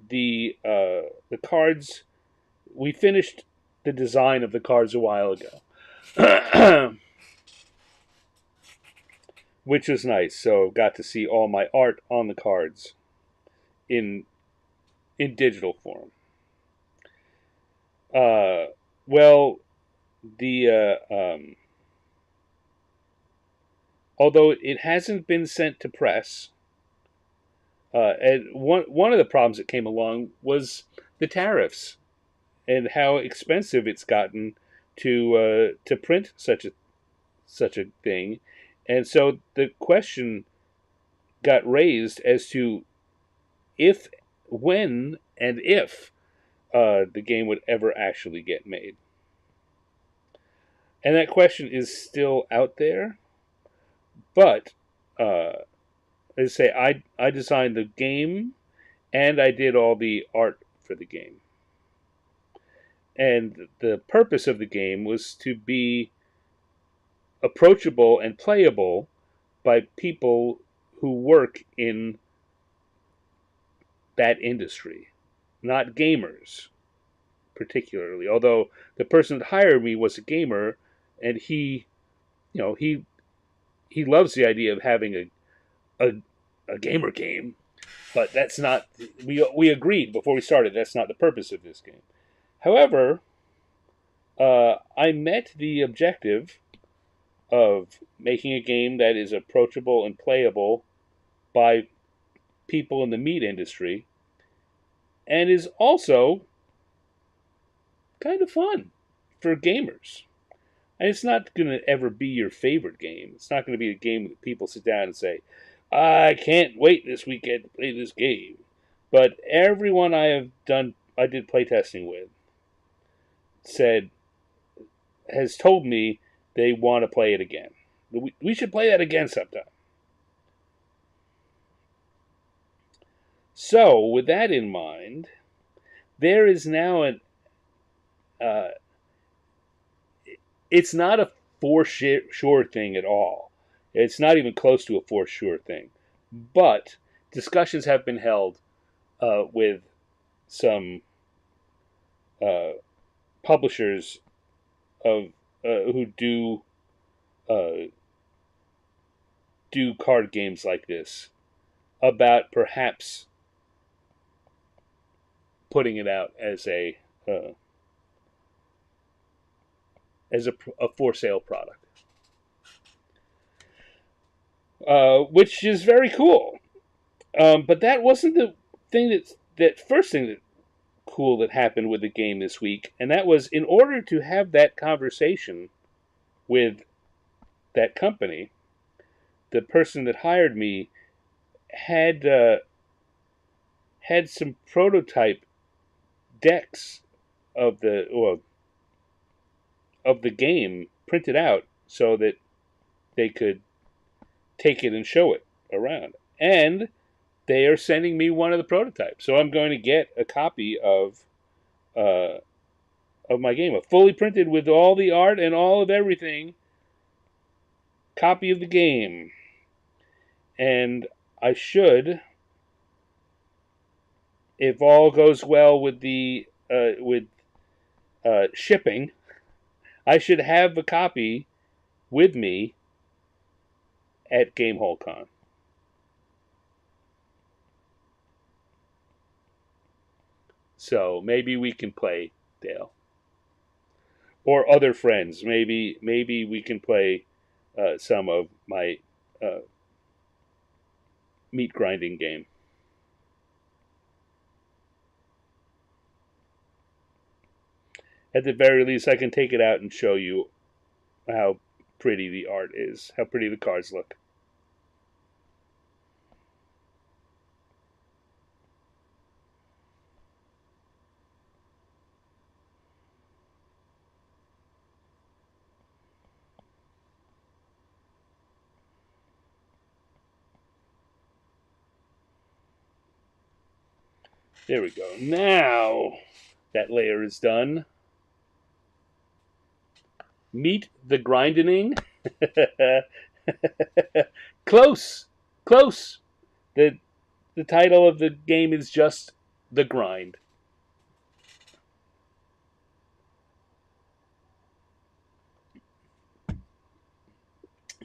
Speaker 1: the cards. We finished the design of the cards a while ago, which was nice. So got to see all my art on the cards in digital form. Uh, well, the although it hasn't been sent to press, and one of the problems that came along was the tariffs and how expensive it's gotten to print such a thing, and so the question got raised as to if, when, and if the game would ever actually get made. And that question is still out there, but as I say, I designed the game and I did all the art for the game. And the purpose of the game was to be approachable and playable by people who work in that industry, not gamers particularly. Although the person that hired me was a gamer, and you know, he loves the idea of having a, a gamer game, but that's not. We agreed before we started. That's not the purpose of this game. However, I met the objective of making a game that is approachable and playable by people in the meat industry, and is also kind of fun for gamers. And it's not going to ever be your favorite game. It's not going to be a game that people sit down and say, I can't wait this weekend to play this game. But everyone I did playtesting with, has told me they want to play it again. We should play that again sometime. So, with that in mind, there is now uh, it's not a for sure thing at all. It's not even close to a for sure thing. But discussions have been held with some uh, publishers of who uh, do card games like this about perhaps putting it out as a for sale product, which is very cool. But that wasn't the thing that first thing that cool that happened with the game this week, and that was in order to have that conversation with that company, the person that hired me had had some prototype decks of the game printed out so that they could take it and show it around. And they are sending me one of the prototypes. So I'm going to get a copy uh, of my game, a fully printed with all the art and all of everything copy of the game. And I should, if all goes well with the shipping, I should have a copy with me at Gamehole Con. So maybe we can play, Dale, or other friends. Maybe we can play some of my uh, meat grinding game. At the very least, I can take it out and show you how pretty the art is, how pretty the cards look. There we go. Now that layer is done. Meet the grinding. Close, close. The the title of the game is just The Grind.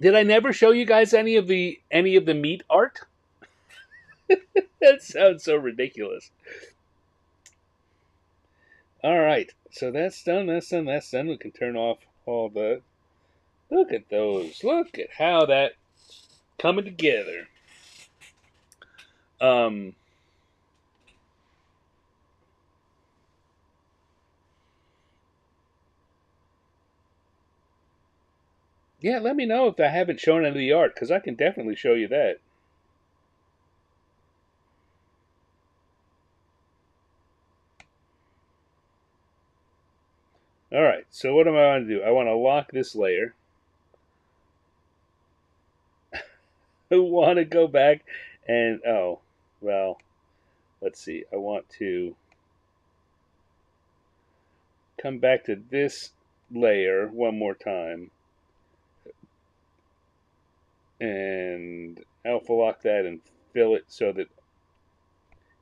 Speaker 1: Did I never show you guys any of the meat art? That sounds so ridiculous. All right, so that's done. That's done. That's done. We can turn off all the. Look at those. Look at how that coming together. Um, yeah, let me know if I haven't shown any of the art, because I can definitely show you that. All right, so what am I going to do? I want to lock this layer. I want to go back and, oh, well, let's see. I want to come back to this layer one more time and alpha lock that and fill it so that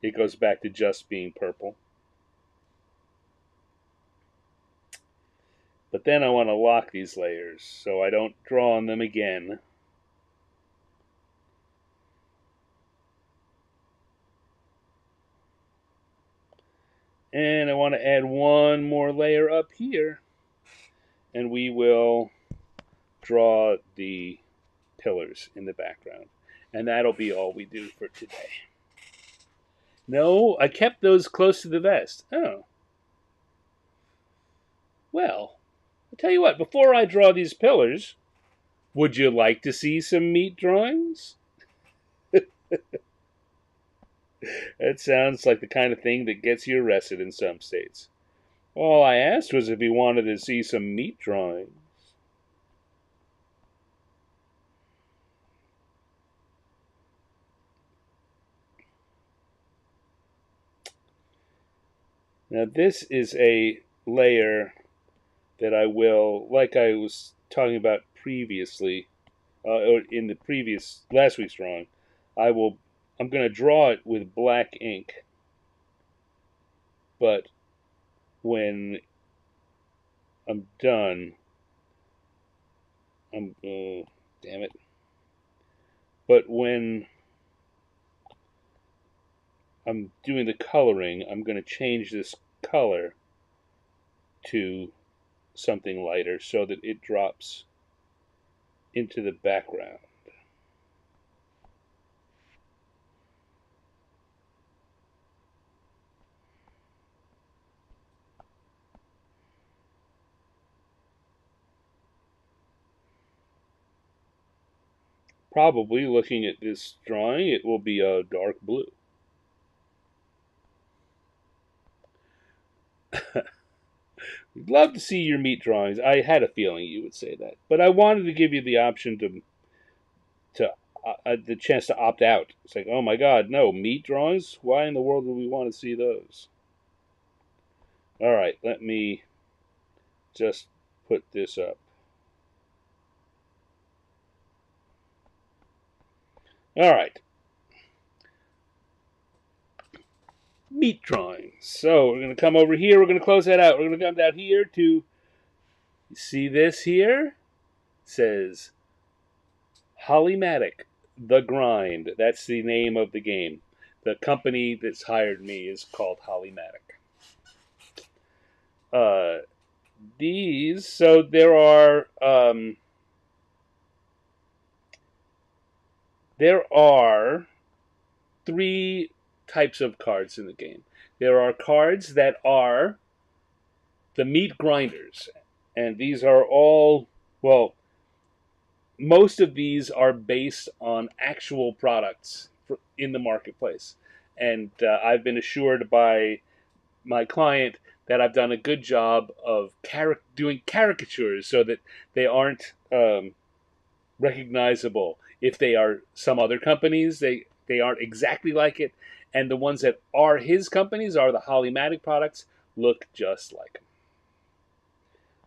Speaker 1: it goes back to just being purple. But then I want to lock these layers so I don't draw on them again. And I want to add one more layer up here, and we will draw the pillars in the background. And that'll be all we do for today. No, I kept those close to the vest. Oh. Well, I'll tell you what, before I draw these pillars, would you like to see some meat drawings? That sounds like the kind of thing that gets you arrested in some states. All I asked was if he wanted to see some meat drawings. Now this is a layer that I will, like I was talking about previously, or in the previous last week's drawing, I'm going to draw it with black ink. But when I'm done, damn it. But when I'm doing the coloring, I'm going to change this color to something lighter so that it drops into the background. Probably, looking at this drawing, it will be a dark blue. We'd love to see your meat drawings. I had a feeling you would say that, but I wanted to give you the option to the chance to opt out. It's like, oh my God, no meat drawings. Why in the world would we want to see those? All right, let me just put this up. All right, meat drawings. So we're going to come over here. We're going to close that out. We're going to come down here to see this here. It says Hollymatic, The Grind. That's the name of the game. The company that's hired me is called Hollymatic. These, so there are three types of cards in the game. There are cards that are the meat grinders, and these are all, well, most of these are based on actual products in the marketplace. And I've been assured by my client that I've done a good job of doing caricatures so that they aren't recognizable. If they are some other companies, they aren't exactly like it. And the ones that are his companies are the Hollymatic products, look just like him.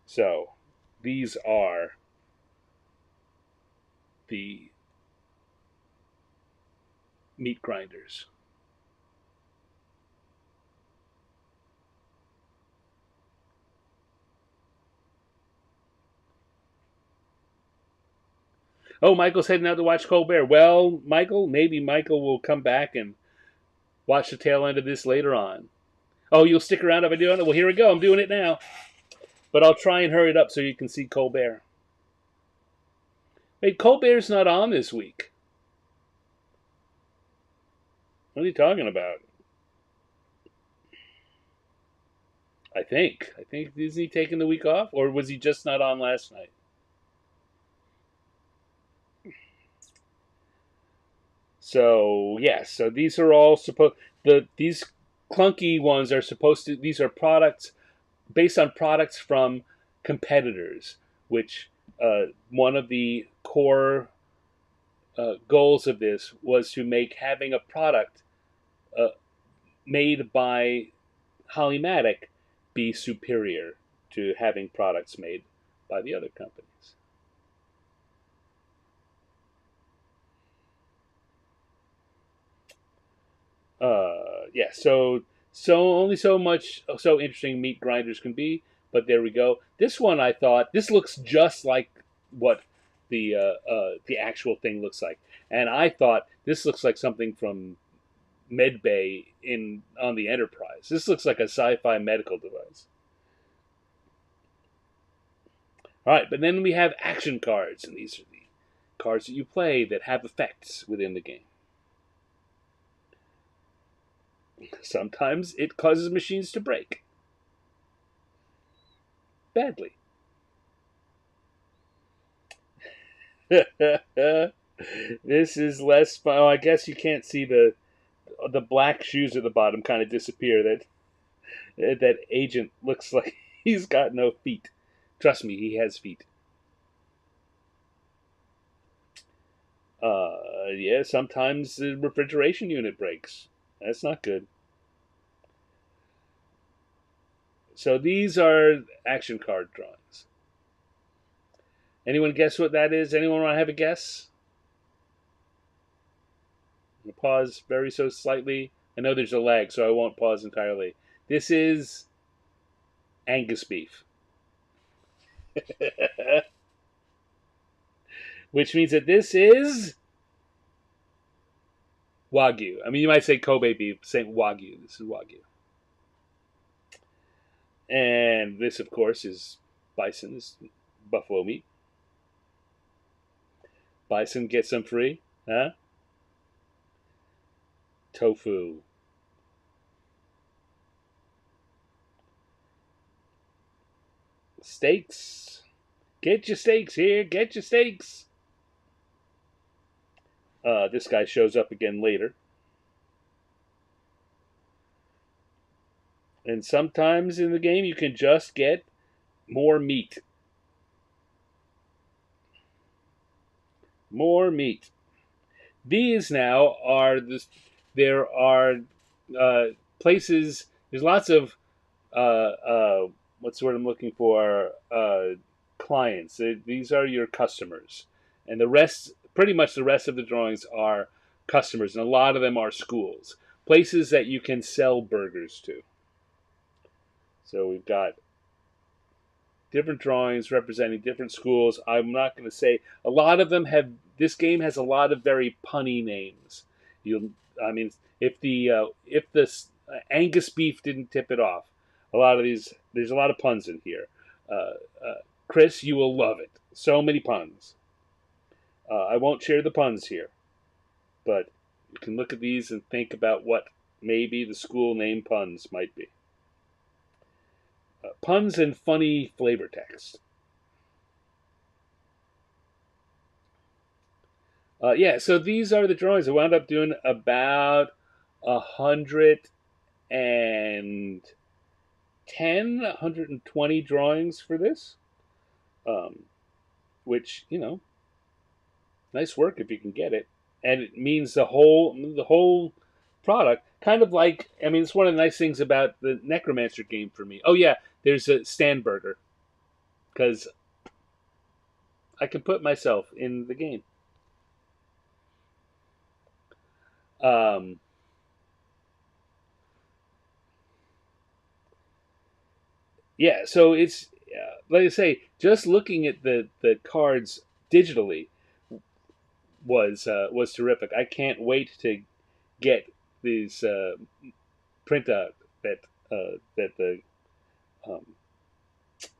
Speaker 1: So these are the meat grinders. Oh, Michael's heading out to watch Colbert. Well, Michael, maybe Michael will come back and watch the tail end of this later on. Oh, you'll stick around if I do it? Well, here we go. I'm doing it now. But I'll try and hurry it up so you can see Colbert. Wait, Colbert's not on this week. What are you talking about? I think. Is he taking the week off? Or was he just not on last night? So, yes. So these are all supposed... These clunky ones are supposed to... These are products based on products from competitors, which one of the core goals of this was to make having a product made by Hollymatic be superior to having products made by the other companies. Yeah, so only so much so interesting meat grinders can be, but there we go. This one I thought this looks just like what the actual thing looks like, and I thought this looks like something from Medbay on the Enterprise. This looks like a sci-fi medical device. All right, but then we have action cards, and these are the cards that you play that have effects within the game. Sometimes it causes machines to break. Badly. This is less fun. Oh, I guess you can't see the black shoes at the bottom kind of disappear. That agent looks like he's got no feet. Trust me, he has feet. Yeah, sometimes the refrigeration unit breaks. That's not good. So these are action card drawings. Anyone guess what that is? Anyone want to have a guess? I'm gonna pause very so slightly. I know there's a lag, so I won't pause entirely. This is Angus beef. Which means that this is Wagyu. I mean, you might say Kobe beef, saying Wagyu. This is Wagyu. And this, of course, is bison. This is buffalo meat. Bison gets some free, huh? Tofu. Steaks. Get your steaks here. Get your steaks. This guy shows up again later. And sometimes in the game you can just get more meat. More meat. These now are this. There are uh, places. There's lots of what's the word I'm looking for? Clients. These are your customers, and the rest, pretty much the rest of the drawings are customers, and a lot of them are schools, places that you can sell burgers to. So we've got different drawings representing different schools. I'm not going to say a lot of them have. This game has a lot of very punny names. You, I mean, if the Angus beef didn't tip it off, a lot of these there's a lot of puns in here. Uh, Chris, you will love it. So many puns. I won't share the puns here, but you can look at these and think about what maybe the school name puns might be. Puns and funny flavor text. Yeah, so these are the drawings. I wound up doing about 120 drawings for this, um, which nice work if you can get it, and it means the whole product. Kind of like, I mean, it's one of the nice things about the Necromancer game for me. Oh yeah, there's a stand burger because I can put myself in the game. Um, yeah, so it's like I say, just looking at the cards digitally was terrific. I can't wait to get these printout that um,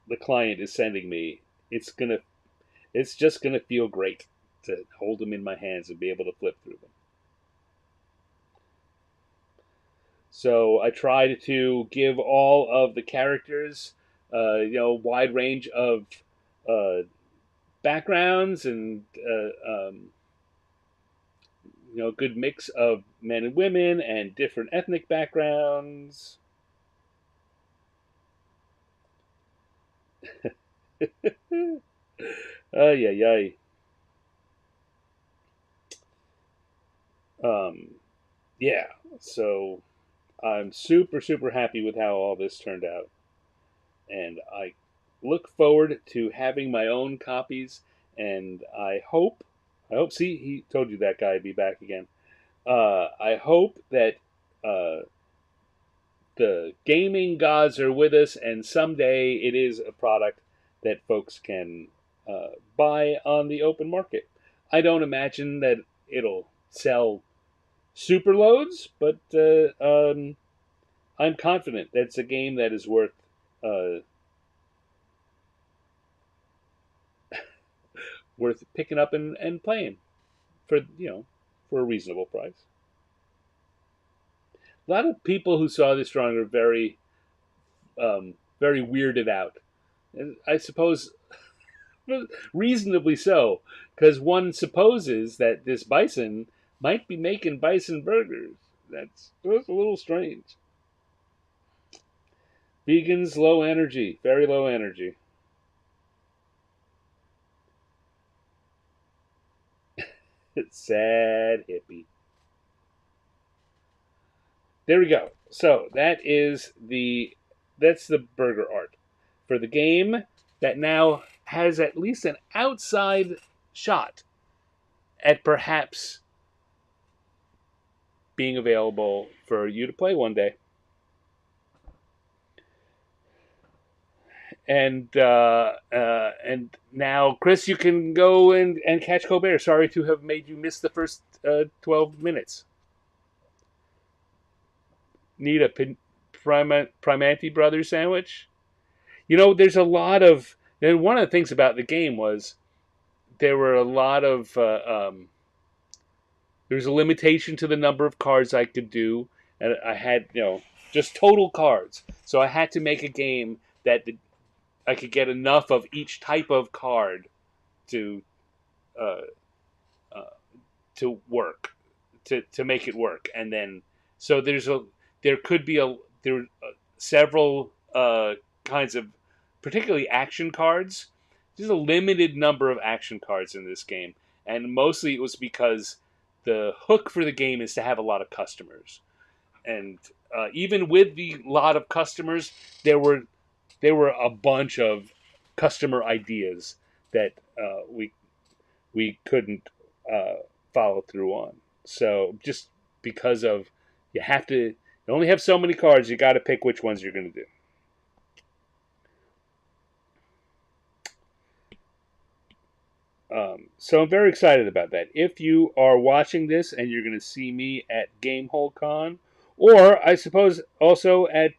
Speaker 1: the client is sending me. It's gonna it's just gonna feel great to hold them in my hands and be able to flip through them. So I tried to give all of the characters, wide range of uh, backgrounds and good mix of men and women and different ethnic backgrounds. Ay, ay, ay. Um, yeah, so I'm super, super happy with how all this turned out. And I look forward to having my own copies. And I hope, see, he told you that guy would be back again. I hope that uh, the gaming gods are with us, and someday it is a product that folks can buy on the open market. I don't imagine that it'll sell super loads, but I'm confident that it's a game that is uh, worth picking up and playing for a reasonable price. A lot of people who saw this drawing are very weirded out, and I suppose reasonably so, because one supposes that this bison might be making bison burgers. That's a little strange. Vegans, low energy, very low energy. Sad hippie. There we go. So that's the burger art for the game that now has at least an outside shot at perhaps being available for you to play one day. And now, Chris, you can go and catch Colbert. Sorry to have made you miss the first 12 minutes. Need a Primanti Brothers sandwich? There's a lot of. And one of the things about the game was there were a lot of. There was a limitation to the number of cards I could do, and I had just total cards. So I had to make a game that I could get enough of each type of card to uh, uh, to work to make it work, and then so there could be several kinds of particularly action cards. There's a limited number of action cards in this game, and mostly it was because the hook for the game is to have a lot of customers, and even with the lot of customers, there were a bunch of customer ideas that we couldn't uh, follow through on. So just because of you have to you only have so many cards, you got to pick which ones you're going to do. So I'm very excited about that. If you are watching this and you're going to see me at Gamehole Con, or I suppose also at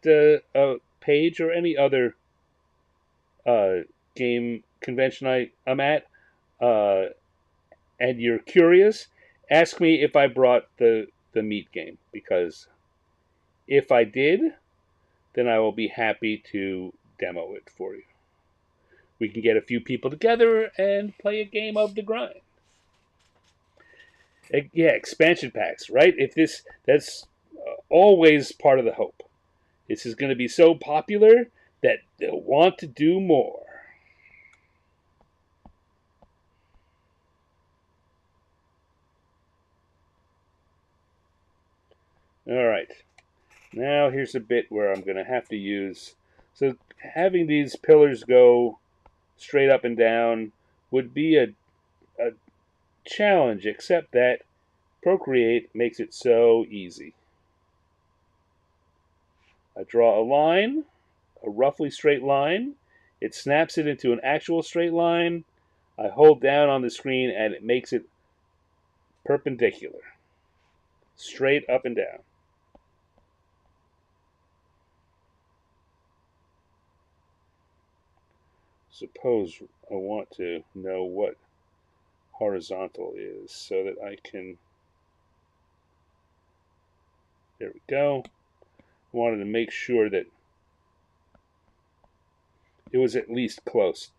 Speaker 1: Page or any other uh, game convention I'm at, uh, and you're curious, ask me if I brought the meat game, because if I did, then I will be happy to demo it for you. We can get a few people together and play a game of the grind. Yeah, expansion packs, right? If this that's always part of the hope. This is going to be so popular that they'll want to do more. All right. Now here's a bit where I'm going to have to use. So having these pillars go straight up and down would be a challenge, except that Procreate makes it so easy. I draw a line, a roughly straight line. It snaps it into an actual straight line. I hold down on the screen and it makes it perpendicular, straight up and down. Suppose I want to know what horizontal is so that I can. There we go. I wanted to make sure that it was at least close.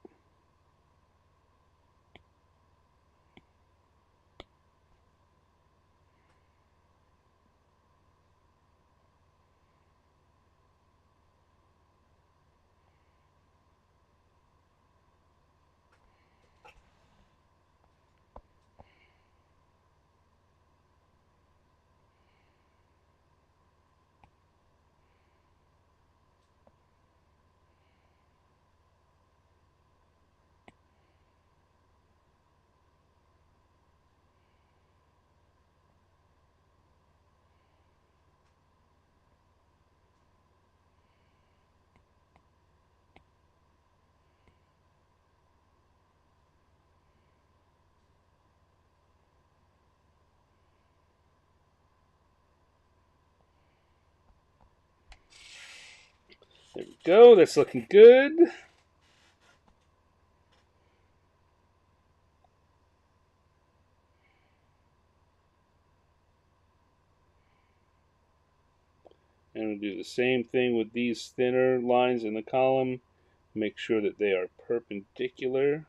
Speaker 1: There we go. That's looking good. And we'll do the same thing with these thinner lines in the column. Make sure that they are perpendicular.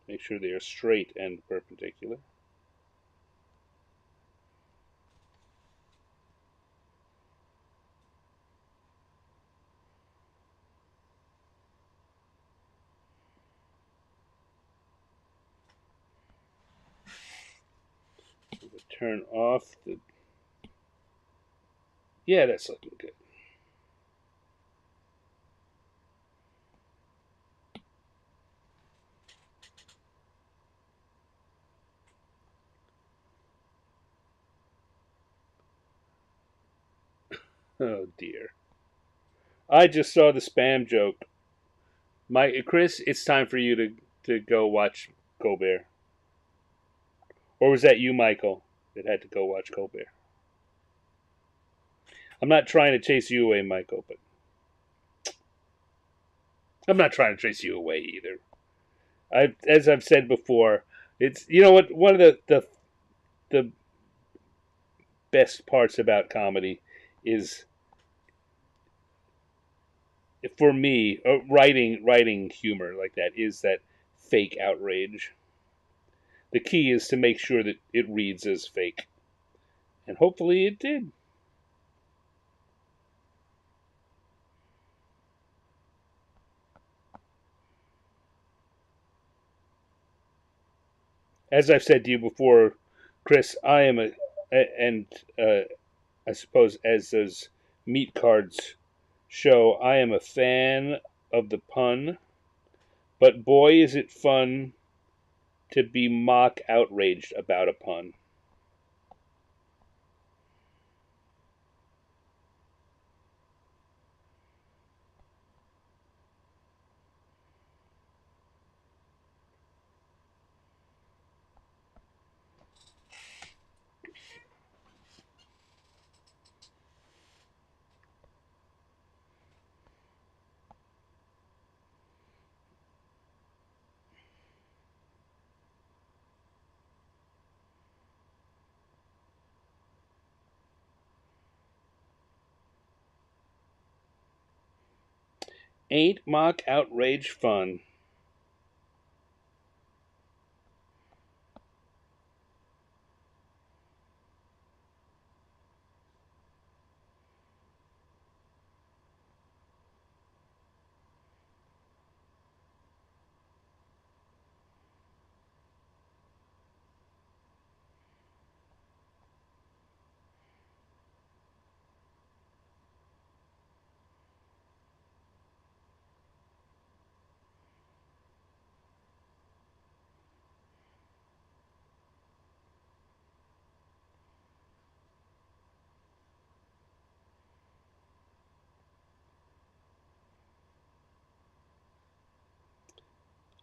Speaker 1: Make sure they are straight and perpendicular. Turn off the. Yeah, that's looking good. Oh dear. I just saw the spam joke. Chris, it's time for you to go watch Colbert. Or was that you, Michael, that had to go watch Colbert? I'm not trying to chase you away, Michael, but I'm not trying to chase you away either. As I've said before, it's you know what one of the best parts about comedy is for me writing humor like that is that fake outrage. The key is to make sure that it reads as fake, and hopefully it did. as I've said to you before, Chris, I am and I suppose as those meat cards show, I am a fan of the pun, but boy, is it fun to be mock outraged about a pun. Ain't mock outrage fun?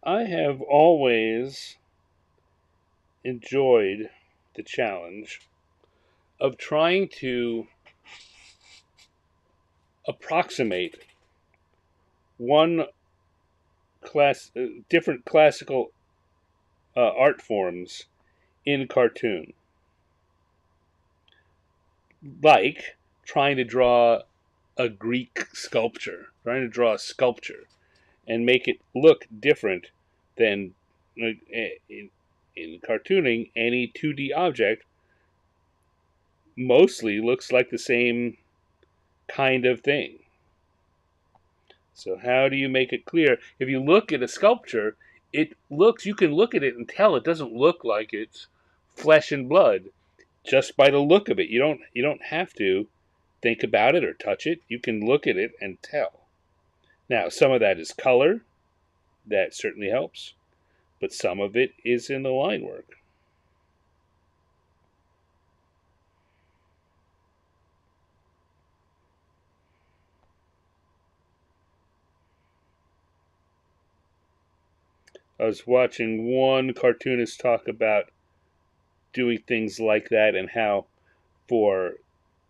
Speaker 1: I have always enjoyed the challenge of trying to approximate one different classical art forms in cartoon, like trying to draw a Greek sculpture, trying to draw a sculpture, and make it look different than in cartooning. Any 2D object mostly looks like the same kind of thing. So how do you make it clear? If you look at a sculpture, you can look at it and tell it doesn't look like it's flesh and blood just by the look of it. You don't have to think about it or touch it. You can look at it and tell. Now, some of that is color. That certainly helps. But some of it is in the line work. I was watching one cartoonist talk about doing things like that and how for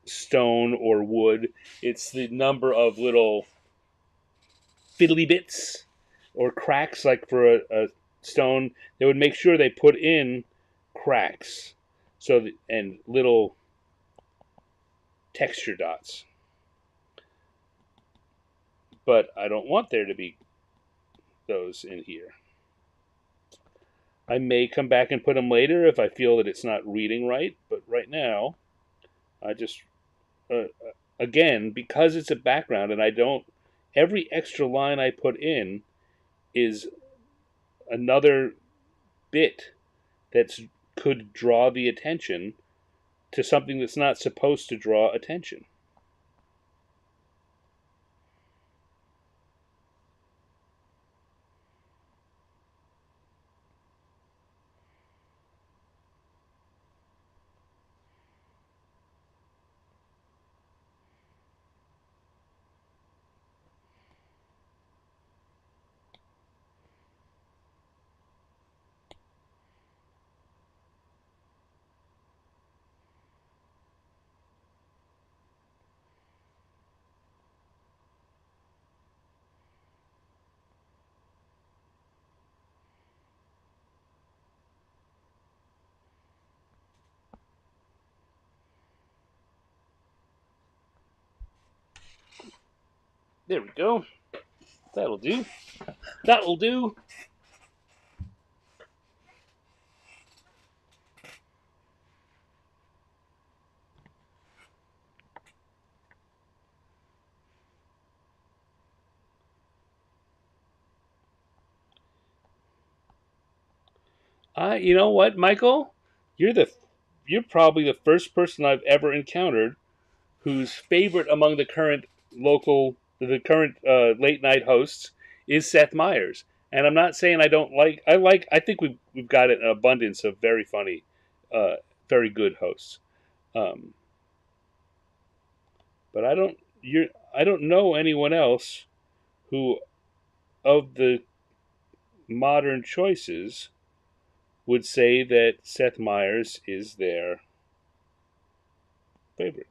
Speaker 1: stone or wood, it's the number of little fiddly bits or cracks, like for a stone. They would make sure they put in cracks and little texture dots. But I don't want there to be those in here. I may come back and put them later if I feel that it's not reading right, but right now, I just, again, because it's a background and I don't, every extra line I put in is another bit that could draw the attention to something that's not supposed to draw attention. There we go. That'll do. That'll do. You know what, Michael? You're the you're probably the first person I've ever encountered whose favorite among the current late night hosts is Seth Meyers. And I'm not saying I don't like. I think we've got an abundance of very funny, uh, very good hosts. Um, but I don't know anyone else who of the modern choices would say that Seth Meyers is their favorite.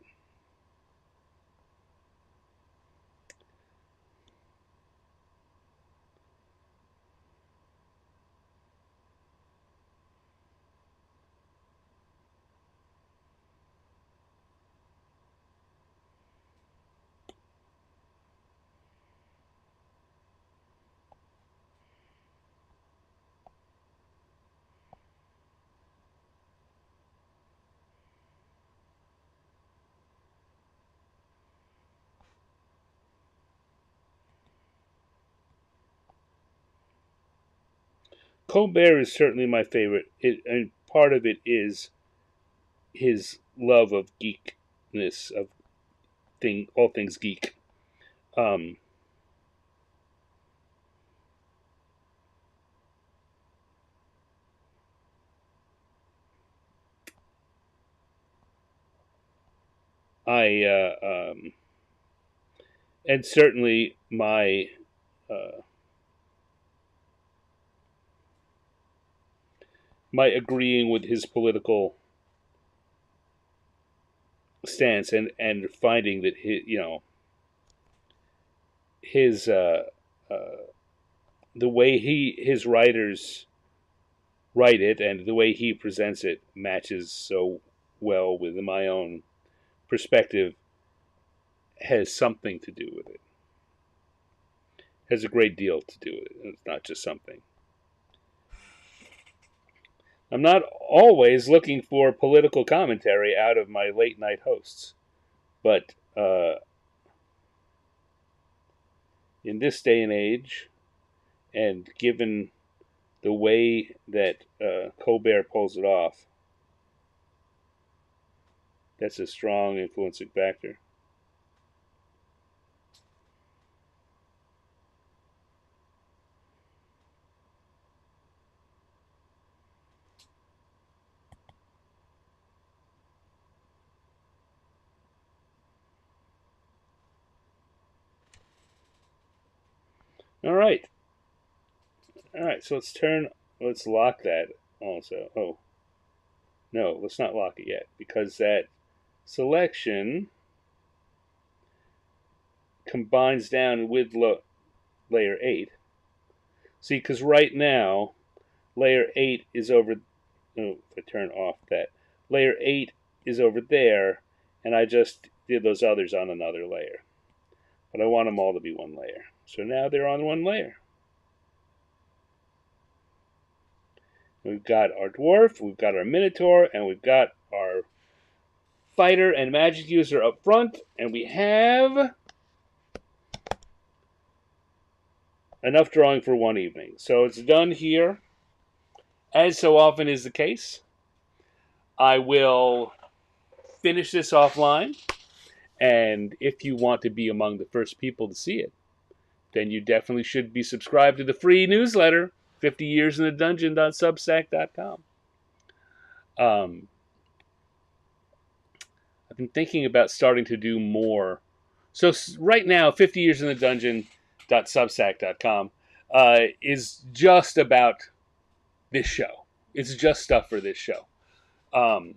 Speaker 1: Colbert is certainly my favorite, and part of it is his love of geekness, of all things geek. Um, I and certainly uh, my agreeing with his political stance and finding that his uh, the way his writers write it and the way he presents it matches so well with my own perspective has something to do with it. Has a great deal to do with it. It's not just something. I'm not always looking for political commentary out of my late night hosts, but in this day and age, and given the way that Colbert pulls it off, that's a strong influencing factor. All right, all right. So let's lock that also. Oh no, let's not lock it yet because that selection combines down with layer 8. See, because right now, layer 8 is over. Oh, if I turn off that, layer 8 is over there, and I just did those others on another layer. But I want them all to be one layer. So now they're on one layer. We've got our dwarf, we've got our minotaur, and we've got our fighter and magic user up front, and we have enough drawing for one evening. So it's done here. As so often is the case, I will finish this offline, and if you want to be among the first people to see it, then you definitely should be subscribed to the free newsletter, 50 Years in the Dungeon.substack.com. I've been thinking about starting to do more. So right now, 50 Years in the Dungeon.substack.com is just about this show. It's just stuff for this show. Um,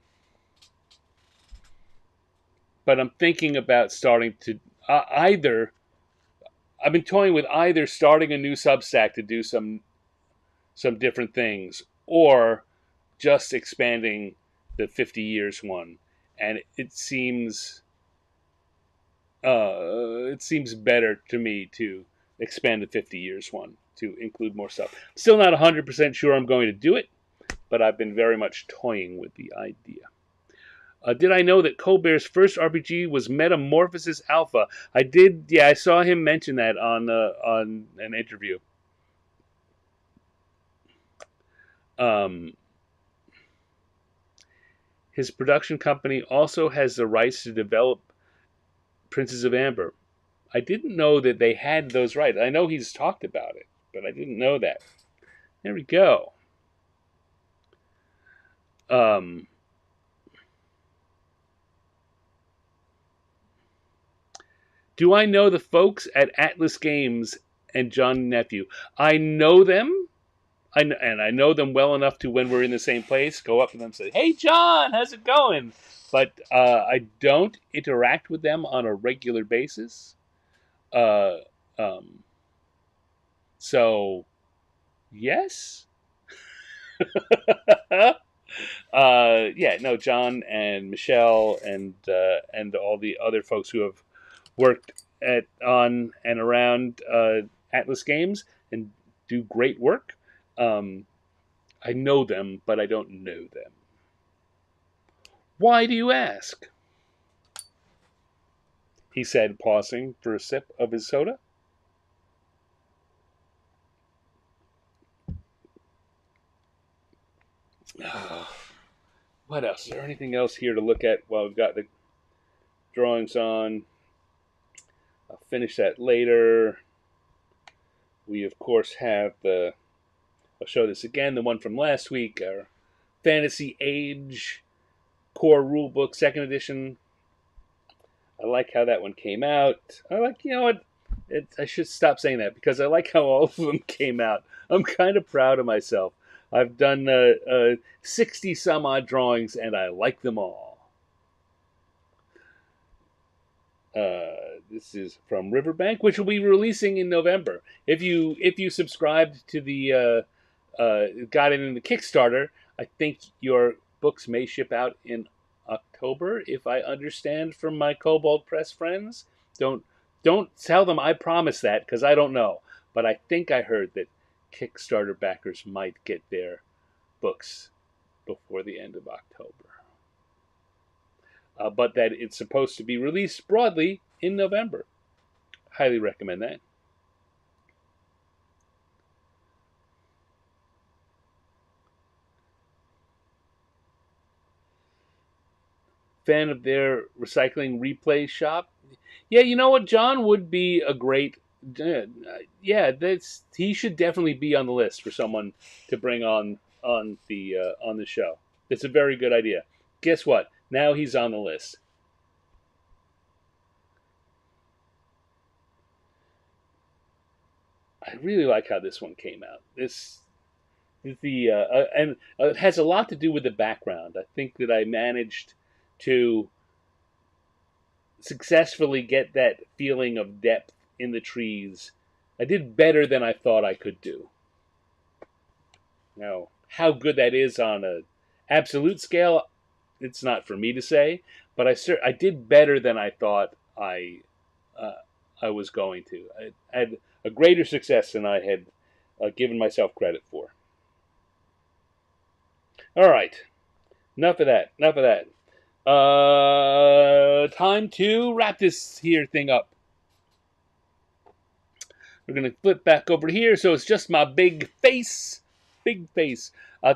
Speaker 1: but I'm thinking about starting to either. I've been toying with either starting a new Substack to do some different things, or just expanding the 50 years one. And it seems better to me to expand the 50 years one to include more stuff. Still not 100% sure I'm going to do it, but I've been very much toying with the idea. Did I know that Colbert's first RPG was Metamorphosis Alpha? I did. Yeah, I saw him mention that on an interview. His production company also has the rights to develop Princes of Amber. I didn't know that they had those rights. I know he's talked about it, but I didn't know that. There we go. Um, do I know the folks at Atlas Games and John Nephew? I know them. And I know them well enough to, when we're in the same place, go up to them and say, "Hey, John, how's it going?" But I don't interact with them on a regular basis. Uh, um, so, yes. Yeah, no, John and Michelle and all the other folks who have worked on and around Atlas Games and do great work. Um, I know them, but I don't know them. Why do you ask? He said, pausing for a sip of his soda. What else? Is there anything else here to look at while we've got the drawings on? I'll finish that later. We, of course, have the... I'll show this again, the one from last week, our Fantasy Age Core Rulebook, 2nd edition. I like how that one came out. I like, you know what? I should stop saying that because I like how all of them came out. I'm kind of proud of myself. I've done 60 some odd drawings and I like them all. This is from Riverbank, which will be releasing in November. If you subscribed to the got it in the Kickstarter, I think your books may ship out in October, if I understand from my Cobalt Press friends. Don't tell them I promise that, because I don't know. But I think I heard that Kickstarter backers might get their books before the end of October. But that it's supposed to be released broadly in November. Highly recommend that. Fan of their recycling replay shop? Yeah, you know what? John would be a great. Yeah, he should definitely be on the list for someone to bring on the show. It's a very good idea. Guess what? Now he's on the list. I really like how this one came out. This is and it has a lot to do with the background. I think that I managed to successfully get that feeling of depth in the trees. I did better than I thought I could do. Now, how good that is on a absolute scale, it's not for me to say. But I did better than I thought I was going to. I had a greater success than I had given myself credit for. All right, enough of that. Enough of that. Time to wrap this here thing up. We're going to flip back over here, so it's just my big face. Big face.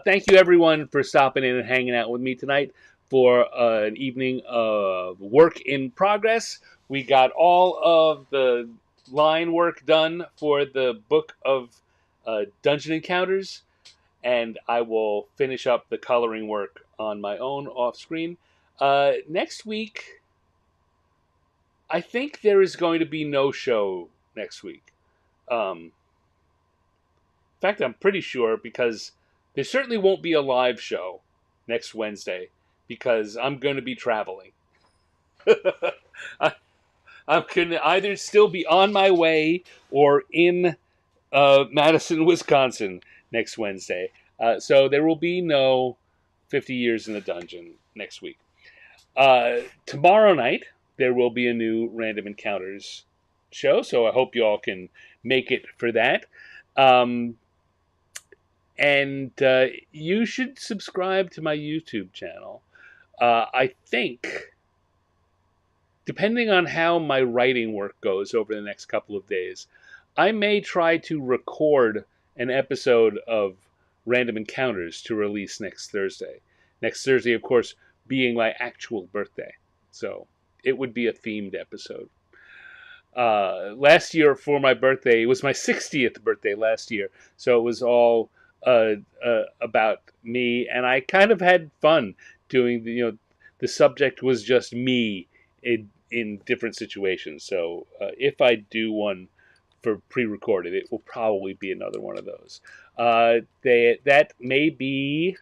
Speaker 1: Thank you, everyone, for stopping in and hanging out with me tonight for an evening of work in progress. We got all of the line work done for the book of Dungeon Encounters, and I will finish up the coloring work on my own off screen. Next week, I think there is going to be no show next week. In fact, I'm pretty sure, because there certainly won't be a live show next Wednesday because I'm going to be traveling. I'm going to either still be on my way or in Madison, Wisconsin next Wednesday. So there will be no 50 Years in the Dungeon next week. Tomorrow night, there will be a new Random Encounters show, so I hope you all can make it for that. And you should subscribe to my YouTube channel. I think, depending on how my writing work goes over the next couple of days, I may try to record an episode of Random Encounters to release next Thursday. Next Thursday, of course, being my actual birthday. So it would be a themed episode. Last year for my birthday, it was my 60th birthday last year, so it was all about me, and I kind of had fun doing the subject was just me in different situations. So if I do one for pre-recorded, it will probably be another one of those. That may be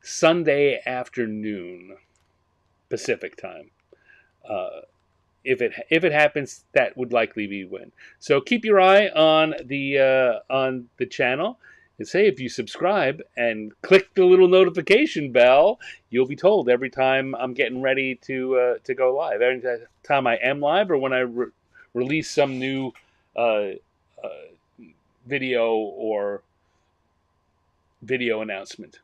Speaker 1: Sunday afternoon Pacific time. If it happens, that would likely be when. So keep your eye on the channel, and say if you subscribe and click the little notification bell, you'll be told every time I'm getting ready to go live. Every time I am live, or when I release some new uh, video or video announcement.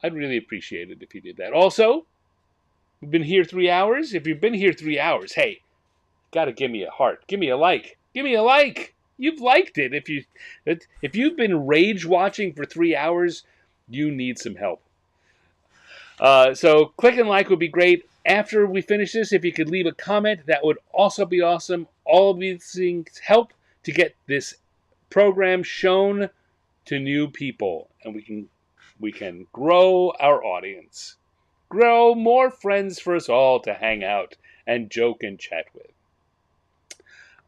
Speaker 1: I'd really appreciate it if you did that. Also, we've been here 3 hours. If you've been here 3 hours, hey, gotta give me a heart. Give me a like. Give me a like. You've liked it. If you've been rage watching for 3 hours, you need some help. So click and like would be great. After we finish this, if you could leave a comment, that would also be awesome. All of these things help to get this program shown to new people, and we can grow our audience, grow more friends for us all to hang out and joke and chat with.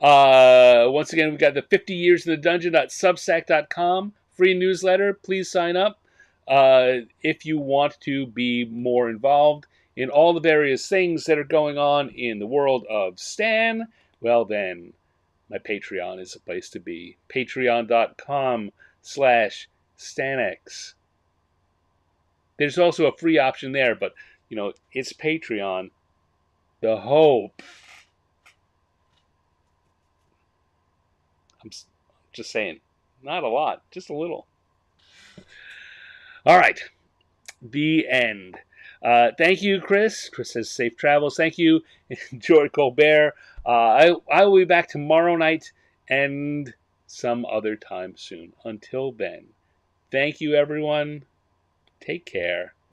Speaker 1: Once again, we've got the 50 Years in the Dungeon.substack.com free newsletter. Please sign up if you want to be more involved in all the various things that are going on in the world of Stan. Well, then, my Patreon is a place to be. Patreon.com/StanX. There's also a free option there, but, it's Patreon. The hope. I'm just saying, not a lot, just a little. All right, the end. Thank you, Chris. Chris says safe travels. Thank you, George Colbert. I will be back tomorrow night and some other time soon. Until then, thank you, everyone. Take care.